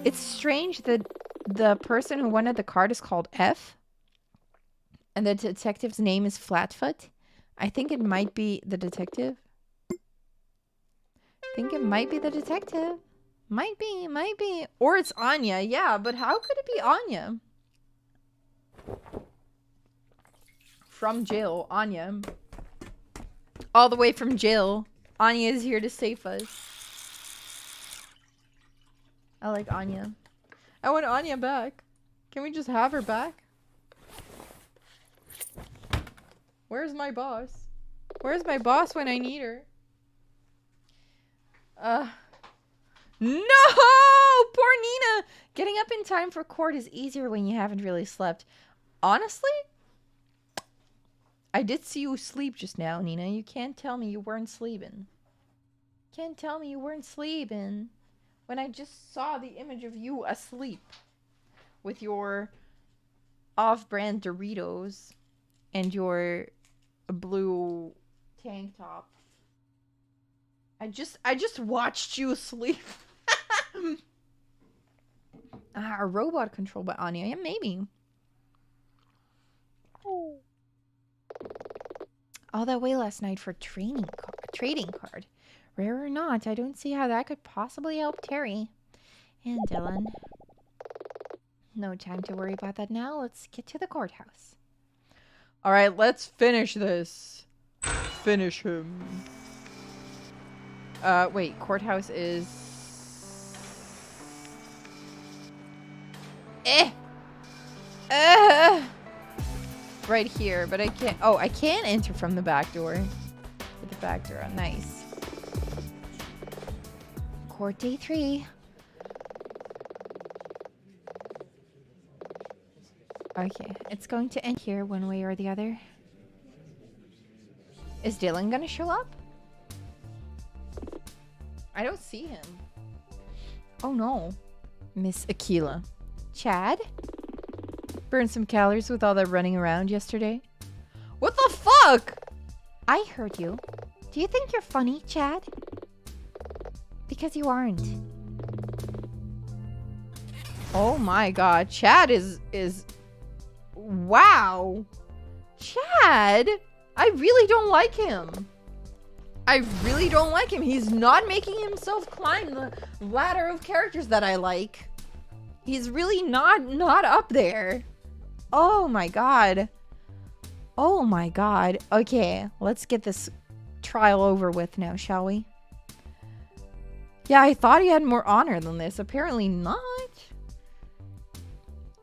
It's strange that the person who wanted the card is called F, and the detective's name is Flatfoot. I think it might be the detective. Might be. Or it's Anya, yeah, but how could it be Anya? From jail, Anya. All the way from jail. Anya is here to save us. I like Anya. I want Anya back. Can we just have her back? Where's my boss? Where's my boss when I need her? No! Poor Nina! Getting up in time for court is easier when you haven't really slept. Honestly, I did see you sleep just now, Nina. You can't tell me you weren't sleeping. Can't tell me you weren't sleeping when I just saw the image of you asleep with your off-brand Doritos and your blue tank top. I just watched you sleep. A robot controlled by Anya. Yeah, maybe. All that way last night for trading card. Rare or not, I don't see how that could possibly help Terry. And Dylan. No time to worry about that now. Let's get to the courthouse. Alright, let's finish this. Finish him. Wait, courthouse is... Right here, but I can't... Oh, I can enter from the back door. With the back door on. Nice. Court day 3. Okay, it's going to end here one way or the other. Is Dylan gonna show up? I don't see him. Oh no. Miss Aquila. Chad? Burned some calories with all that running around yesterday? What the fuck? I heard you. Do you think you're funny, Chad? Because you aren't. Oh my god. Chad is... Wow. Chad? I really don't like him. I really don't like him. He's not making himself climb the ladder of characters that I like. He's really not up there. Oh my god. Oh my god. Okay, let's get this trial over with now, shall we? Yeah, I thought he had more honor than this. Apparently not.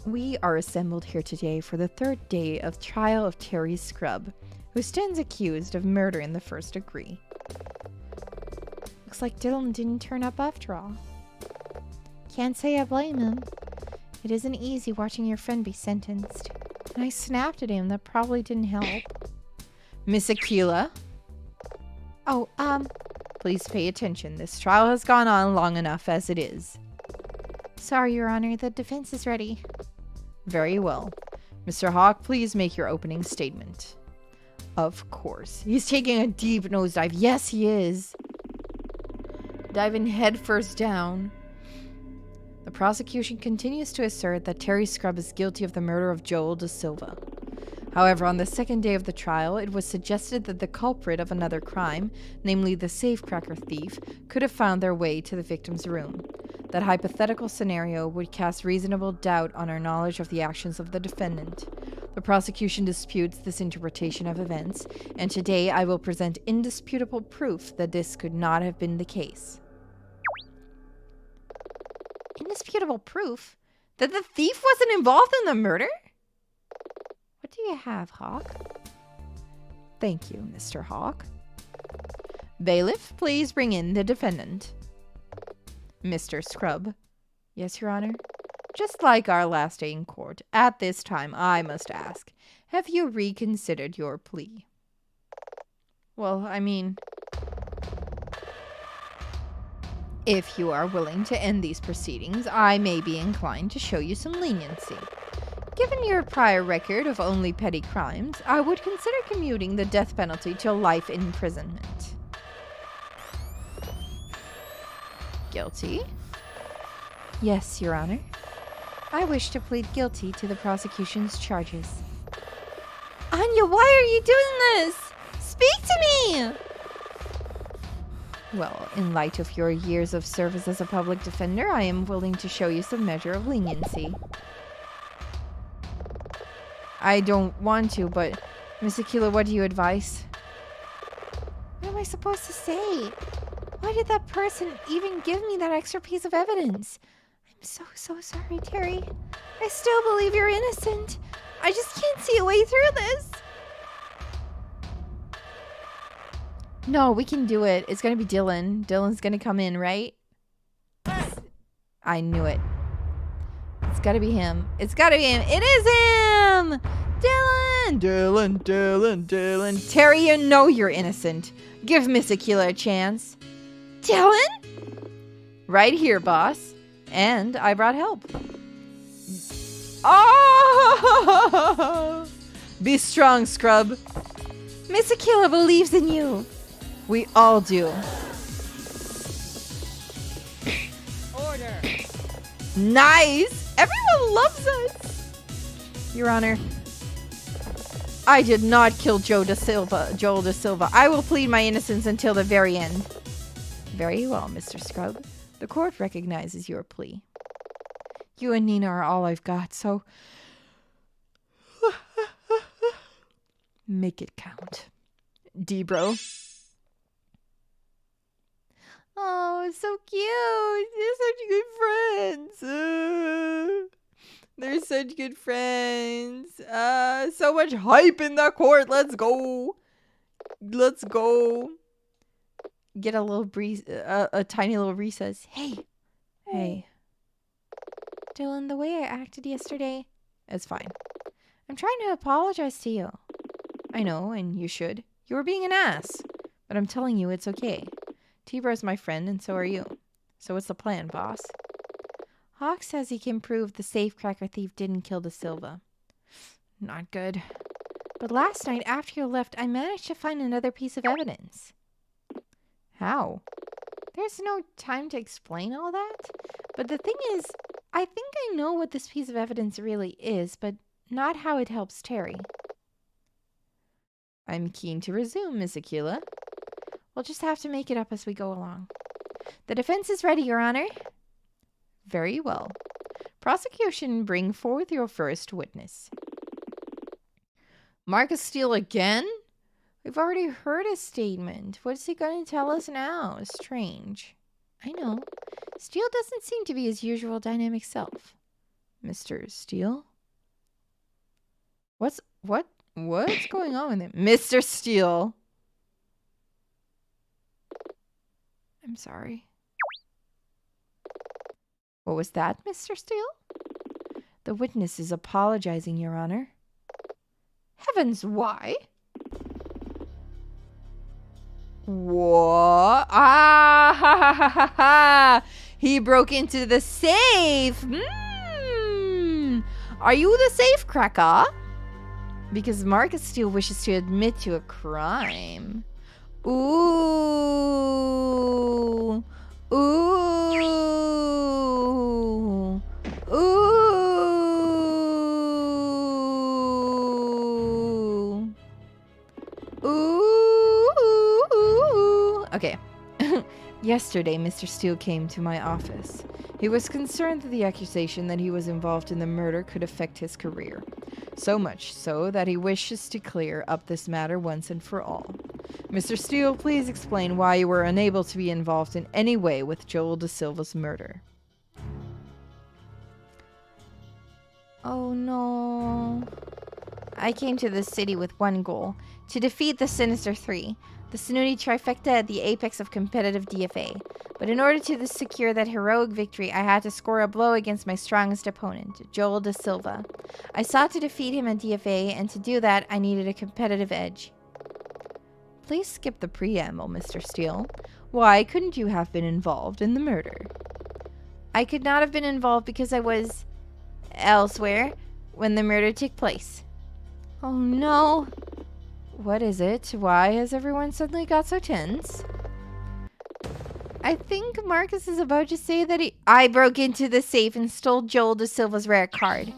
We are assembled here today for the third day of trial of Terry Scrub, who stands accused of murder in the first degree. Looks like Dylan didn't turn up after all. Can't say I blame him. It isn't easy watching your friend be sentenced. And I snapped at him. That probably didn't help. Miss Aquila? Oh, please pay attention. This trial has gone on long enough as it is. Sorry, Your Honor. The defense is ready. Very well. Mr. Hawk, please make your opening statement. Of course. He's taking a deep nosedive. Yes, he is. Diving headfirst down. The prosecution continues to assert that Terry Scrub is guilty of the murder of Joel Da Silva. However, on the second day of the trial, it was suggested that the culprit of another crime, namely the safecracker thief, could have found their way to the victim's room. That hypothetical scenario would cast reasonable doubt on our knowledge of the actions of the defendant. The prosecution disputes this interpretation of events, and today I will present indisputable proof that this could not have been the case. Indisputable proof? That the thief wasn't involved in the murder? What do you have, Hawk? Thank you, Mr. Hawk. Bailiff, please bring in the defendant. Mr. Scrub. Yes, Your Honor. Just like our last day in court, at this time I must ask, have you reconsidered your plea? Well, I mean, if you are willing to end these proceedings, I may be inclined to show you some leniency. Given your prior record of only petty crimes, I would consider commuting the death penalty to life imprisonment. Guilty? Yes, Your Honor. I wish to plead guilty to the prosecution's charges. Anya, why are you doing this? Speak to me! Well, in light of your years of service as a public defender, I am willing to show you some measure of leniency. I don't want to, but Miss Aquila, what do you advise? What am I supposed to say? Why did that person even give me that extra piece of evidence? I'm so sorry, Terry. I still believe you're innocent. I just can't see a way through this. No, we can do it. It's gonna be Dylan. Dylan's gonna come in, right? I knew it. It's gotta be him. It's gotta be him. It is him! Dylan. Terry, you know you're innocent. Give Miss Aquila a chance. Dylan? Right here, boss. And I brought help. Oh! Be strong, Scrub. Miss Aquila believes in you. We all do. Order. Nice! Everyone loves us! Your Honor, I did not kill Joel da Silva. I will plead my innocence until the very end. Very well, Mr. Scrub. The court recognizes your plea. You and Nina are all I've got, so... make it count. D-bro. Oh, so cute. They're such good friends. They're such good friends. So much hype in the court. Let's go. Let's go. Get a little breeze, a tiny little recess. Hey. Hey. Dylan, the way I acted yesterday, It's fine. I'm trying to apologize to you. I know, and you should. You were being an ass. But I'm telling you, it's okay. T-Bro's my friend, and so are you. So what's the plan, boss? Hawk says he can prove the safecracker thief didn't kill Da Silva. Not good. But last night, after you left, I managed to find another piece of evidence. How? There's no time to explain all that. But the thing is, I think I know what this piece of evidence really is, but not how it helps Terry. I'm keen to resume, Miss Aquila. We'll just have to make it up as we go along. The defense is ready, Your Honor. Very well. Prosecution, bring forth your first witness. Marcus Steele again? We've already heard his statement. What's he going to tell us now? Strange. I know. Steele doesn't seem to be his usual dynamic self. Mr. Steele? What's going on with him? Mr. Steele! I'm sorry. What was that, Mr. Steele? The witness is apologizing, Your Honor. Heavens, why? What? Ah, ha, ha, ha, ha, ha. He broke into the safe. Are you the safe cracker? Because Marcus Steele wishes to admit to a crime. Ooh. Ooh. Ooh. Ooh. Okay. Yesterday, Mr. Steele came to my office. He was concerned that the accusation that he was involved in the murder could affect his career. So much so that he wishes to clear up this matter once and for all. Mr. Steele, please explain why you were unable to be involved in any way with Joel Da Silva's murder. Oh no. I came to this city with one goal, to defeat the Sinister Three, the snooty trifecta at the apex of competitive DFA. But in order to secure that heroic victory, I had to score a blow against my strongest opponent, Joel Da Silva. I sought to defeat him at DFA, and to do that, I needed a competitive edge. Please skip the preamble, Mr. Steele. Why couldn't you have been involved in the murder? I could not have been involved because I was elsewhere when the murder took place. Oh no. What is it? Why has everyone suddenly got so tense? I think Marcus is about to say that I broke into the safe and stole Joel Da Silva's rare card. He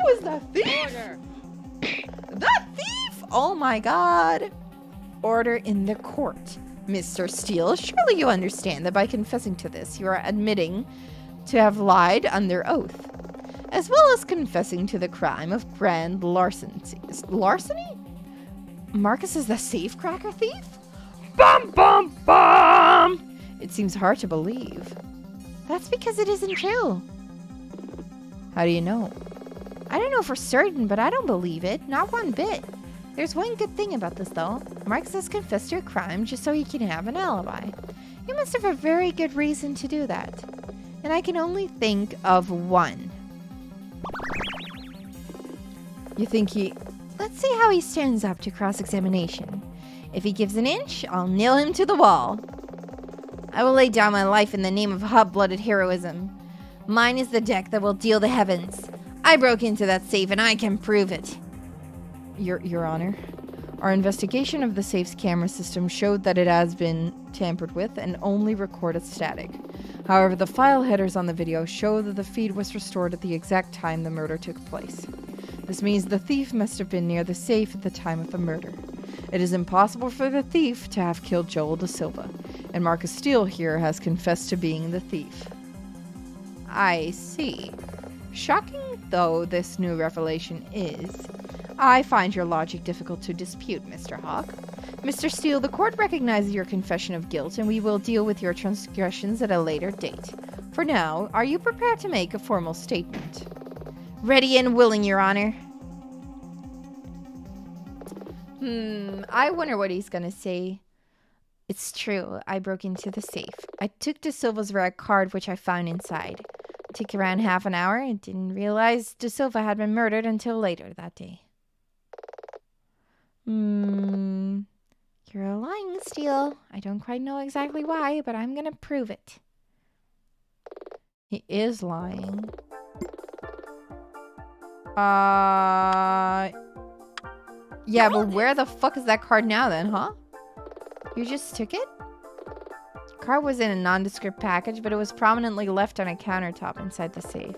was the thief! Order. The thief! Oh my god! Order in the court. Mr. Steele, surely you understand that by confessing to this, you are admitting to have lied under oath, as well as confessing to the crime of grand larceny. Larceny? Marcus is the safecracker thief? Bum, bum, bum! It seems hard to believe. That's because it isn't true. How do you know? I don't know for certain, but I don't believe it. Not one bit. There's one good thing about this, though. Marcus has confessed to a crime just so he can have an alibi. He must have a very good reason to do that. And I can only think of one. You think he... Let's see how he stands up to cross-examination. If he gives an inch, I'll nail him to the wall. I will lay down my life in the name of hot-blooded heroism. Mine is the deck that will deal the heavens. I broke into that safe and I can prove it. Your Honor, our investigation of the safe's camera system showed that it has been tampered with and only recorded static. However, the file headers on the video show that the feed was restored at the exact time the murder took place. This means the thief must have been near the safe at the time of the murder. It is impossible for the thief to have killed Joel Da Silva, and Marcus Steele here has confessed to being the thief. I see. Shocking though this new revelation is, I find your logic difficult to dispute, Mr. Hawk. Mr. Steele, the court recognizes your confession of guilt, and we will deal with your transgressions at a later date. For now, are you prepared to make a formal statement? Ready and willing, Your Honor. I wonder what he's gonna say. It's true. I broke into the safe. I took Da Silva's rare card, which I found inside. It took around half an hour. I didn't realize Da Silva had been murdered until later that day. You're lying, Steele. I don't quite know exactly why, but I'm gonna prove it. He is lying. Yeah, but where the fuck is that card now then, huh? You just took it? The card was in a nondescript package, but it was prominently left on a countertop inside the safe.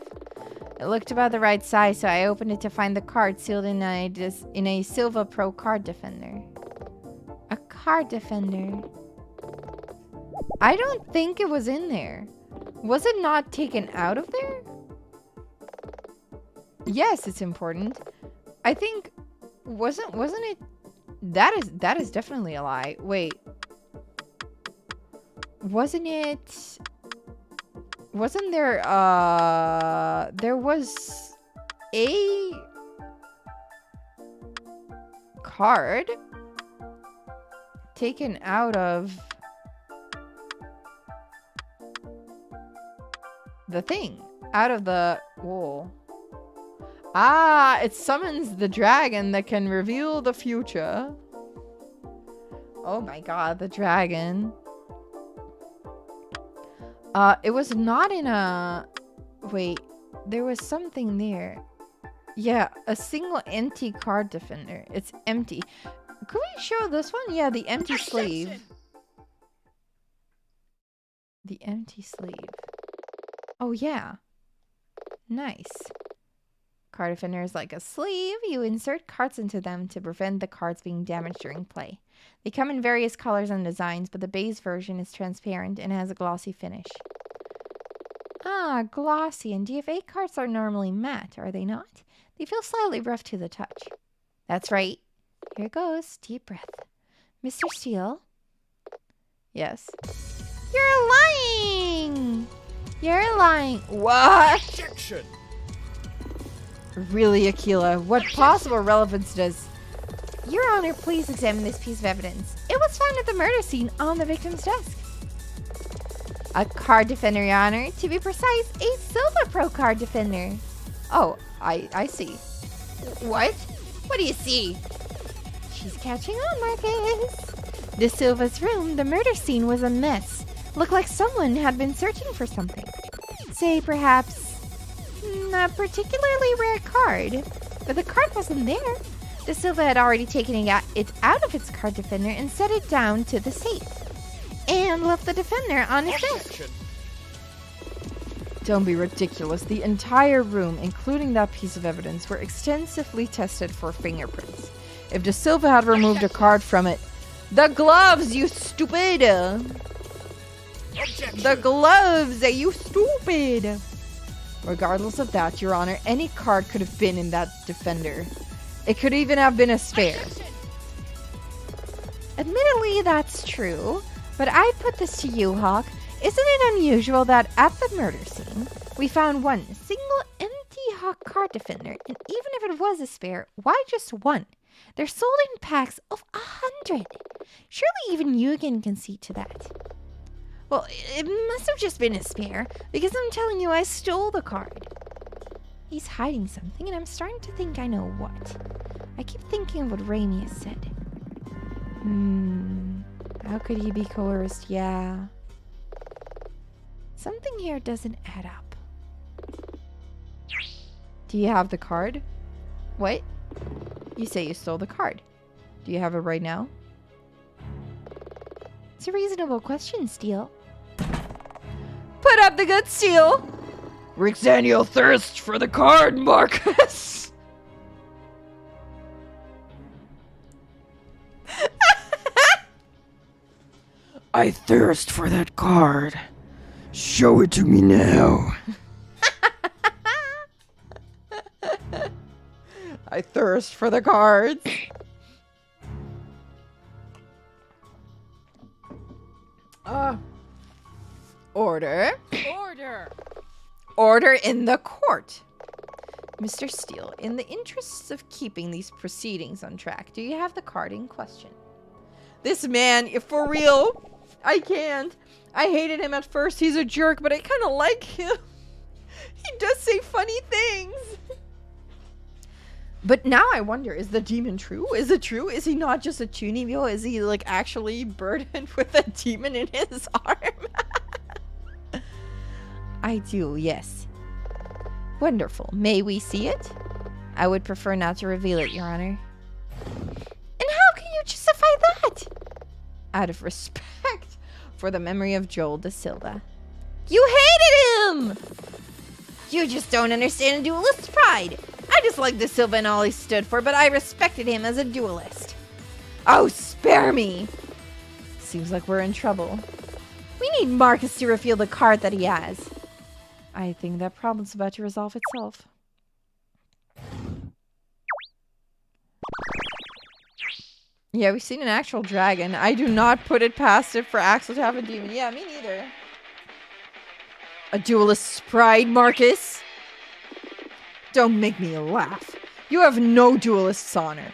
It looked about the right size, so I opened it to find the card sealed in a Silva Pro card defender. A card defender? I don't think it was in there. Was it not taken out of there? Yes, it's important. I think wasn't it? That is definitely a lie. Wait. Wasn't it? Wasn't there there was a card taken out of the thing, out of the wall. Ah, it summons the dragon that can reveal the future. Oh my god, the dragon. It was not in a... Wait, there was something there. Yeah, a single empty card defender. It's empty. Could we show this one? Yeah, the empty sleeve. The empty sleeve. Oh, yeah. Nice. Card defender is like a sleeve. You insert cards into them to prevent the cards being damaged during play. They come in various colors and designs, but the base version is transparent and has a glossy finish. Ah, glossy. And DFA cards are normally matte, are they not? They feel slightly rough to the touch. That's right. Here goes. Deep breath. Mr. Steele? Yes? You're lying! You're lying. What? Objection! Really, Aquila? What possible relevance does... Your Honor, please examine this piece of evidence. It was found at the murder scene on the victim's desk. A card defender, Your Honor. To be precise, a Silva Pro card defender. Oh, I see. What? What do you see? She's catching on, Marcus. Da Silva's room, the murder scene, was a mess. Looked like someone had been searching for something. Say, perhaps, a particularly rare card. But the card wasn't there. Da Silva had already taken it out of its card defender and set it down to the safe. And left the defender on his desk. Don't be ridiculous. The entire room, including that piece of evidence, were extensively tested for fingerprints. If Da Silva had removed a card from it... The gloves, you stupid! The gloves, you stupid! Regardless of that, Your Honor, any card could have been in that defender. It could even have been a spare. Admittedly, that's true. But I put this to you, Hawk. Isn't it unusual that at the murder scene, we found one single empty Hawk card defender, and even if it was a spare, why just one? They're sold in packs of 100. Surely even you can concede to that. Well, it must have just been a spare, because I'm telling you I stole the card. He's hiding something, and I'm starting to think I know what. I keep thinking of what Raimi has said. How could he be coerced? Yeah. Something here doesn't add up. Do you have the card? What? You say you stole the card. Do you have it right now? It's a reasonable question, Steele. Put up the good Steele! Rexaniel thirsts for the card, Marcus! I thirst for that card. Show it to me now. I thirst for the cards. Order. Order. Order in the court. Mr. Steele, in the interests of keeping these proceedings on track, do you have the card in question? This man, if for real, I can't. I hated him at first. He's a jerk, but I kind of like him. He does say funny things. But now I wonder, is the demon true? Is it true? Is he not just a Chunibyo? Is he like actually burdened with a demon in his arm? I do, yes. Wonderful. May we see it? I would prefer not to reveal it, Your Honor. And how can you justify that? Out of respect for the memory of Joel da Silva. You hated him! You just don't understand a duelist's pride. I disliked da Silva and all he stood for, but I respected him as a duelist. Oh, spare me! Seems like we're in trouble. We need Marcus to reveal the card that he has. I think that problem's about to resolve itself. Yeah, we've seen an actual dragon. I do not put it past it for Axel to have a demon. Yeah, me neither. A duelist's pride, Marcus? Don't make me laugh. You have no duelist's honor.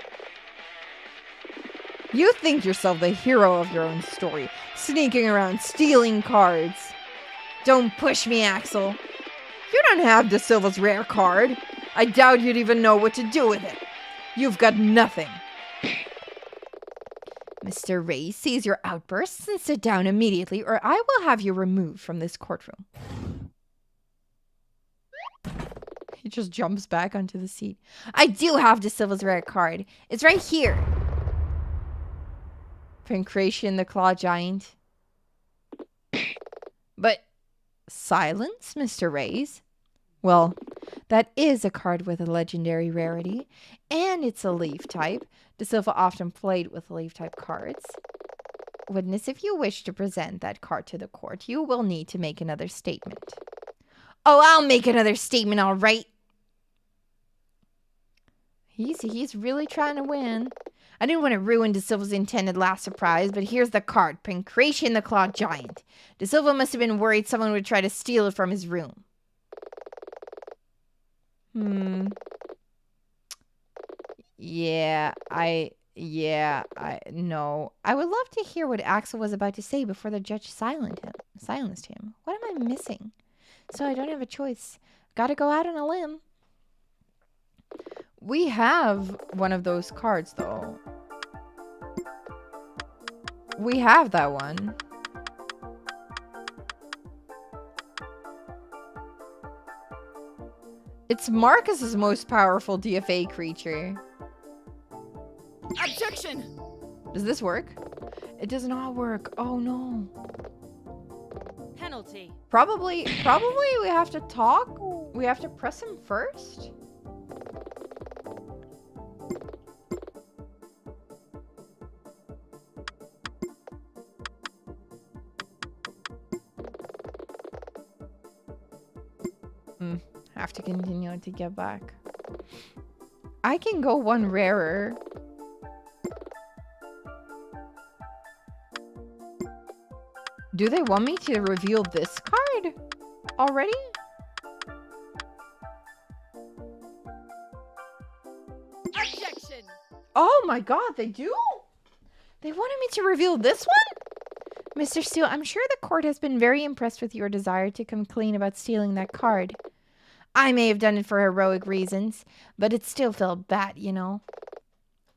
You think yourself the hero of your own story, sneaking around, stealing cards. Don't push me, Axel. You don't have da Silva's rare card. I doubt you'd even know what to do with it. You've got nothing. Mr. Ray, cease your outbursts and sit down immediately, or I will have you removed from this courtroom. He just jumps back onto the seat. I do have da Silva's rare card. It's right here. Pancration the Claw Giant. But silence, Mr. Rays. Well, that is a card with a legendary rarity, and it's a leaf type. Da Silva often played with leaf type cards. Witness, if you wish to present that card to the court, you will need to make another statement. Oh, I'll make another statement, all right. He's really trying to win. I didn't want to ruin Da Silva's intended last surprise, but here's the card. Pancration the Claw Giant. Da Silva must have been worried someone would try to steal it from his room. No. I would love to hear what Axel was about to say before the judge silenced him. What am I missing? So I don't have a choice. Gotta go out on a limb. We have one of those cards, though. We have that one. It's Marcus's most powerful DFA creature. Objection! Does this work? It does not work. Oh no. Penalty. Probably we have to talk. We have to press him first. Have to continue to get back. I can go one rarer. Do they want me to reveal this card already? Objection! Oh my god, they do? They wanted me to reveal this one? Mr. Steele, I'm sure the court has been very impressed with your desire to come clean about stealing that card. I may have done it for heroic reasons, but it still felt bad, you know.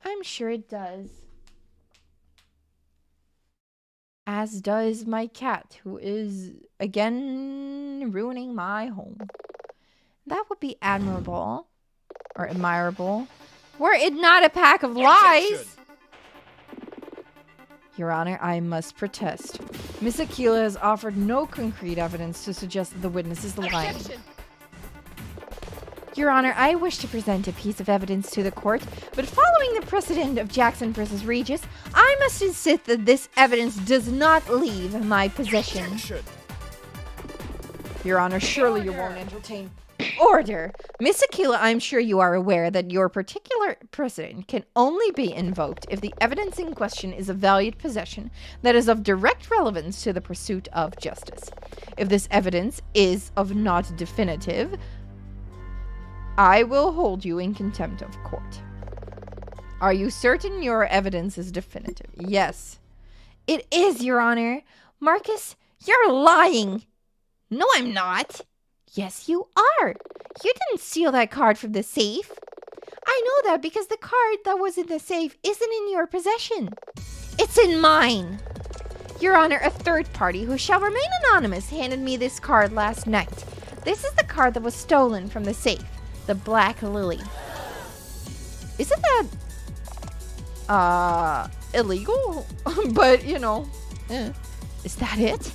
I'm sure it does. As does my cat, who is, again, ruining my home. That would be admirable. or admirable, were it not a pack of lies. Your Honor, I must protest. Miss Aquila has offered no concrete evidence to suggest that the witness is lying. Objection. Your Honor, I wish to present a piece of evidence to the court, but following the precedent of Jackson versus Regis, I must insist that this evidence does not leave my possession. Objection. Your Honor, surely you won't entertain. Order! Miss Aquila, I'm sure you are aware that your particular precedent can only be invoked if the evidence in question is a valued possession that is of direct relevance to the pursuit of justice. If this evidence is of not definitive, I will hold you in contempt of court. Are you certain your evidence is definitive? Yes. It is, Your Honor. Marcus, you're lying. No, I'm not. Yes, you are. You didn't steal that card from the safe. I know that because the card that was in the safe isn't in your possession. It's in mine. Your Honor, a third party who shall remain anonymous handed me this card last night. This is the card that was stolen from the safe. The Black Lily. Isn't that, illegal? But, you know, Is that it?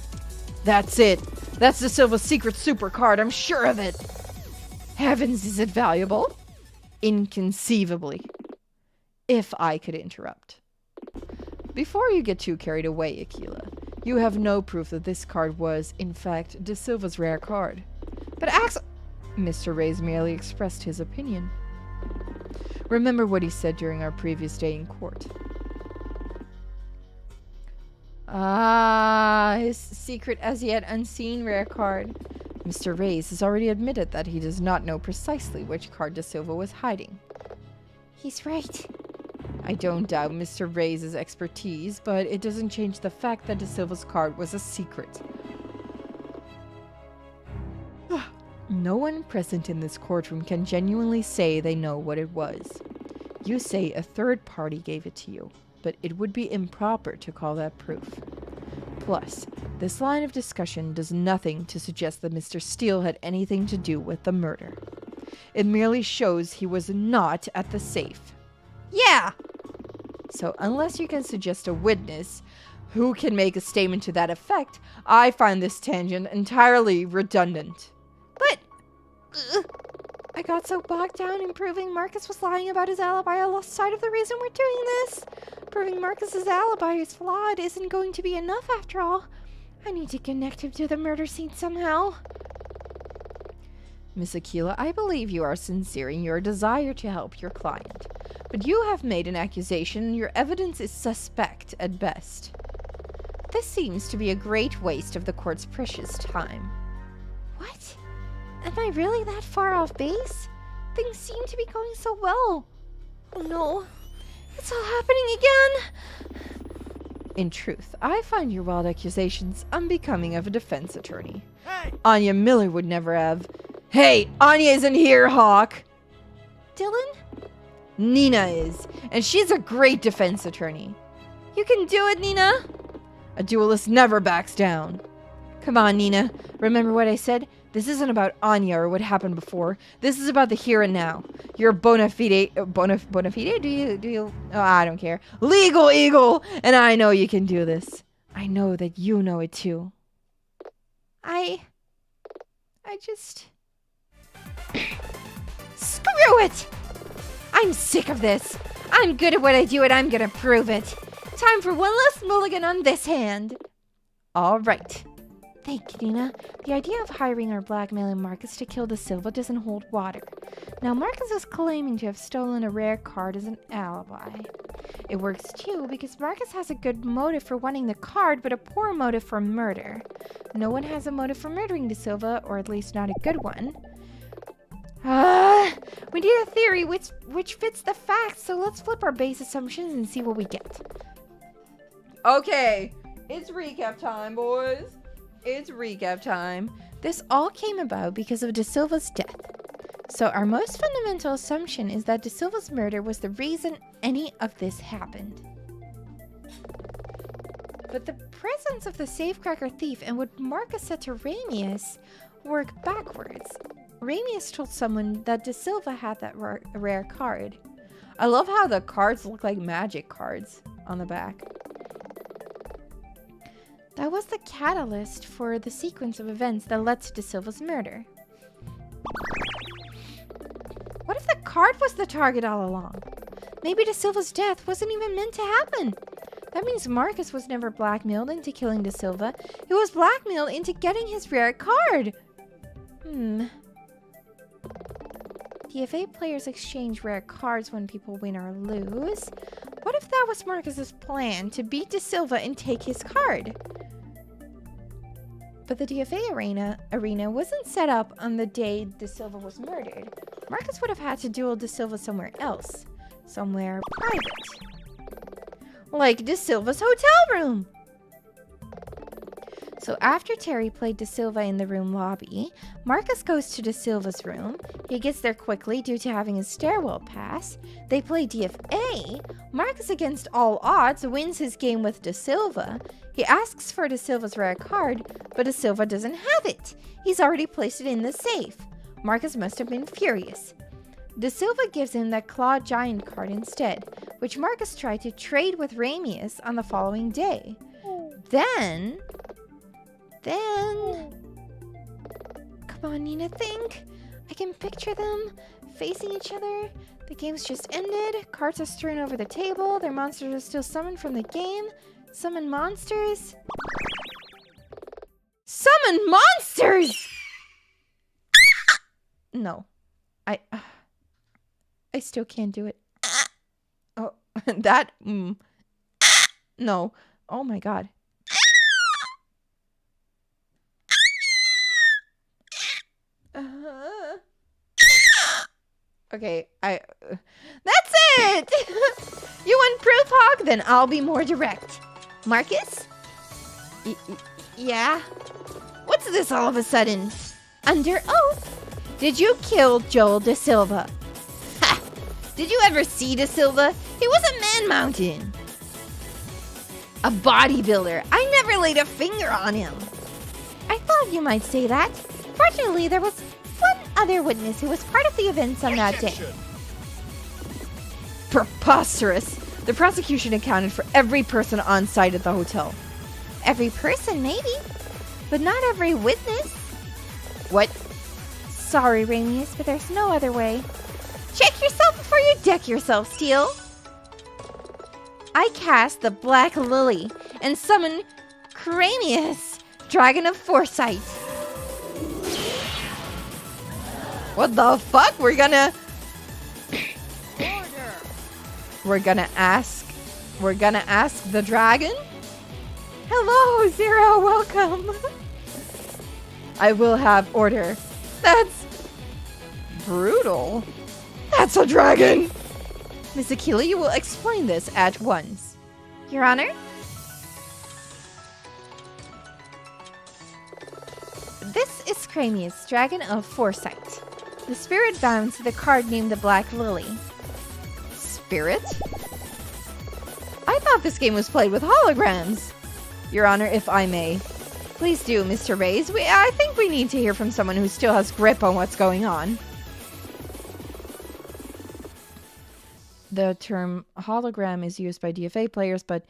that's it. That's the Silva's secret super card, I'm sure of it. Heavens, is it valuable? Inconceivably. If I could interrupt. Before you get too carried away, Aquila, you have no proof that this card was, in fact, De Silva's rare card. But Axel... Mr. Reyes merely expressed his opinion. Remember what he said during our previous day in court. His secret as yet unseen rare card. Mr. Reyes has already admitted that he does not know precisely which card De Silva was hiding. He's right. I don't doubt Mr. Reyes' expertise, but it doesn't change the fact that De Silva's card was a secret. No one present in this courtroom can genuinely say they know what it was. You say a third party gave it to you, but it would be improper to call that proof. Plus, this line of discussion does nothing to suggest that Mr. Steele had anything to do with the murder. It merely shows he was not at the safe. Yeah! So unless you can suggest a witness who can make a statement to that effect, I find this tangent entirely redundant. But... I got so bogged down in proving Marcus was lying about his alibi, I lost sight of the reason we're doing this. Proving Marcus's alibi is flawed isn't going to be enough after all. I need to connect him to the murder scene somehow. Miss Aquila, I believe you are sincere in your desire to help your client, but you have made an accusation and your evidence is suspect at best. This seems to be a great waste of the court's precious time. What? Am I really that far off base? Things seem to be going so well. Oh no, it's all happening again. In truth, I find your wild accusations unbecoming of a defense attorney. Hey! Anya Miller would never have. Hey, Anya isn't here, Hawk! Dylan? Nina is, and she's a great defense attorney. You can do it, Nina. A duelist never backs down. Come on, Nina. Remember what I said? This isn't about Anya or what happened before. This is about the here and now. You're bona fide, bona fide? Do you? Oh, I don't care. Legal eagle, and I know you can do this. I know that you know it too. I just... Screw it! I'm sick of this. I'm good at what I do and I'm gonna prove it. Time for one last mulligan on this hand. All right. Thank you, Nina. The idea of hiring or blackmailing Marcus to kill De Silva doesn't hold water. Now, Marcus is claiming to have stolen a rare card as an alibi. It works too because Marcus has a good motive for wanting the card, but a poor motive for murder. No one has a motive for murdering De Silva, or at least not a good one. We need a theory which fits the facts, so let's flip our base assumptions and see what we get. Okay, it's recap time, boys. It's recap time. This all came about because of De Silva's death. So our most fundamental assumption is that De Silva's murder was the reason any of this happened. But the presence of the safecracker thief and what Marcus said to Ramius work backwards. Ramius told someone that De Silva had that rare card. I love how the cards look like magic cards on the back. That was the catalyst for the sequence of events that led to De Silva's murder. What if the card was the target all along? Maybe De Silva's death wasn't even meant to happen. That means Marcus was never blackmailed into killing De Silva. He was blackmailed into getting his rare card. DFA players exchange rare cards when people win or lose. What if that was Marcus's plan, to beat De Silva and take his card? But the DFA arena wasn't set up on the day De Silva was murdered. Marcus would have had to duel De Silva somewhere else. Somewhere private. Like De Silva's hotel room! So after Terry played De Silva in the room lobby, Marcus goes to De Silva's room. He gets there quickly due to having a stairwell pass. They play DFA. Marcus, against all odds, wins his game with De Silva. He asks for De Silva's rare card, but De Silva doesn't have it. He's already placed it in the safe. Marcus must have been furious. De Silva gives him that Claw Giant card instead, which Marcus tried to trade with Ramius on the following day. Then... Come on, Nina, think. I can picture them facing each other. The game's just ended. Cards are strewn over the table. Their monsters are still summoned from the game. Summon monsters. Summon monsters! No. I still can't do it. Oh, that... No. Oh my god. Okay, that's it! You want proof, Hog? Then I'll be more direct. Marcus? Yeah? What's this all of a sudden? Under oath, did you kill Joel De Silva? Ha! Did you ever see De Silva? He was a man-mountain. A bodybuilder. I never laid a finger on him. I thought you might say that. Fortunately, there was one other witness who was part of the events on that day. Preposterous! The prosecution accounted for every person on site at the hotel. Every person, maybe, but not every witness. What? Sorry, Ramius, but there's no other way. Check yourself before you deck yourself, Steel. I cast the Black Lily and summon Cranius, Dragon of Foresight. What the fuck? We're gonna ask the dragon? Hello, Zero, welcome. I will have order. That's brutal. That's a dragon. Miss Aquila, you will explain this at once. Your Honor? This is Cranius, Dragon of Foresight. The spirit bound to the card named the Black Lily. Spirit? I thought this game was played with holograms. Your Honor, if I may. Please do, Mr. Reyes. I think we need to hear from someone who still has grip on what's going on. The term hologram is used by DFA players, but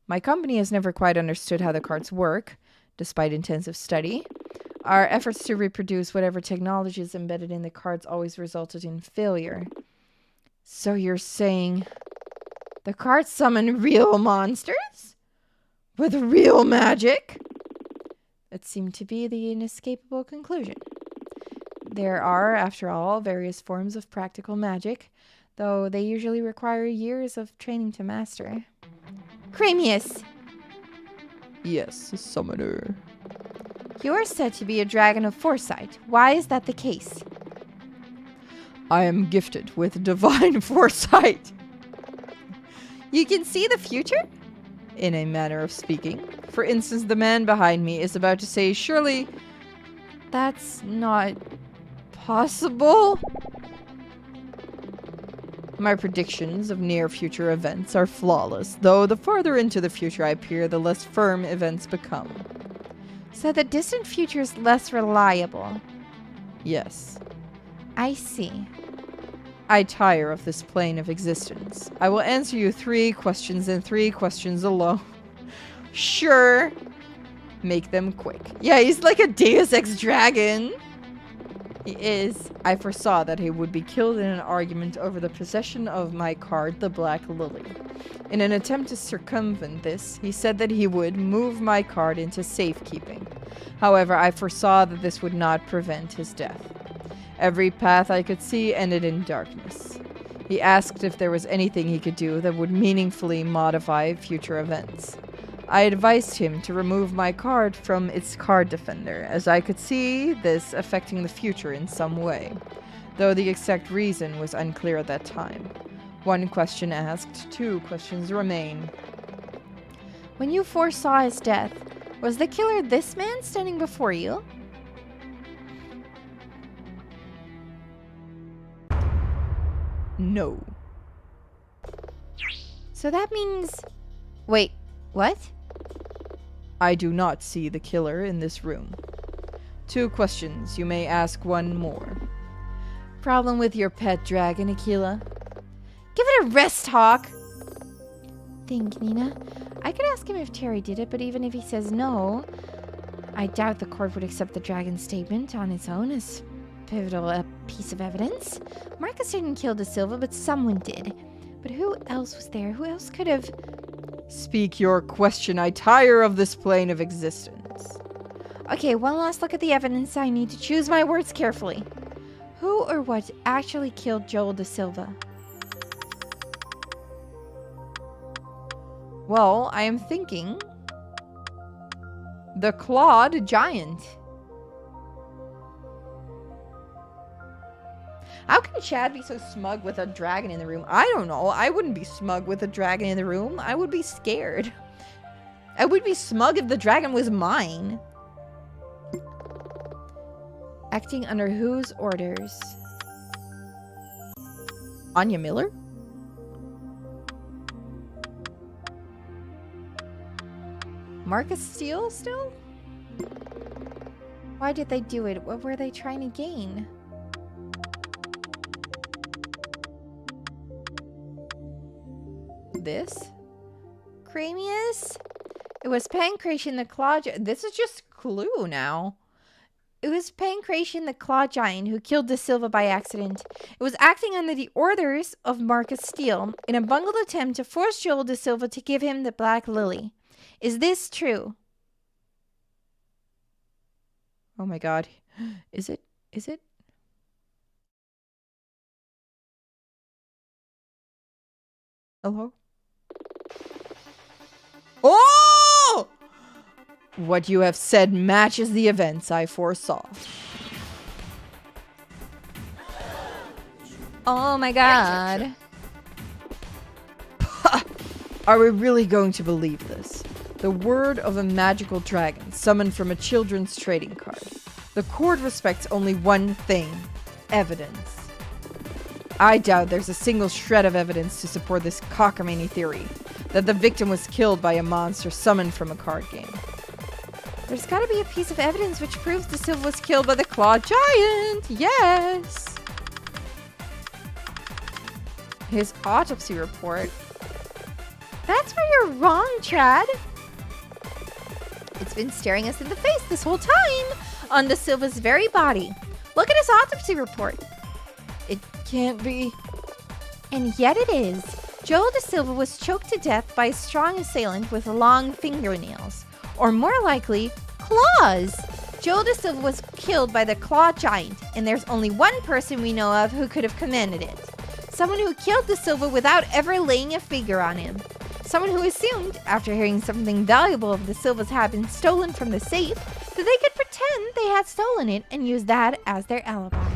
my company has never quite understood how the cards work, despite intensive study. Our efforts to reproduce whatever technology is embedded in the cards always resulted in failure. So you're saying the cards summon real monsters? With real magic? That seemed to be the inescapable conclusion. There are, after all, various forms of practical magic, though they usually require years of training to master. Cramius! Yes, summoner. You are said to be a dragon of foresight. Why is that the case? I am gifted with divine foresight. You can see the future? In a manner of speaking. For instance, the man behind me is about to say, surely... That's not possible. My predictions of near future events are flawless, though the farther into the future I peer, the less firm events become. So the distant future is less reliable. Yes. I see. I tire of this plane of existence. I will answer you 3 questions and 3 questions alone. Sure. Make them quick. Yeah, he's like a Deus Ex Dragon. He is. I foresaw that he would be killed in an argument over the possession of my card, the Black Lily. In an attempt to circumvent this, he said that he would move my card into safekeeping. However, I foresaw that this would not prevent his death. Every path I could see ended in darkness. He asked if there was anything he could do that would meaningfully modify future events. I advised him to remove my card from its card defender, as I could see this affecting the future in some way, though the exact reason was unclear at that time. 1 question asked, 2 questions remain. When you foresaw his death, was the killer this man standing before you? No. So that means... Wait, what? I do not see the killer in this room. 2 questions. You may ask 1 more. Problem with your pet dragon, Aquila? Give it a rest, Hawk! Think, Nina. I could ask him if Terry did it, but even if he says no, I doubt the court would accept the dragon's statement on its own as pivotal a piece of evidence. Marcus didn't kill De Silva, but someone did. But who else was there? Who else could have... Speak your question. I tire of this plane of existence. Okay, one last look at the evidence. I need to choose my words carefully. Who or what actually killed Joel De Silva? Well, I am thinking... the clawed giant. How can Chad be so smug with a dragon in the room? I don't know. I wouldn't be smug with a dragon in the room. I would be scared. I would be smug if the dragon was mine. Acting under whose orders? Anya Miller? Marcus Steele still? Why did they do it? What were they trying to gain? This? Cremius? It was Pancration the Claw Giant. This is just Clue now. It was Pancration the Claw Giant who killed De Silva by accident. It was acting under the orders of Marcus Steele in a bungled attempt to force Joel De Silva to give him the Black Lily. Is this true? Oh my god. Is it? Is it? Hello? Oh! What you have said matches the events I foresaw. Oh my god. Are we really going to believe this? The word of a magical dragon summoned from a children's trading card. The court respects only one thing: evidence. I doubt there's a single shred of evidence to support this cockamamie theory that the victim was killed by a monster summoned from a card game. There's gotta be a piece of evidence which proves De Silva was killed by the Claw Giant. Yes. His autopsy report. That's where you're wrong, Chad. It's been staring us in the face this whole time on De Silva's very body. Look at his autopsy report. It can't be. And yet it is. Joel De Silva was choked to death by a strong assailant with long fingernails. Or more likely, claws. Joel De Silva was killed by the Claw Giant, and there's only one person we know of who could have commanded it. Someone who killed De Silva without ever laying a finger on him. Someone who assumed, after hearing something valuable of De Silva's had been stolen from the safe, that they could pretend they had stolen it and use that as their alibi.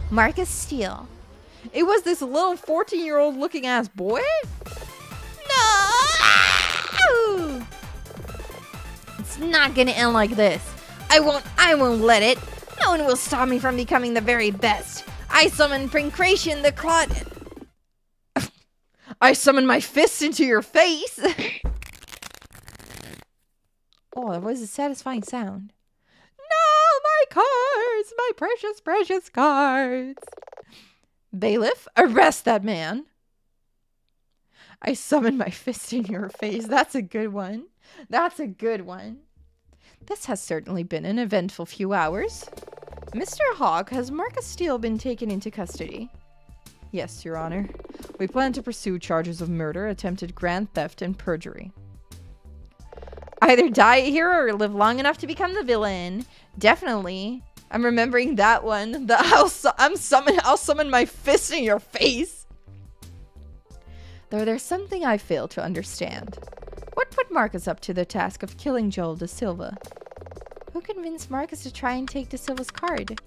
Marcus Steele. It was this little 14-year-old looking ass boy? No! It's not gonna end like this. I won't let it. No one will stop me from becoming the very best. I summon Pancration the Claw... I summon my fist into your face! Oh, that was a satisfying sound. No, my cards! cards! My precious, precious cards! Bailiff, arrest that man! I summon my fist in your face. That's a good one. That's a good one. This has certainly been an eventful few hours. Mr. Hawk, has Marcus Steele been taken into custody? Yes, Your Honor. We plan to pursue charges of murder, attempted grand theft, and perjury. Either die a hero or live long enough to become the villain. Definitely. I'm remembering that one. I'll summon my fist in your face. Though there's something I fail to understand. What put Marcus up to the task of killing Joel Da Silva? Who convinced Marcus to try and take Da Silva's card?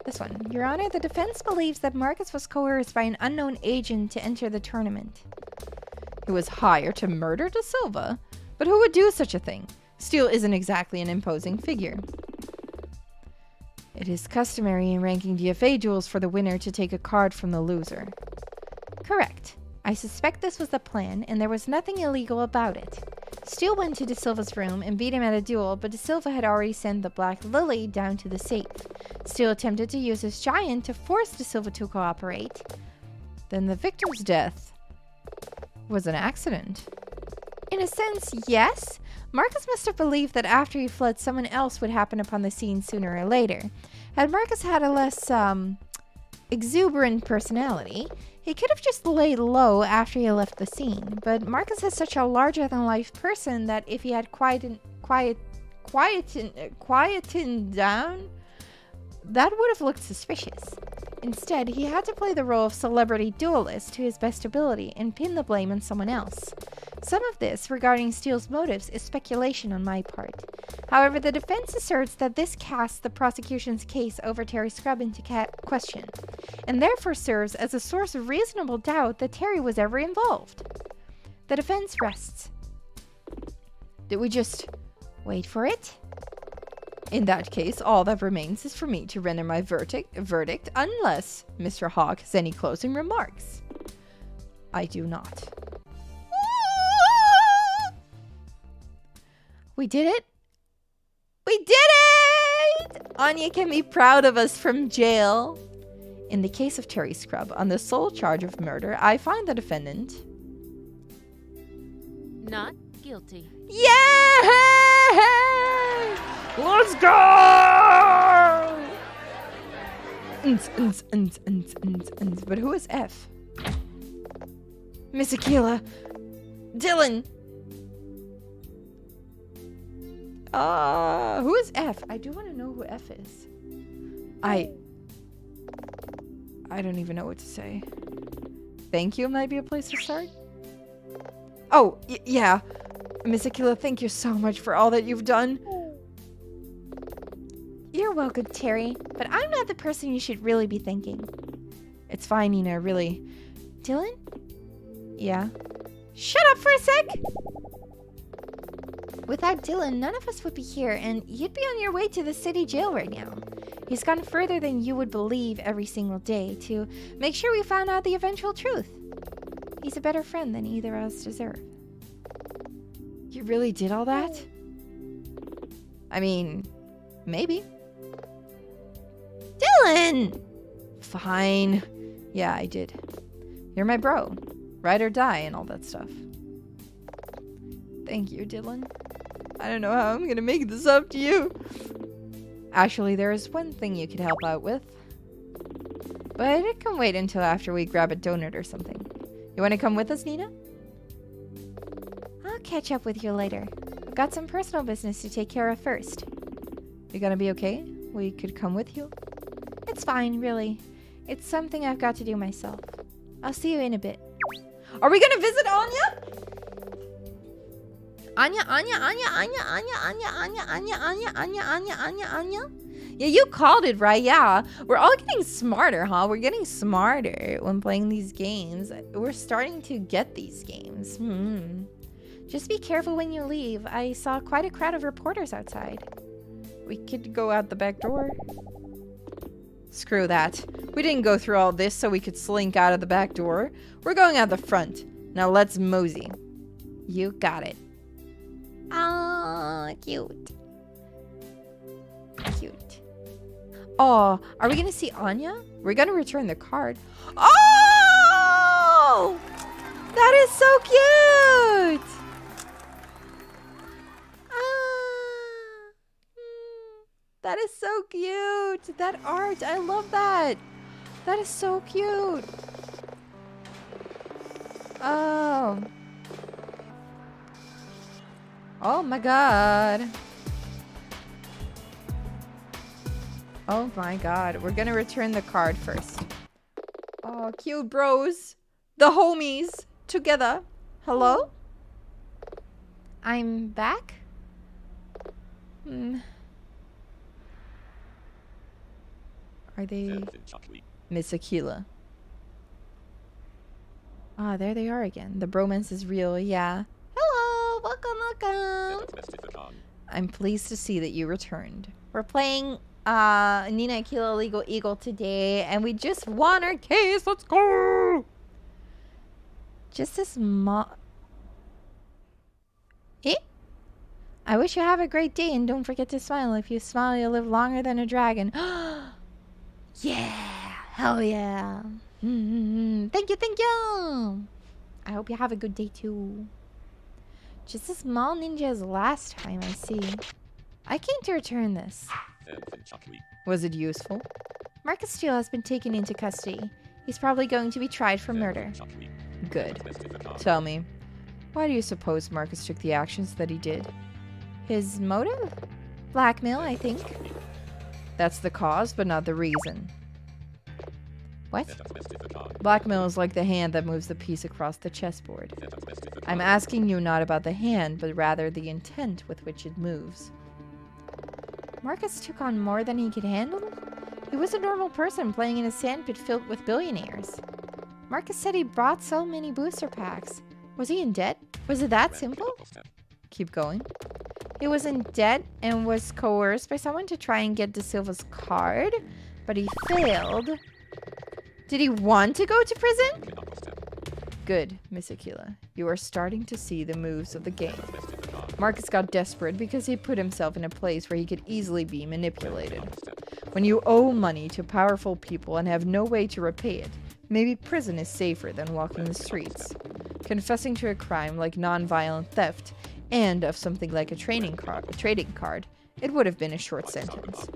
This one. Your Honor, the defense believes that Marcus was coerced by an unknown agent to enter the tournament. He was hired to murder Da Silva? But who would do such a thing? Steele isn't exactly an imposing figure. It is customary in ranking DFA duels for the winner to take a card from the loser. Correct. I suspect this was the plan, and there was nothing illegal about it. Steele went to Da Silva's room and beat him at a duel, but Da Silva had already sent the Black Lily down to the safe. Steele attempted to use his giant to force Da Silva to cooperate. Then the victim's death was an accident. In a sense, yes. Marcus must have believed that after he fled, someone else would happen upon the scene sooner or later. Had Marcus had a less, exuberant personality, he could have just laid low after he left the scene. But Marcus is such a larger-than-life person that if he had quietened down, that would have looked suspicious. Instead, he had to play the role of celebrity duelist to his best ability and pin the blame on someone else. Some of this, regarding Steele's motives, is speculation on my part. However, the defense asserts that this casts the prosecution's case over Terry Scrub into question, and therefore serves as a source of reasonable doubt that Terry was ever involved. The defense rests. Did we just wait for it? In that case, all that remains is for me to render my verdict unless Mr. Hawk has any closing remarks. I do not. We did it! We did it! Anya can be proud of us from jail. In the case of Terry Scrub, on the sole charge of murder, I find the defendant Not guilty. Yay! Let's go! But who is F? Miss Aquila. Dylan. Who is F? I do want to know who F is. I don't even know what to say. Thank you might be a place to start. Oh, yeah. Miss Aquila, thank you so much for all that you've done. You're welcome, Terry, but I'm not the person you should really be thanking. It's fine, Nina, really. Dylan? Yeah? Shut up for a sec! Without Dylan, none of us would be here, and you'd be on your way to the city jail right now. He's gone further than you would believe every single day to make sure we found out the eventual truth. He's a better friend than either of us deserve. You really did all that? I mean, maybe. Dylan! Fine. Yeah, I did. You're my bro. Ride or die and all that stuff. Thank you, Dylan. I don't know how I'm gonna make this up to you. Actually, there is one thing you could help out with. But it can wait until after we grab a donut or something. You want to come with us, Nina? I'll catch up with you later. I've got some personal business to take care of first. You gonna be okay? We could come with you? It's fine, really. It's something I've got to do myself. I'll see you in a bit. Are we gonna visit Anya? Anya. Yeah, you called it right, yeah. We're all getting smarter, huh? We're getting smarter when playing these games. We're starting to get these games. Just be careful when you leave. I saw quite a crowd of reporters outside. We could go out the back door. Screw that. We didn't go through all this so we could slink out of the back door. We're going out the front. Now let's mosey. You got it. Ah, cute. cute. Oh, are we gonna see Anya? We're gonna return the card. Oh! That is so cute! That is so cute! That art, I love that! That is so cute! Oh. Oh my god. Oh my god. We're gonna return the card first. Oh, cute bros. The homies. Together. Hello? I'm back? Are they... Miss Aquila. Ah, there they are again. The bromance is real, yeah. Hello! Welcome! I'm pleased to see that you returned. We're playing Nina Aquila Legal Eagle today, and we just won our case! Let's go! Just a small... Eh? I wish you have a great day, and don't forget to smile. If you smile, you'll live longer than a dragon. Yeah! Hell yeah! Thank you, thank you! I hope you have a good day too. Just a small ninja as last time, I see. I came to return this. Was it useful? Marcus Steele has been taken into custody. He's probably going to be tried for murder. Good. Tell me, why do you suppose Marcus took the actions that he did? His motive? Blackmail, I think. That's the cause, but not the reason. What? Blackmail is like the hand that moves the piece across the chessboard. I'm asking you not about the hand, but rather the intent with which it moves. Marcus took on more than he could handle? He was a normal person playing in a sandpit filled with billionaires. Marcus said he bought so many booster packs. Was he in debt? Was it that simple? Keep going. He was in debt and was coerced by someone to try and get De Silva's card, but he failed. Did he want to go to prison? Good, Miss Aquila. You are starting to see the moves of the game. Marcus got desperate because he put himself in a place where he could easily be manipulated. When you owe money to powerful people and have no way to repay it, maybe prison is safer than walking the streets. Confessing to a crime like non-violent theft and of something like a trading card, it would have been a short sentence,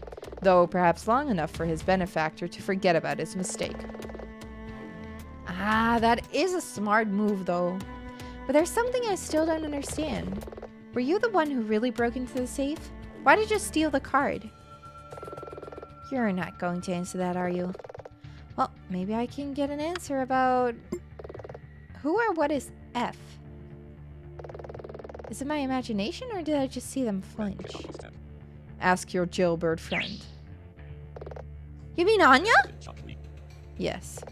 though perhaps long enough for his benefactor to forget about his mistake. Ah, that is a smart move, though. But there's something I still don't understand. Were you the one who really broke into the safe? Why did you steal the card? You're not going to answer that, are you? Well, maybe I can get an answer about... Who or what is F? Is it my imagination, or did I just see them flinch? Ask your jailbird friend. You mean Anya? Yes.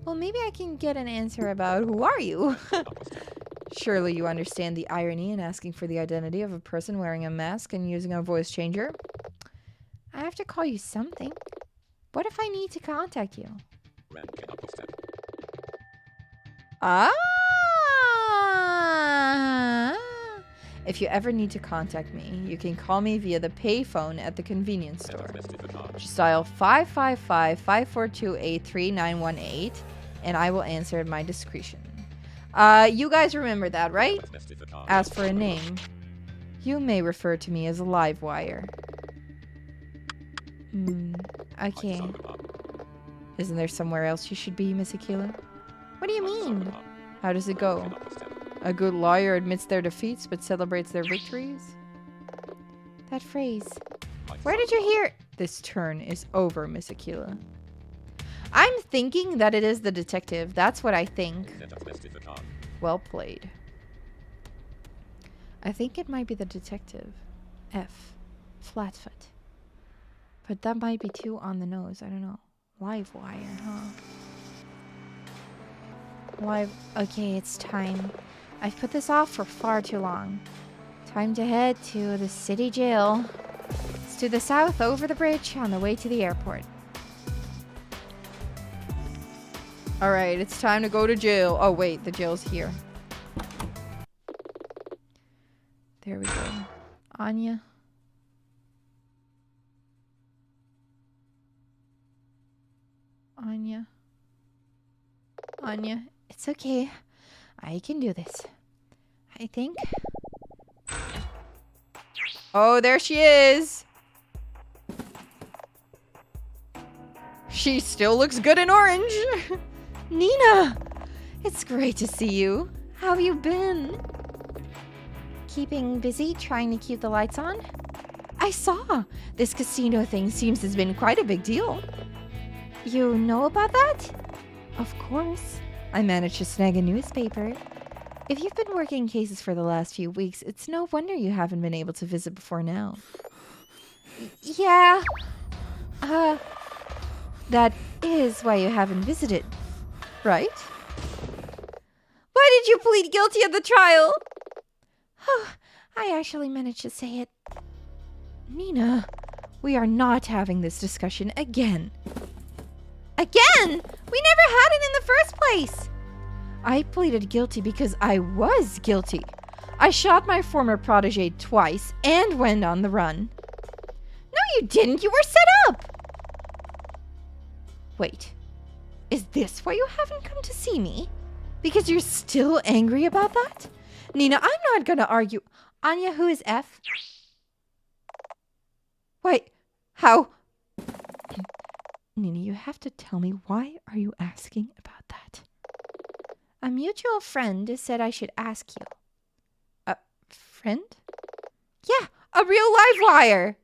Well, maybe I can get an answer about who are you? Surely you understand the irony in asking for the identity of a person wearing a mask and using a voice changer. I have to call you something. What if I need to contact you? Ah! If you ever need to contact me, you can call me via the payphone at the convenience store. Just dial 555-542-839118, and I will answer at my discretion. You guys remember that, right? As for a name, you may refer to me as Livewire. Okay. Isn't there somewhere else you should be, Miss Aquila? What do you mean? How does it go? A good liar admits their defeats but celebrates their victories? That phrase. Where did you hear? This turn is over, Miss Aquila. I'm thinking that it is the detective. That's what I think. Well played. I think it might be the detective. F. Flatfoot. But that might be too on the nose. I don't know. Livewire, huh? Okay, it's time. I've put this off for far too long. Time to head to the city jail. It's to the south over the bridge on the way to the airport. Alright, it's time to go to jail. Oh wait, the jail's here. There we go. Anya. Anya. Anya, it's okay. I can do this. I think. Oh, there she is. She still looks good in orange. Nina! It's great to see you. How have you been? Keeping busy trying to keep the lights on? I saw. This casino thing seems to have been quite a big deal. You know about that? Of course. I managed to snag a newspaper. If you've been working cases for the last few weeks, it's no wonder you haven't been able to visit before now. Yeah. That is why you haven't visited, right? Why did you plead guilty at the trial? I actually managed to say it. Nina, we are not having this discussion again. Again? We never had it in the first place. I pleaded guilty because I was guilty. I shot my former protege twice and went on the run. No, you didn't. You were set up. Wait, is this why you haven't come to see me? Because you're still angry about that? Nina, I'm not gonna argue. Anya, who is F? Wait, how? Nina, you have to tell me, why are you asking about that? A mutual friend said I should ask you. A friend? Yeah, a real live wire.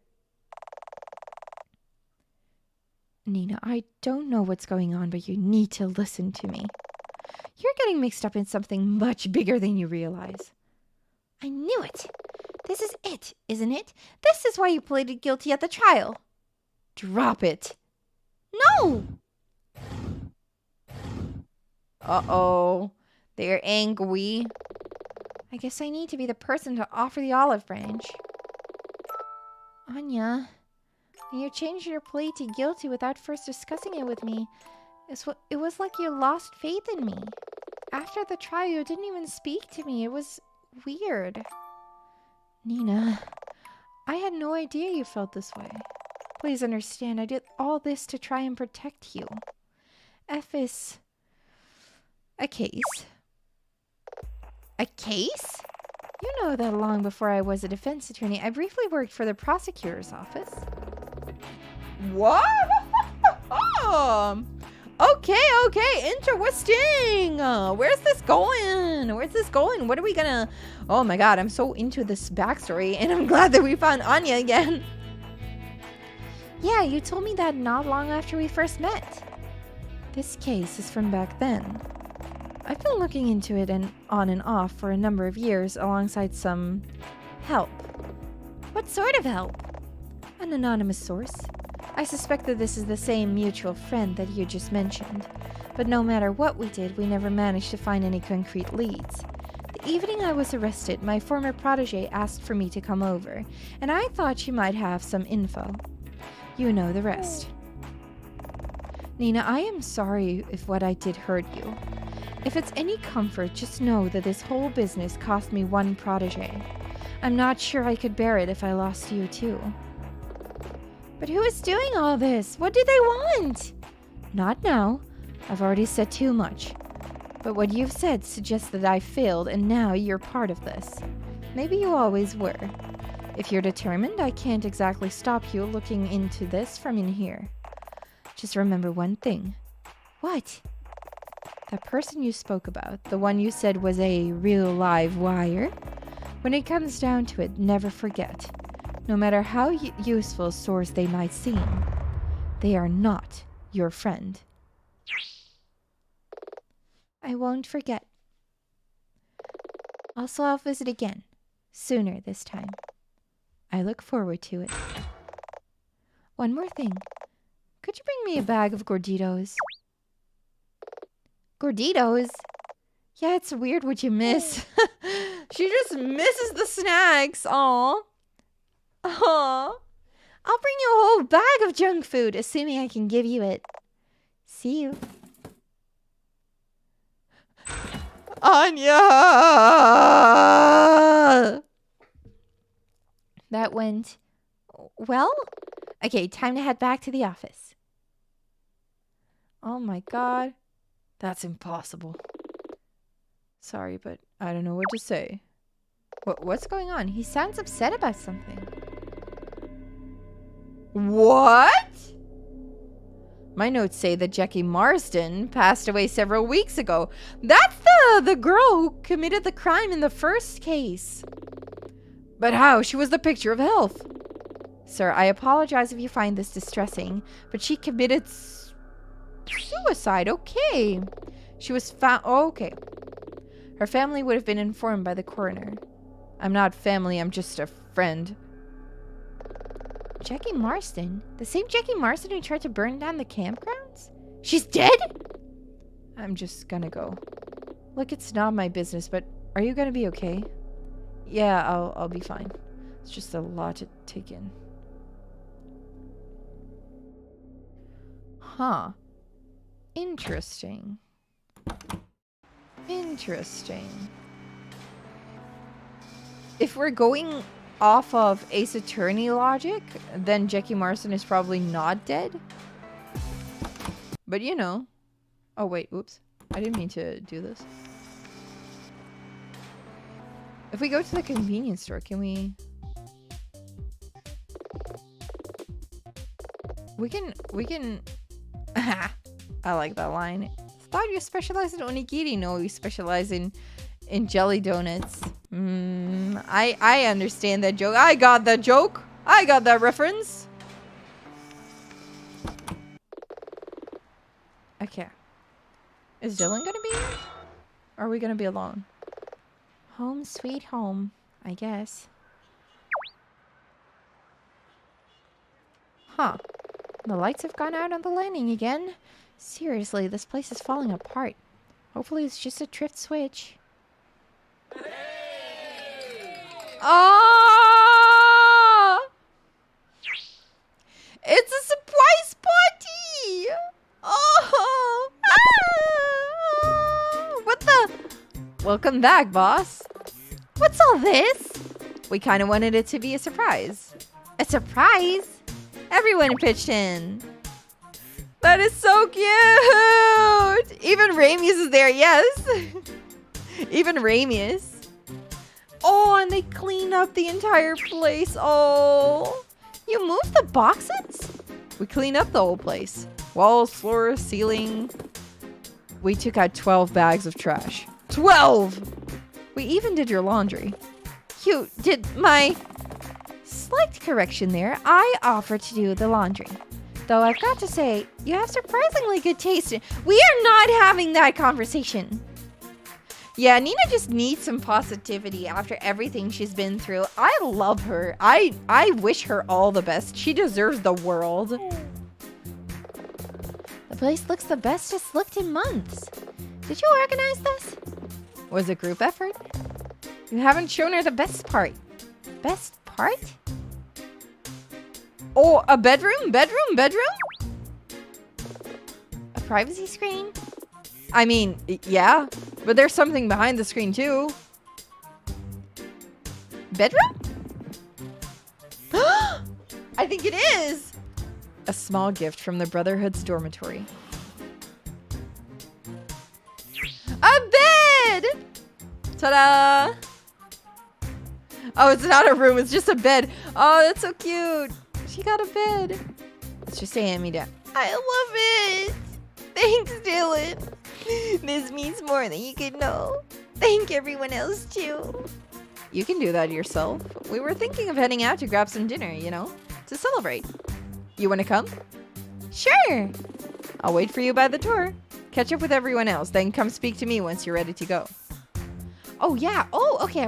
Nina, I don't know what's going on, but you need to listen to me. You're getting mixed up in something much bigger than you realize. I knew it. This is it, isn't it? This is why you pleaded guilty at the trial. Drop it. No! Uh-oh. They're angry. I guess I need to be the person to offer the olive branch. Anya, when you changed your plea to guilty without first discussing it with me, it was like you lost faith in me. After the trial, you didn't even speak to me. It was weird. Nina, I had no idea you felt this way. Please understand, I did all this to try and protect you. F is a case. A case? You know that long before I was a defense attorney, I briefly worked for the prosecutor's office. What? Okay, interesting. Where's this going? What are we gonna... Oh my god, I'm so into this backstory, and I'm glad that we found Anya again. Yeah, you told me that not long after we first met. This case is from back then. I've been looking into it on and off for a number of years alongside some help. What sort of help? An anonymous source. I suspect that this is the same mutual friend that you just mentioned. But no matter what we did, we never managed to find any concrete leads. The evening I was arrested, my former protege asked for me to come over, and I thought she might have some info. You know the rest. Nina, I am sorry if what I did hurt you. If it's any comfort, just know that this whole business cost me one protege. I'm not sure I could bear it if I lost you too. But who is doing all this? What do they want? Not now. I've already said too much. But what you've said suggests that I failed and now you're part of this. Maybe you always were. If you're determined, I can't exactly stop you looking into this from in here. Just remember one thing. What? That person you spoke about, the one you said was a real live wire, when it comes down to it, never forget. No matter how useful a source they might seem, they are not your friend. I won't forget. Also, I'll visit again. Sooner this time. I look forward to it. One more thing. Could you bring me a bag of gorditos? Gorditos? Yeah, it's weird what you miss. She just misses the snacks. Aw. I'll bring you a whole bag of junk food, assuming I can give you it. See you. Anya! That went well. Okay, time to head back to the office. Oh my god. That's impossible. Sorry, but I don't know what to say. What's going on? He sounds upset about something. What? My notes say that Jackie Marsden passed away several weeks ago. That's the girl who committed the crime in the first case. But how? She was the picture of health. Sir, I apologize if you find this distressing, but she committed suicide. Okay. She was found... Oh, okay. Her family would have been informed by the coroner. I'm not family, I'm just a friend. Jackie Marsden? The same Jackie Marsden who tried to burn down the campgrounds? She's dead? I'm just gonna go. Look, it's not my business, but are you gonna be okay? Yeah, I'll be fine. It's just a lot to take in. Huh. Interesting. Interesting. If we're going off of Ace Attorney logic, then Jackie Marsden is probably not dead. But you know. Oh wait, oops. I didn't mean to do this. If we go to the convenience store, can we... We can... I like that line. Thought you specialize in onigiri. No, we specialize in jelly donuts. I understand that joke. I got that joke. I got that reference. Okay. Is Dylan gonna be here? Or are we gonna be alone? Home sweet home, I guess. Huh. The lights have gone out on the landing again. Seriously, this place is falling apart. Hopefully it's just a tripped switch. Ah! It's a surprise party! Oh! Ah! What the? Welcome back, boss. What's all this? We kind of wanted it to be a surprise. A surprise? Everyone pitched in. That is so cute! Even Ramius is there, yes! Even Ramius. Oh, and they cleaned up the entire place. Oh. You moved the boxes? We cleaned up the whole place. Walls, floor, ceiling. We took out 12 bags of trash. 12! We even did your laundry. You did my... Slight correction there. I offered to do the laundry. Though I've got to say, you have surprisingly good taste. We are not having that conversation. Yeah, Nina just needs some positivity after everything she's been through. I love her. I wish her all the best. She deserves the world. The place looks the best it's looked in months. Did you organize this? Was it group effort? You haven't shown her the best part. Best part? Oh, a bedroom? Bedroom? A privacy screen? I mean, yeah. But there's something behind the screen, too. Bedroom? I think it is! A small gift from the Brotherhood's dormitory. A bed! Ta-da! Oh, it's not a room, it's just a bed. Oh, that's so cute. She got a bed. It's just a hand-me-down. I love it! Thanks, Dylan. This means more than you could know. Thank everyone else, too. You can do that yourself. We were thinking of heading out to grab some dinner, you know, to celebrate. You want to come? Sure. I'll wait for you by the door. Catch up with everyone else, then come speak to me once you're ready to go. Oh, yeah. Oh, okay.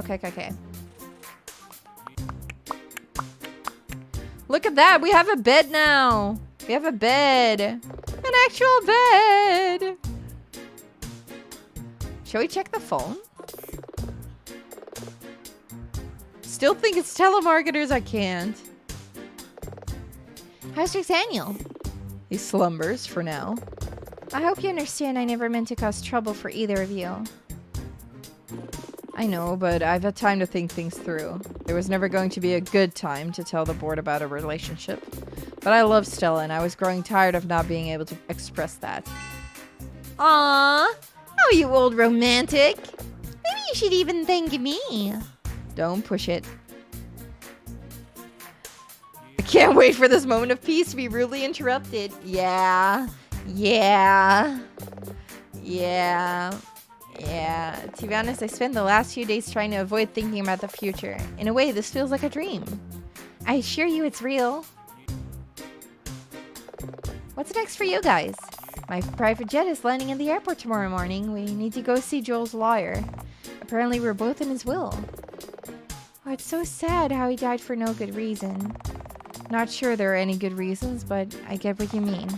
Look at that. We have a bed now. We have a bed. An actual bed. Shall we check the phone? Still think it's telemarketers. I can't. How's Daniel? He slumbers for now. I hope you understand I never meant to cause trouble for either of you. I know, but I've had time to think things through. There was never going to be a good time to tell the board about a relationship. But I love Stella, and I was growing tired of not being able to express that. Aww. Oh, you old romantic. Maybe you should even thank me. Don't push it. I can't wait for this moment of peace to be rudely interrupted. Yeah. To be honest, I spent the last few days trying to avoid thinking about the future. In a way, this feels like a dream. I assure you it's real. What's next for you guys? My private jet is landing in the airport tomorrow morning. We need to go see Joel's lawyer. Apparently we're both in his will. Oh, it's so sad how he died for no good reason. Not sure there are any good reasons, but I get what you mean.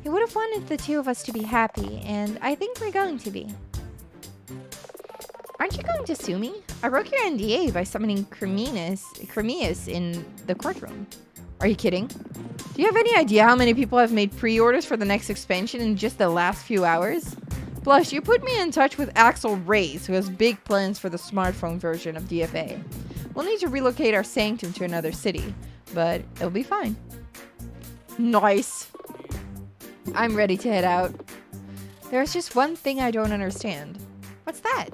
He would have wanted the two of us to be happy, and I think we're going to be. Aren't you going to sue me? I broke your NDA by summoning Cremius in the courtroom. Are you kidding? Do you have any idea how many people have made pre-orders for the next expansion in just the last few hours? Plus, you put me in touch with Axel Reyes, who has big plans for the smartphone version of DFA. We'll need to relocate our sanctum to another city, but it'll be fine. Nice. I'm ready to head out. There's just one thing I don't understand. What's that?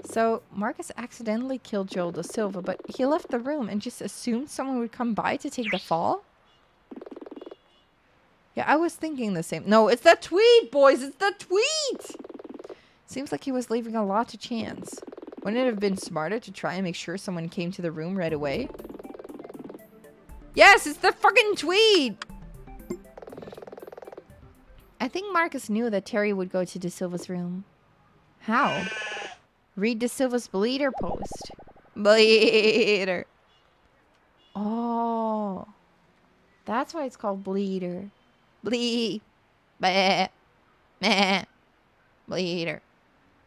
So, Marcus accidentally killed Joel Da Silva, but he left the room and just assumed someone would come by to take the fall? Yeah, I was thinking the same. No, it's the tweet, boys! It's the tweet! Seems like he was leaving a lot to chance. Wouldn't it have been smarter to try and make sure someone came to the room right away? Yes, it's the fucking tweet! I think Marcus knew that Terry would go to Da Silva's room. How? Read Da Silva's Bleeder post. Bleeder. Oh. That's why it's called Bleeder. Bleeder.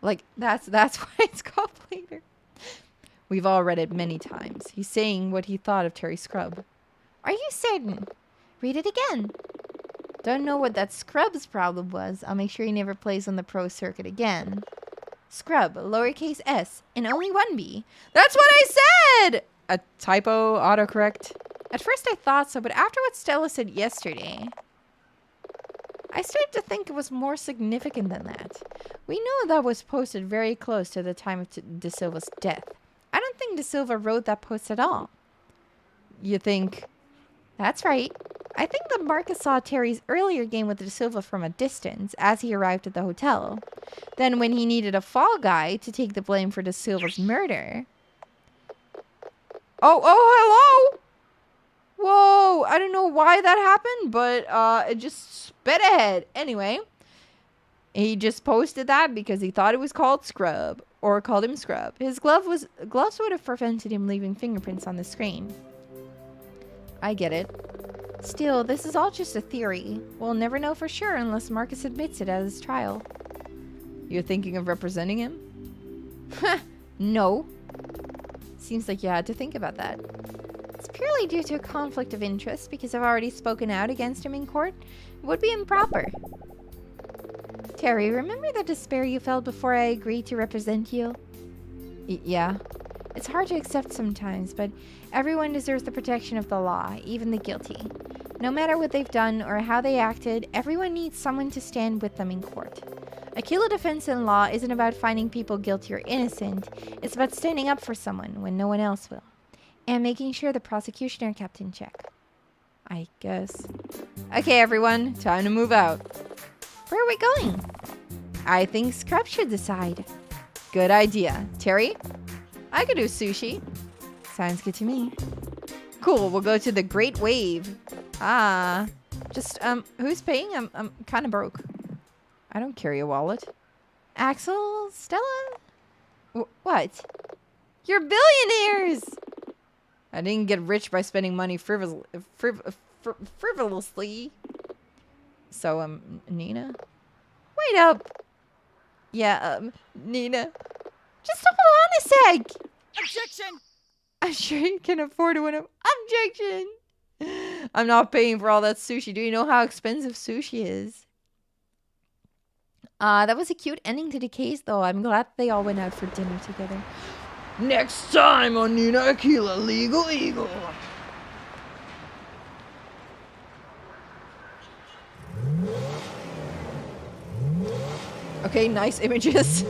Like, that's why it's called Bleeder. We've all read it many times. He's saying what he thought of Terry Scrub. Are you certain? Read it again. Don't know what that Scrub's problem was. I'll make sure he never plays on the pro circuit again. Scrub, lowercase s, and only one b. That's what I said! A typo, autocorrect. At first I thought so, but after what Stella said yesterday, I started to think it was more significant than that. We know that was posted very close to the time of Da Silva's death. I don't think Da Silva wrote that post at all. You think? That's right. I think that Marcus saw Terry's earlier game with Da Silva from a distance as he arrived at the hotel. Then when he needed a fall guy to take the blame for Da Silva's murder. Oh, hello! Whoa, I don't know why that happened, but it just sped ahead. Anyway, he just posted that because he thought it was called Scrub, or called him Scrub. His gloves would have prevented him leaving fingerprints on the screen. I get it. Still, this is all just a theory. We'll never know for sure unless Marcus admits it at his trial. You're thinking of representing him? No. Seems like you had to think about that. It's purely due to a conflict of interest because I've already spoken out against him in court. It would be improper. Terry, remember the despair you felt before I agreed to represent you? Yeah. It's hard to accept sometimes, but everyone deserves the protection of the law, even the guilty. No matter what they've done or how they acted, everyone needs someone to stand with them in court. Aquila defense in law isn't about finding people guilty or innocent. It's about standing up for someone when no one else will. And making sure the prosecution are kept in check. I guess. Okay, everyone. Time to move out. Where are we going? I think Scrub should decide. Good idea. Terry? I could do sushi. Sounds good to me. Cool, we'll go to the Great Wave. Just, who's paying? I'm kind of broke. I don't carry a wallet. Axel? Stella? What? You're billionaires! I didn't get rich by spending money frivolously. So, Nina? Wait up! Yeah, Nina? Just hold on a sec! Objection! I'm sure you can afford one of objection. I'm not paying for all that sushi. Do you know how expensive sushi is? That was a cute ending to the case, though. I'm glad they all went out for dinner together. Next time on Nina Aquila Legal Eagle. Okay, nice images.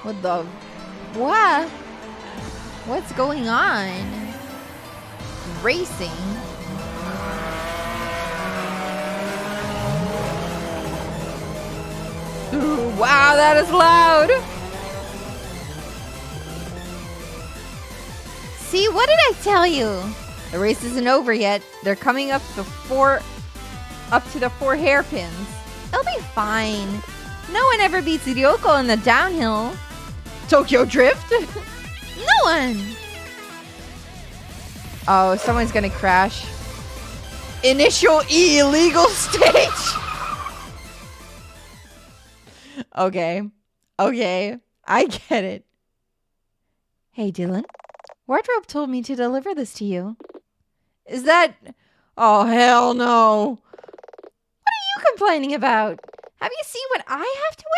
What the? What? What's going on? Racing? Ooh, wow, that is loud. See, what did I tell you? The race isn't over yet. They're coming up to the four hairpins. It'll be fine. No one ever beats Ryoko in the downhill. Tokyo Drift? No one! Oh, someone's gonna crash. Initial illegal stage! Okay. Okay. I get it. Hey, Dylan. Wardrobe told me to deliver this to you. Is that... Oh, hell no. What are you complaining about? Have you seen what I have to wear?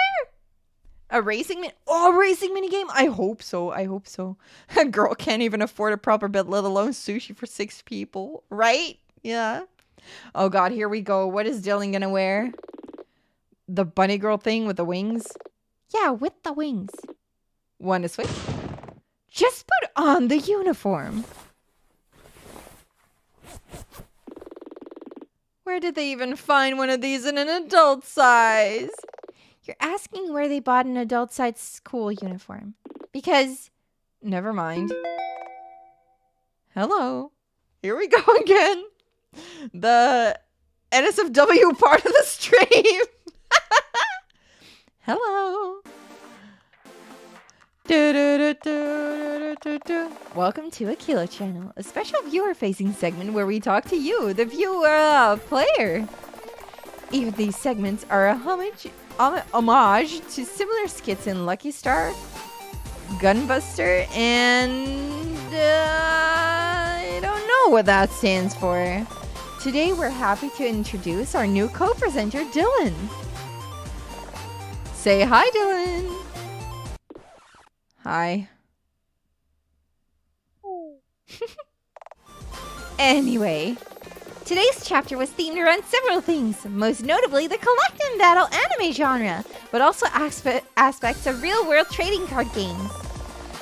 A racing minigame? I hope so. I hope so. A girl can't even afford a proper bed, let alone sushi for 6 people. Right? Yeah. Oh god, here we go. What is Dylan gonna wear? The bunny girl thing with the wings? Yeah, with the wings. Want to switch? Just put on the uniform. Where did they even find one of these in an adult size? You're asking where they bought an adult-sized school uniform. Because... Never mind. Hello. Here we go again. The NSFW part of the stream. Hello. Welcome to Aquila channel, a special viewer-facing segment where we talk to you, the viewer player. Even these segments are a homage to similar skits in Lucky Star, Gunbuster, and I don't know what that stands for. Today we're happy to introduce our new co-presenter, Dylan. Say hi, Dylan. Hi. Anyway, today's chapter was themed around several things, most notably the collect and battle anime genre, but also aspects of real-world trading card games.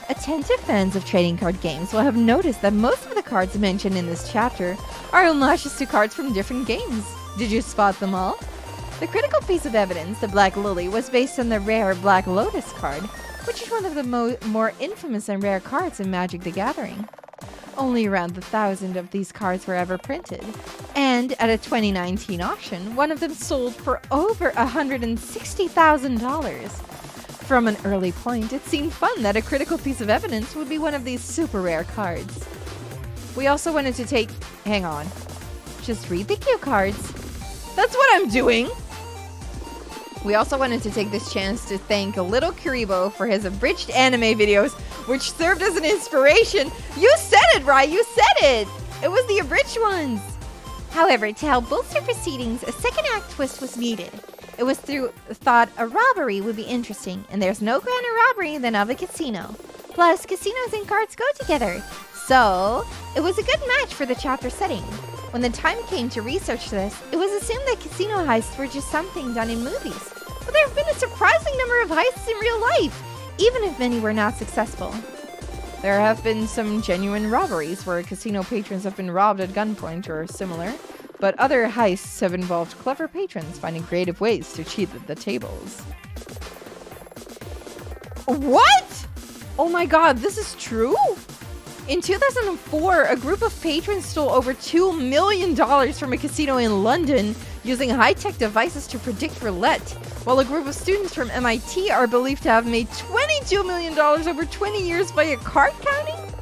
Attentive fans of trading card games will have noticed that most of the cards mentioned in this chapter are homages to cards from different games. Did you spot them all? The critical piece of evidence, the Black Lily, was based on the rare Black Lotus card, which is one of the more infamous and rare cards in Magic the Gathering. Only around 1,000 of these cards were ever printed, and at a 2019 auction, one of them sold for over $160,000. From an early point, it seemed fun that a critical piece of evidence would be one of these super rare cards. We also wanted to take... Hang on. Just read the cue cards. That's what I'm doing! We also wanted to take this chance to thank Little Kuribo for his abridged anime videos, which served as an inspiration. You said it, right? You said it! It was the abridged ones! However, to help bolster proceedings, a second act twist was needed. It was thought a robbery would be interesting, and there's no grander robbery than of a casino. Plus, casinos and cards go together. So, it was a good match for the chapter setting. When the time came to research this, it was assumed that casino heists were just something done in movies. But there have been a surprising number of heists in real life, even if many were not successful. There have been some genuine robberies where casino patrons have been robbed at gunpoint or similar, but other heists have involved clever patrons finding creative ways to cheat at the tables. What? Oh my god, this is true? In 2004, a group of patrons stole over $2 million from a casino in London using high-tech devices to predict roulette, while a group of students from MIT are believed to have made $22 million over 20 years via card counting?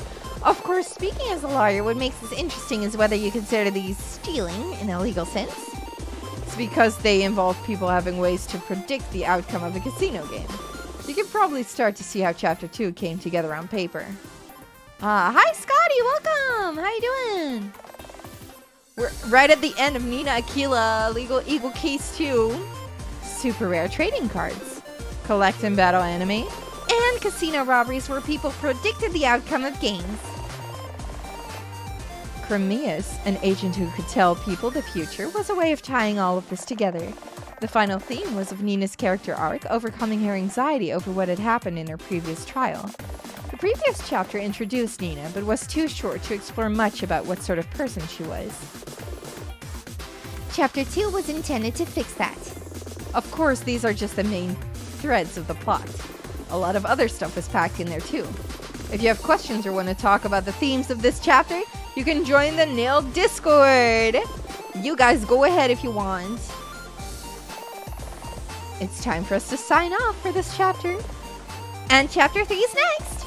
Of course, speaking as a lawyer, what makes this interesting is whether you consider these stealing in a legal sense. It's because they involve people having ways to predict the outcome of a casino game. You can probably start to see how Chapter 2 came together on paper. Hi Scotty, welcome! How you doing? We're right at the end of Nina Aquila Legal Eagle Case 2. Super rare trading cards. Collect and battle anime. And casino robberies where people predicted the outcome of games. Prometheus, an agent who could tell people the future, was a way of tying all of this together. The final theme was of Nina's character arc, overcoming her anxiety over what had happened in her previous trial. The previous chapter introduced Nina, but was too short to explore much about what sort of person she was. Chapter 2 was intended to fix that. Of course, these are just the main threads of the plot. A lot of other stuff was packed in there too. If you have questions or want to talk about the themes of this chapter, you can join the Nail Discord. You guys go ahead if you want. It's time for us to sign off for this chapter. And Chapter 3 is next.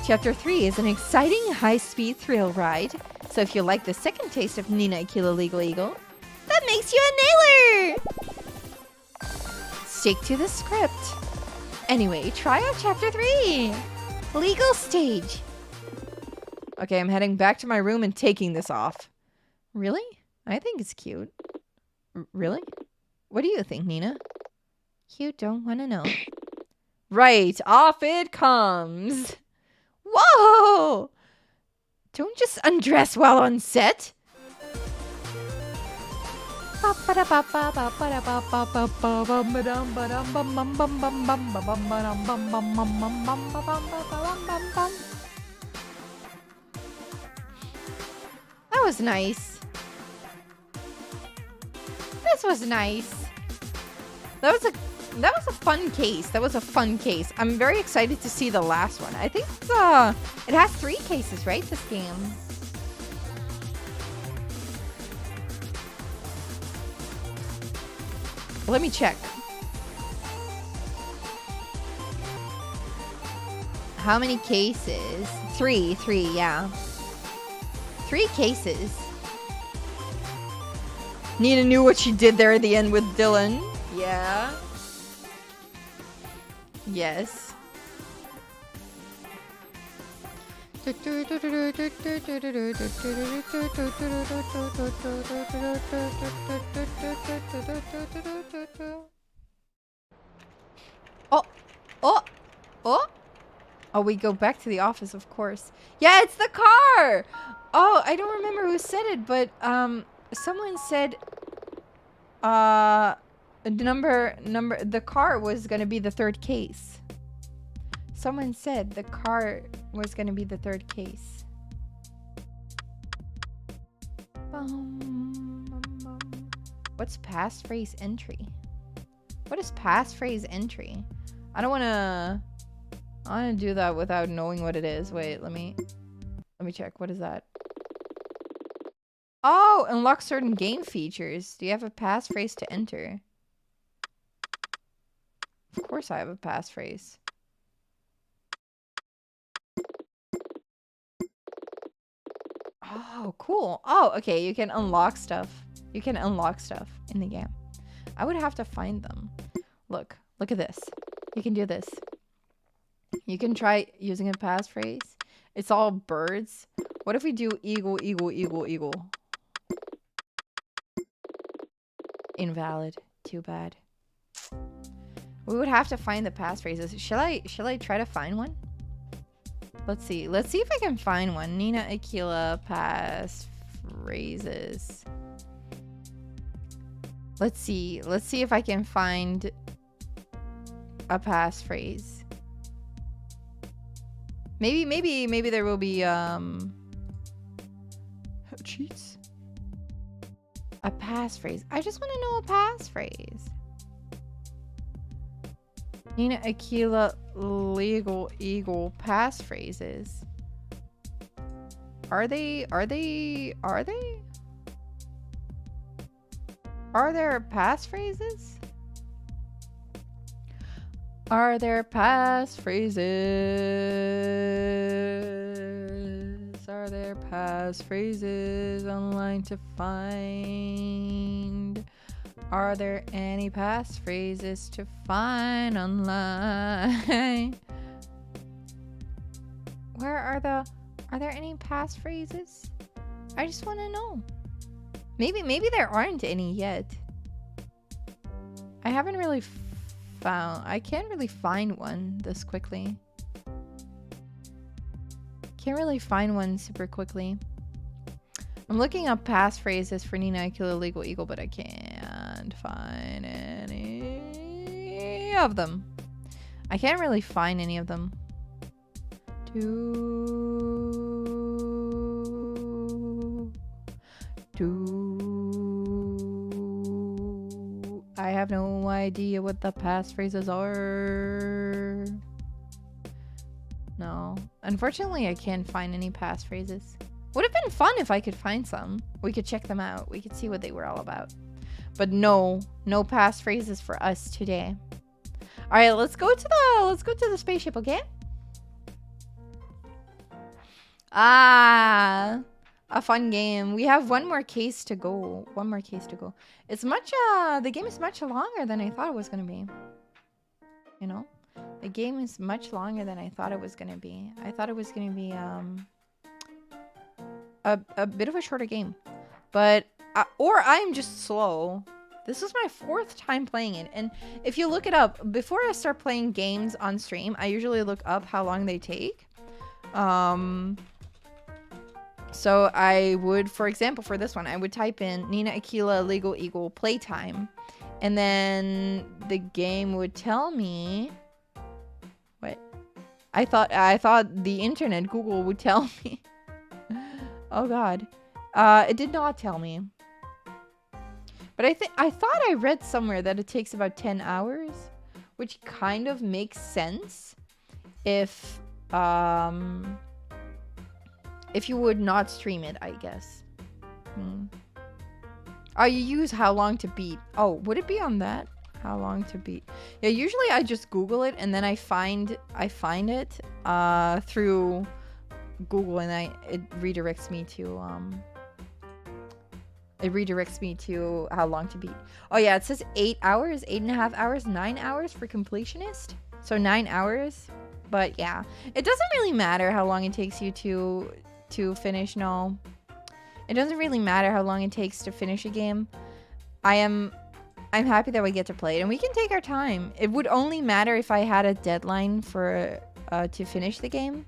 Chapter 3 is an exciting high-speed thrill ride. So if you like the second taste of Nina Aquila Legal Eagle, That makes you a nailer! stick to the script. Anyway, try out Chapter 3. Legal stage. Okay, I'm heading back to my room and taking this off. Really? I think it's cute. Really? What do you think, Nina? You don't want to know. Right, off it comes. Whoa! Don't just undress while on set. That was nice. This was nice. That was a fun case. That was a fun case. I'm very excited to see the last one. I think It has 3 cases, right? This game. let me check. How many cases? 3, yeah. 3 cases. Nina knew what she did there at the end with Dylan. Yeah. Yes. Oh, we go back to the office, of course. Yeah, it's the car! Oh, I don't remember who said it, but, someone said, the car was gonna be the 3rd case. Someone said the car was gonna be the 3rd case. What's passphrase entry? What is passphrase entry? I don't wanna do that without knowing what it is. Wait, let me check. What is that? Oh, unlock certain game features. Do you have a passphrase to enter? Of course I have a passphrase. Oh, cool. Oh, okay. You can unlock stuff. You can unlock stuff in the game. I would have to find them. Look at this. You can do this. You can try using a passphrase. It's all birds. What if we do eagle, eagle, eagle, eagle? Invalid. Too bad. We would have to find the passphrases. Shall I try to find one? Let's see. Let's see if I can find one. Nina Aquila passphrases. Let's see. Let's see if I can find a passphrase. Maybe there will be cheats. A passphrase. I just want to know a passphrase. Nina Aquila legal eagle passphrases. Are there passphrases? Are there passphrases? Are there passphrases online to find? Are there any passphrases to find online? Are there any passphrases? I just want to know. Maybe there aren't any yet. I haven't really I can't really find one this quickly. Can't really find one super quickly. I'm looking up passphrases for Nina, Aquila, Legal Eagle, but I can't find any of them. I can't really find any of them. I have no idea what the passphrases are. No. Unfortunately, I can't find any passphrases. Would have been fun if I could find some. We could check them out. We could see what they were all about. But no passphrases for us today. All right, let's go to the spaceship, okay? Ah, a fun game. We have one more case to go. It's much the game is much longer than I thought it was going to be. You know? The game is much longer than I thought it was going to be. I thought it was going to be a bit of a shorter game. But or I'm just slow. This is my 4th time playing it. And if you look it up, before I start playing games on stream, I usually look up how long they take. So I would, for example, for this one, I would type in Nina, Aquila, Legal Eagle playtime. And then the game would tell me... What? I thought the internet, Google, would tell me. Oh, God. It did not tell me. But I thought I read somewhere that it takes about 10 hours, which kind of makes sense if you would not stream it, I guess. Oh, you use how long to beat. Oh, would it be on that? How long to beat? Yeah, usually I just Google it and then I find it through Google, and it redirects me to how long to beat. Oh yeah, it says 8 hours, 8.5 hours, 9 hours for completionist. So 9 hours. But yeah, it doesn't really matter how long it takes you to finish. No, it doesn't really matter how long it takes to finish a game. I'm happy that we get to play it, and we can take our time. It would only matter if I had a deadline for to finish the game,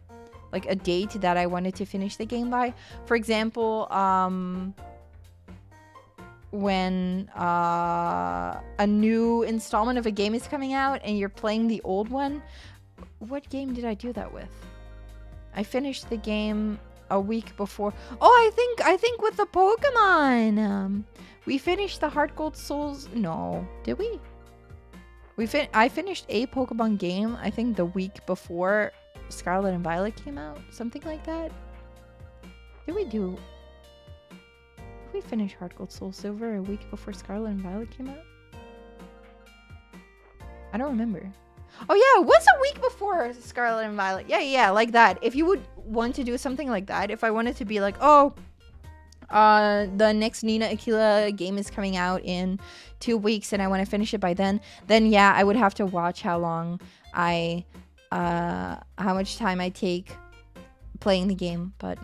like a date that I wanted to finish the game by. For example, when a new installment of a game is coming out and you're playing the old one. What game did I do that with? I finished the game a week before. Oh, I think with the Pokemon. We finished the Heart Gold Souls. No, did we? I finished a Pokemon game, I think the week before Scarlet and Violet came out. Something like that. Did we finish Heart Gold Soul Silver a week before Scarlet and Violet came out? I don't remember. Oh yeah, it was a week before Scarlet and Violet. Yeah, like that. If you would want to do something like that, if I wanted to be like, oh, the next Nina Aquila game is coming out in 2 weeks and I want to finish it by then yeah, I would have to watch how long how much time I take playing the game. But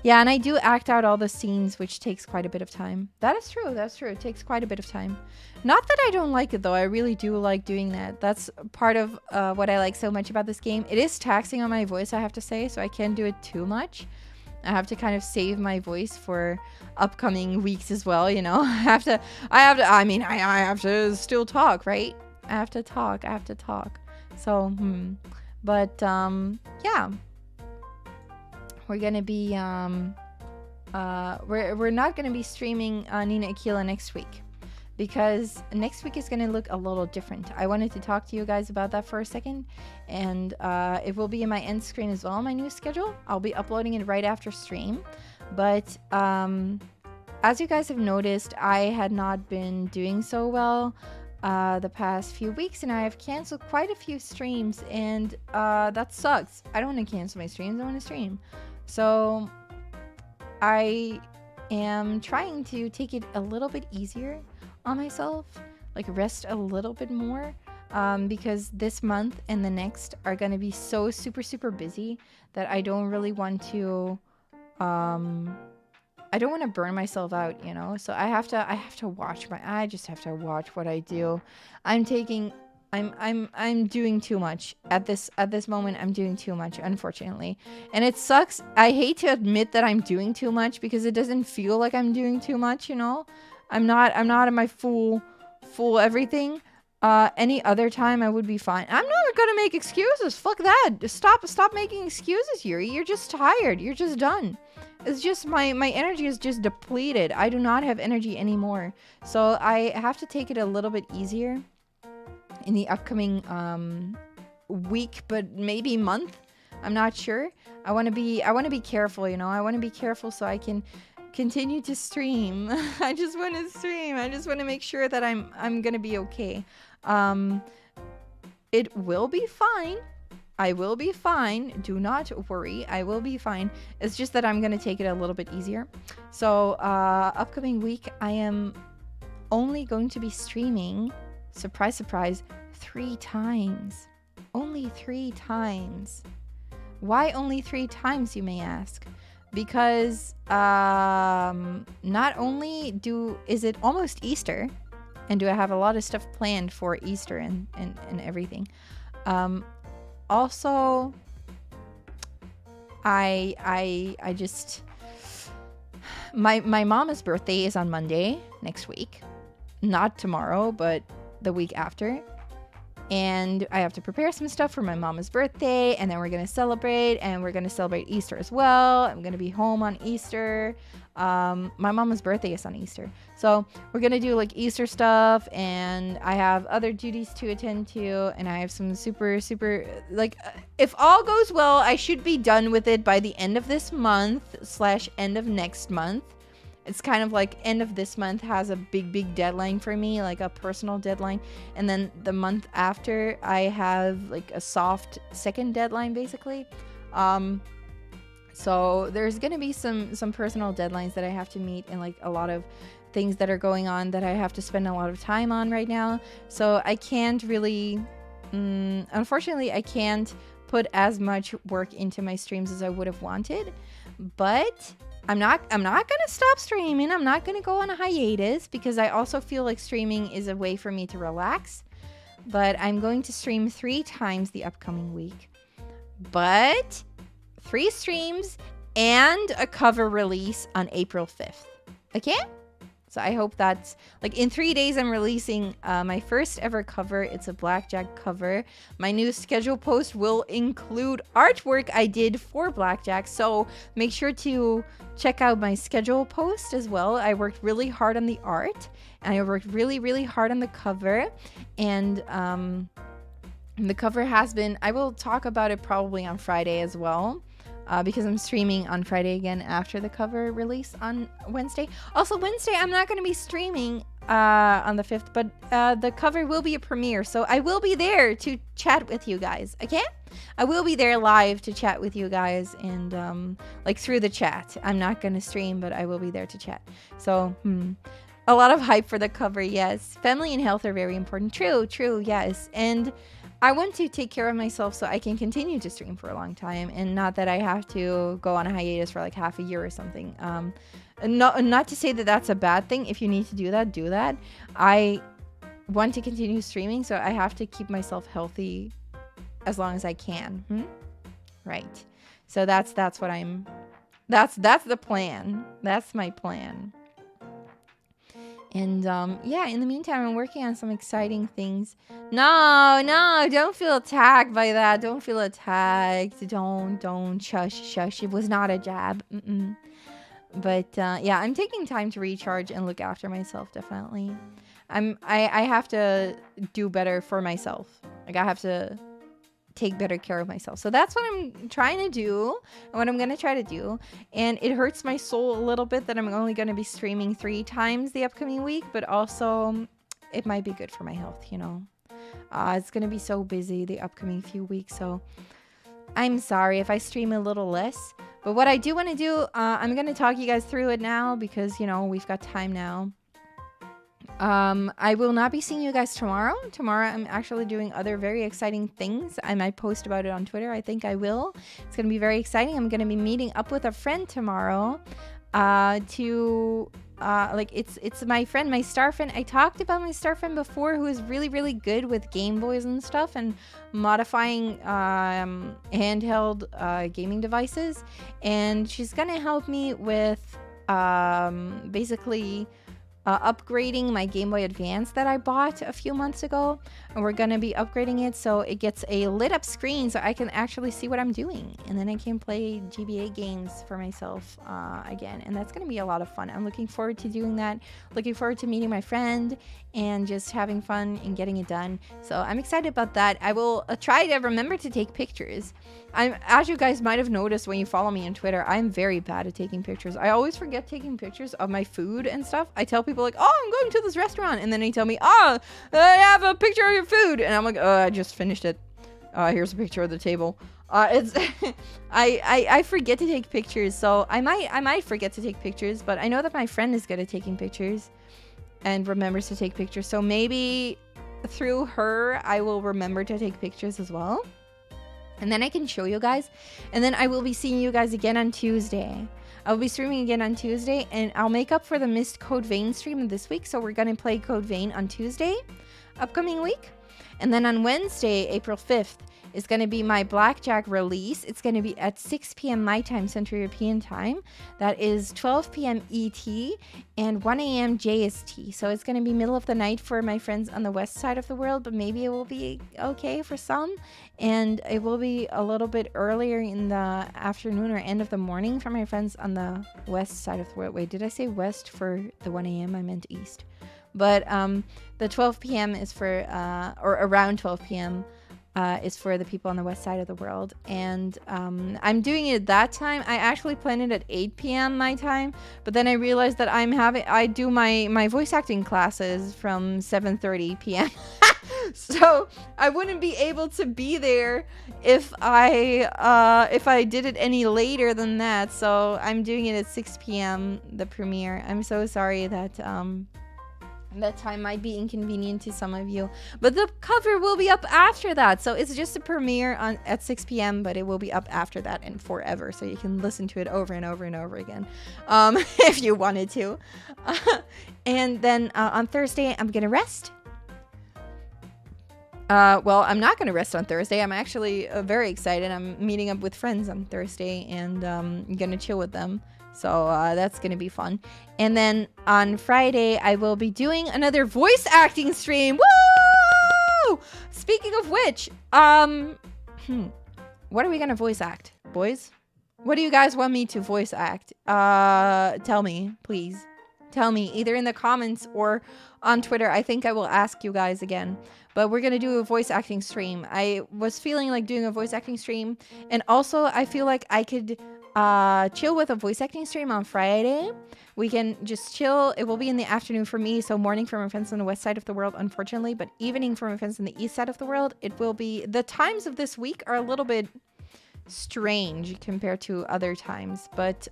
yeah, and I do act out all the scenes, which takes quite a bit of time. That's true. It takes quite a bit of time. Not that I don't like it, though. I really do like doing that. That's part of what I like so much about this game. It is taxing on my voice, I have to say, so I can't do it too much. I have to kind of save my voice for upcoming weeks as well, you know. I have to still talk, right? I have to talk. So, but yeah. We're gonna be we're not gonna be streaming Nina Aquila next week, because next week is gonna look a little different. I wanted to talk to you guys about that for a second, and it will be in my end screen as well, my new schedule. I'll be uploading it right after stream. But as you guys have noticed, I had not been doing so well the past few weeks, and I have canceled quite a few streams, and that sucks. I don't want to cancel my streams. I want to stream. So I am trying to take it a little bit easier on myself, like rest a little bit more, because this month and the next are going to be so super busy that I don't really want to I don't want to burn myself out, you know. So I just have to watch what I do. I'm taking I'm doing too much at this moment. I'm doing too much, unfortunately, and it sucks. I hate to admit that I'm doing too much because it doesn't feel like I'm doing too much. You know, I'm not at my full everything. Any other time I would be fine. I'm not gonna make excuses. Fuck that. Just stop making excuses, Yuri. You're just tired. You're just done. It's just my energy is just depleted. I do not have energy anymore. So I have to take it a little bit easier in the upcoming week, but maybe month. I'm not sure. I want to be careful, you know. I want to be careful so I can continue to stream. I just want to stream. I just want to make sure that I'm going to be okay. It will be fine. I will be fine. Do not worry. I will be fine. It's just that I'm going to take it a little bit easier. So, upcoming week, I am only going to be streaming, surprise, surprise, 3 times. Only 3 times. Why only 3 times, you may ask? Because, not only is it almost Easter, and do I have a lot of stuff planned for Easter and everything. Also, I just, my mama's birthday is on Monday next week, not tomorrow, but the week after, and I have to prepare some stuff for my mama's birthday, and then we're gonna celebrate, and we're gonna celebrate Easter as well. I'm gonna be home on Easter. My mama's birthday is on Easter, so we're gonna do like Easter stuff, and I have other duties to attend to, and I have some super like, if all goes well, I should be done with it by the end of this month / end of next month. It's kind of like end of this month has a big deadline for me, like a personal deadline, and then the month after I have like a soft second deadline, basically. So there's gonna be some personal deadlines that I have to meet, and like a lot of things that are going on that I have to spend a lot of time on right now. So I can't really, unfortunately, I can't put as much work into my streams as I would have wanted. But I'm not gonna stop streaming. I'm not gonna go on a hiatus because I also feel like streaming is a way for me to relax. But I'm going to stream 3 times the upcoming week. But 3 streams and a cover release on April 5th. Okay? So I hope that's, like, in 3 days I'm releasing my first ever cover. It's a Blackjack cover. My new schedule post will include artwork I did for Blackjack. So make sure to check out my schedule post as well. I worked really hard on the art, and I worked really hard on the cover. And the cover has been, I will talk about it probably on Friday as well. Because I'm streaming on Friday again after the cover release on Wednesday. Also, Wednesday, I'm not going to be streaming on the 5th, but the cover will be a premiere. So I will be there to chat with you guys, okay? I will be there live to chat with you guys and like through the chat. I'm not going to stream, but I will be there to chat. So, a lot of hype for the cover, yes. Family and health are very important. True, yes. And I want to take care of myself so I can continue to stream for a long time, and not that I have to go on a hiatus for like half a year or something. Not to say that that's a bad thing. If you need to do that, do that. I want to continue streaming, so I have to keep myself healthy as long as I can. Right. So that's what I'm. That's the plan. That's my plan. And yeah, in the meantime, I'm working on some exciting things. No, don't feel attacked by that. Don't feel attacked. Don't shush. It was not a jab. But yeah, I'm taking time to recharge and look after myself. Definitely, I have to do better for myself. Like, I have to take better care of myself. So that's what I'm trying to do, and what I'm going to try to do. And it hurts my soul a little bit that I'm only going to be streaming 3 times the upcoming week, but also it might be good for my health, you know. It's going to be so busy the upcoming few weeks, so I'm sorry if I stream a little less. But what I do want to do, I'm going to talk you guys through it now because, you know, we've got time now. I will not be seeing you guys tomorrow. Tomorrow I'm actually doing other very exciting things. I might post about it on Twitter. I think I will. It's going to be very exciting. I'm going to be meeting up with a friend tomorrow to like it's my friend, my star friend. I talked about my star friend before, who is really, really good with Game Boys and stuff and modifying handheld gaming devices. And she's gonna help me with basically upgrading my Game Boy Advance that I bought a few months ago, and we're gonna be upgrading it so it gets a lit up screen so I can actually see what I'm doing, and then I can play GBA games for myself again, and that's gonna be a lot of fun. I'm looking forward to doing that, looking forward to meeting my friend and just having fun and getting it done. So I'm excited about that. I will try to remember to take pictures. As you guys might have noticed when you follow me on Twitter, I'm very bad at taking pictures. I always forget taking pictures of my food and stuff. I tell people like, oh, I'm going to this restaurant, and then they tell me, oh, I have a picture of your food, and I'm like, oh, I just finished it. Here's a picture of the table. It's I forget to take pictures, so I might forget to take pictures, but I know that my friend is good at taking pictures and remembers to take pictures, so maybe through her I will remember to take pictures as well, and then I can show you guys. And then I will be seeing you guys again on Tuesday. I'll be streaming again on Tuesday, and I'll make up for the missed Code Vein stream this week, so we're gonna play Code Vein on Tuesday upcoming week. And then on Wednesday, April 5th, is going to be my Blackjack release. It's going to be at 6 p.m. my time, Central European time. That is 12 p.m. ET and 1 a.m. JST. So it's going to be middle of the night for my friends on the west side of the world, but maybe it will be okay for some. And it will be a little bit earlier in the afternoon or end of the morning for my friends on the west side of the world. Wait, did I say west for the 1 a.m.? I meant east. But the 12 p.m. is for, or around 12 p.m. Is for the people on the west side of the world. And I'm doing it at that time. I actually planned it at 8 p.m. my time, but then I realized that I do my voice acting classes from 7:30 p.m. So I wouldn't be able to be there if I did it any later than that. So I'm doing it at 6 p.m. the premiere. I'm so sorry that that time might be inconvenient to some of you, but the cover will be up after that. So it's just a premiere at 6 p.m., but it will be up after that and forever, so you can listen to it over and over and over again if you wanted to. And then on Thursday I'm gonna rest. Well, I'm not gonna rest on Thursday. I'm actually very excited. I'm meeting up with friends on Thursday and gonna chill with them. So that's going to be fun. And then on Friday, I will be doing another voice acting stream. Woo! Speaking of which, what are we going to voice act, boys? What do you guys want me to voice act? Tell me, please. Tell me, either in the comments or on Twitter. I think I will ask you guys again. But we're going to do a voice acting stream. I was feeling like doing a voice acting stream. And also, I feel like I could chill with a voice acting stream on Friday. We can just chill. It will be in the afternoon for me, so morning for my friends on the west side of the world, unfortunately, but evening for my friends on the east side of the world. It will be, the times of this week are a little bit strange compared to other times, but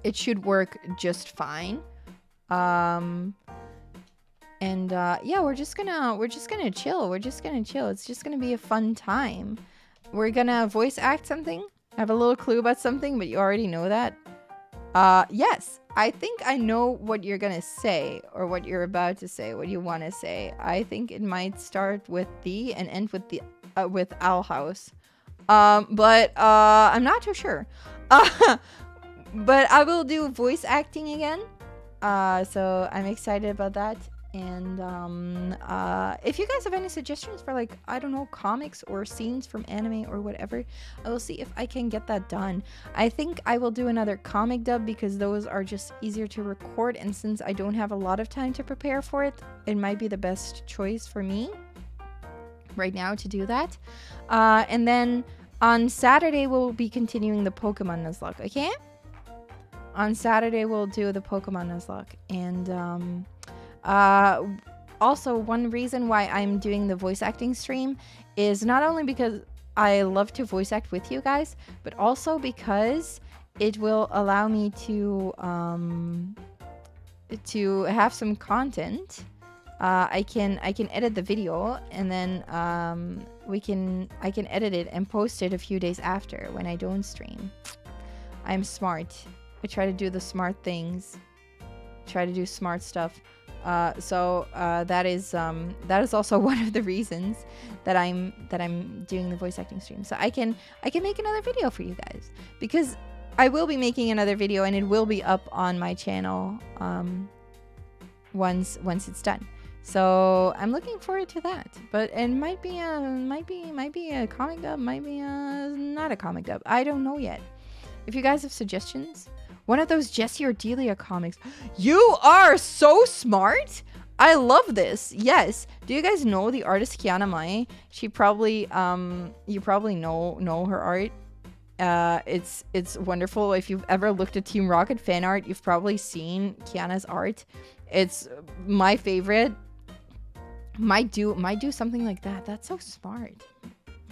it should work just fine. Yeah, we're just gonna chill. It's just gonna be a fun time. We're gonna voice act something. I have a little clue about something, but you already know that. Yes, I think I know what you're gonna say, or what you're about to say, what you want to say. I think it might start with the and end with the with Owl House. But I'm not too sure. But I will do voice acting again. So I'm excited about that. And if you guys have any suggestions for, like, I don't know, comics or scenes from anime or whatever, I will see if I can get that done. I think I will do another comic dub because those are just easier to record, and since I don't have a lot of time to prepare for it, it might be the best choice for me right now to do that. And then on Saturday we'll be continuing the Pokemon Nuzlocke, okay? On Saturday we'll do the Pokemon Nuzlocke, and also, one reason why I'm doing the voice acting stream is not only because I love to voice act with you guys, but also because it will allow me to have some content. I can edit the video, and then I can edit it and post it a few days after when I don't stream. I'm smart. I try to do the smart things. Try to do smart stuff. So that is also one of the reasons that I'm doing the voice acting stream. So I can make another video for you guys, because I will be making another video and it will be up on my channel once it's done. So I'm looking forward to that. But it might be a comic dub, might be not a comic dub. I don't know yet. If you guys have suggestions, one of those Jessie or Delia comics. You are so smart. I love this. Yes. Do you guys know the artist Kiana Mai? She probably you probably know her art. It's wonderful. If you've ever looked at Team Rocket fan art, you've probably seen Kiana's art. It's my favorite. Might do something like that. That's so smart.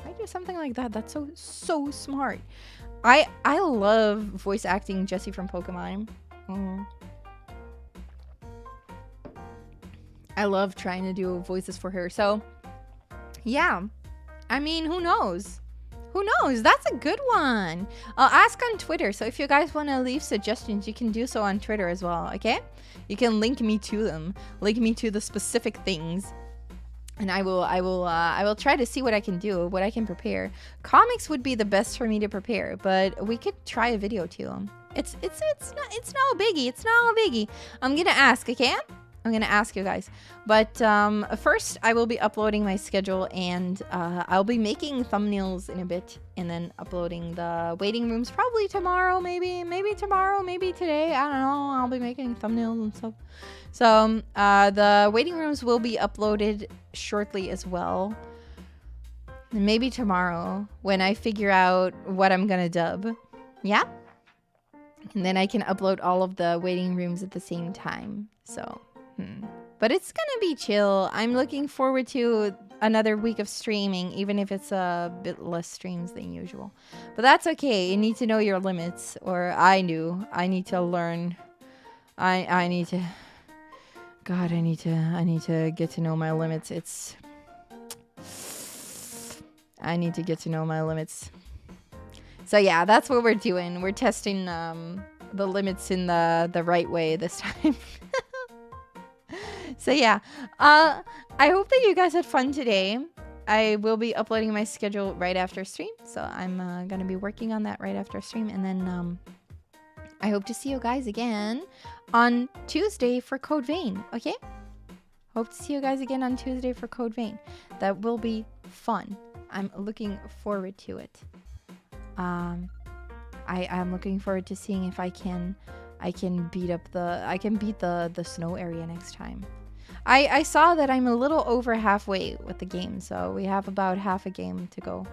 Might do something like that. That's so smart. I love voice acting Jessie from Pokemon. I love trying to do voices for her. So, yeah. I mean, who knows? Who knows? That's a good one. I'll ask on Twitter. So if you guys want to leave suggestions, you can do so on Twitter as well, okay? You can link me to them. Link me to the specific things. And I will try to see what I can do, what I can prepare. Comics would be the best for me to prepare, but we could try a video too. It's no biggie. It's no biggie. I'm gonna ask, okay? I'm gonna ask you guys. But first, I will be uploading my schedule, and I'll be making thumbnails in a bit, and then uploading the waiting rooms probably tomorrow, maybe tomorrow, maybe today. I don't know. I'll be making thumbnails and stuff. So the waiting rooms will be uploaded shortly as well. And maybe tomorrow when I figure out what I'm gonna dub. Yeah? And then I can upload all of the waiting rooms at the same time. So, But it's gonna be chill. I'm looking forward to another week of streaming, even if it's a bit less streams than usual. But that's okay. You need to know your limits, or I do. I need to learn. I need to. God, I need to get to know my limits. I need to get to know my limits. So yeah, that's what we're doing. We're testing the limits in the right way this time. So yeah, I hope that you guys had fun today. I will be uploading my schedule right after stream, so I'm gonna be working on that right after stream, and then I hope to see you guys again on Tuesday for Code Vein, okay? Hope to see you guys again on Tuesday for Code Vein. That will be fun. I'm looking forward to it. I'm looking forward to seeing if I can beat the snow area next time. I saw that I'm a little over halfway with the game, so we have about half a game to go.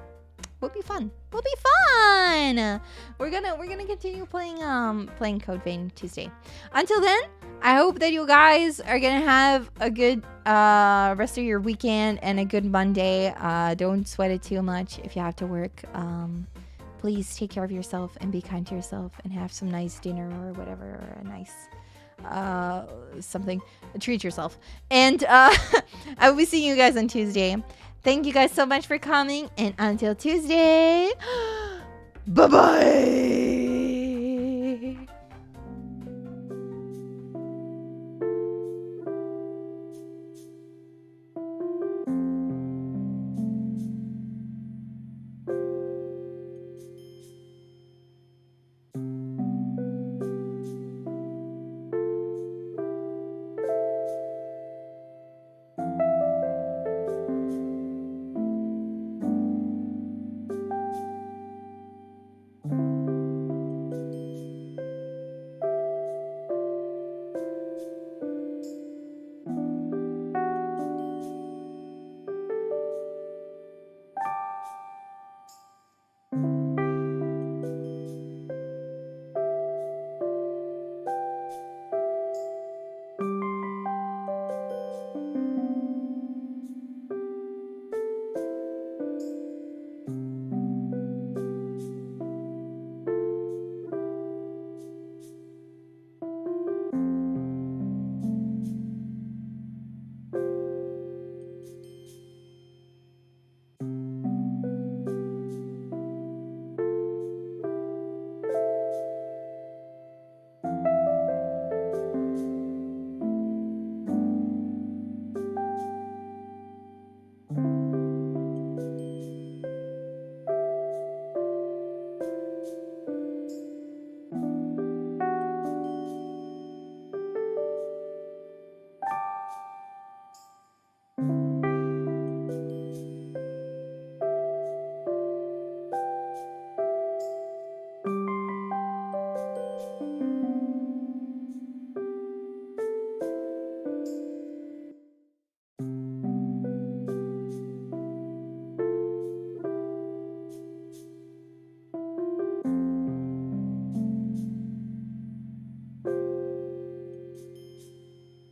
Will be fun. Will be fun. We're gonna continue playing Code Vein Tuesday. Until then, I hope that you guys are gonna have a good rest of your weekend and a good Monday. Don't sweat it too much if you have to work. Please take care of yourself and be kind to yourself and have some nice dinner or whatever, or a nice something. Treat yourself. And I will be seeing you guys on Tuesday. Thank you guys so much for coming, and until Tuesday, bye-bye!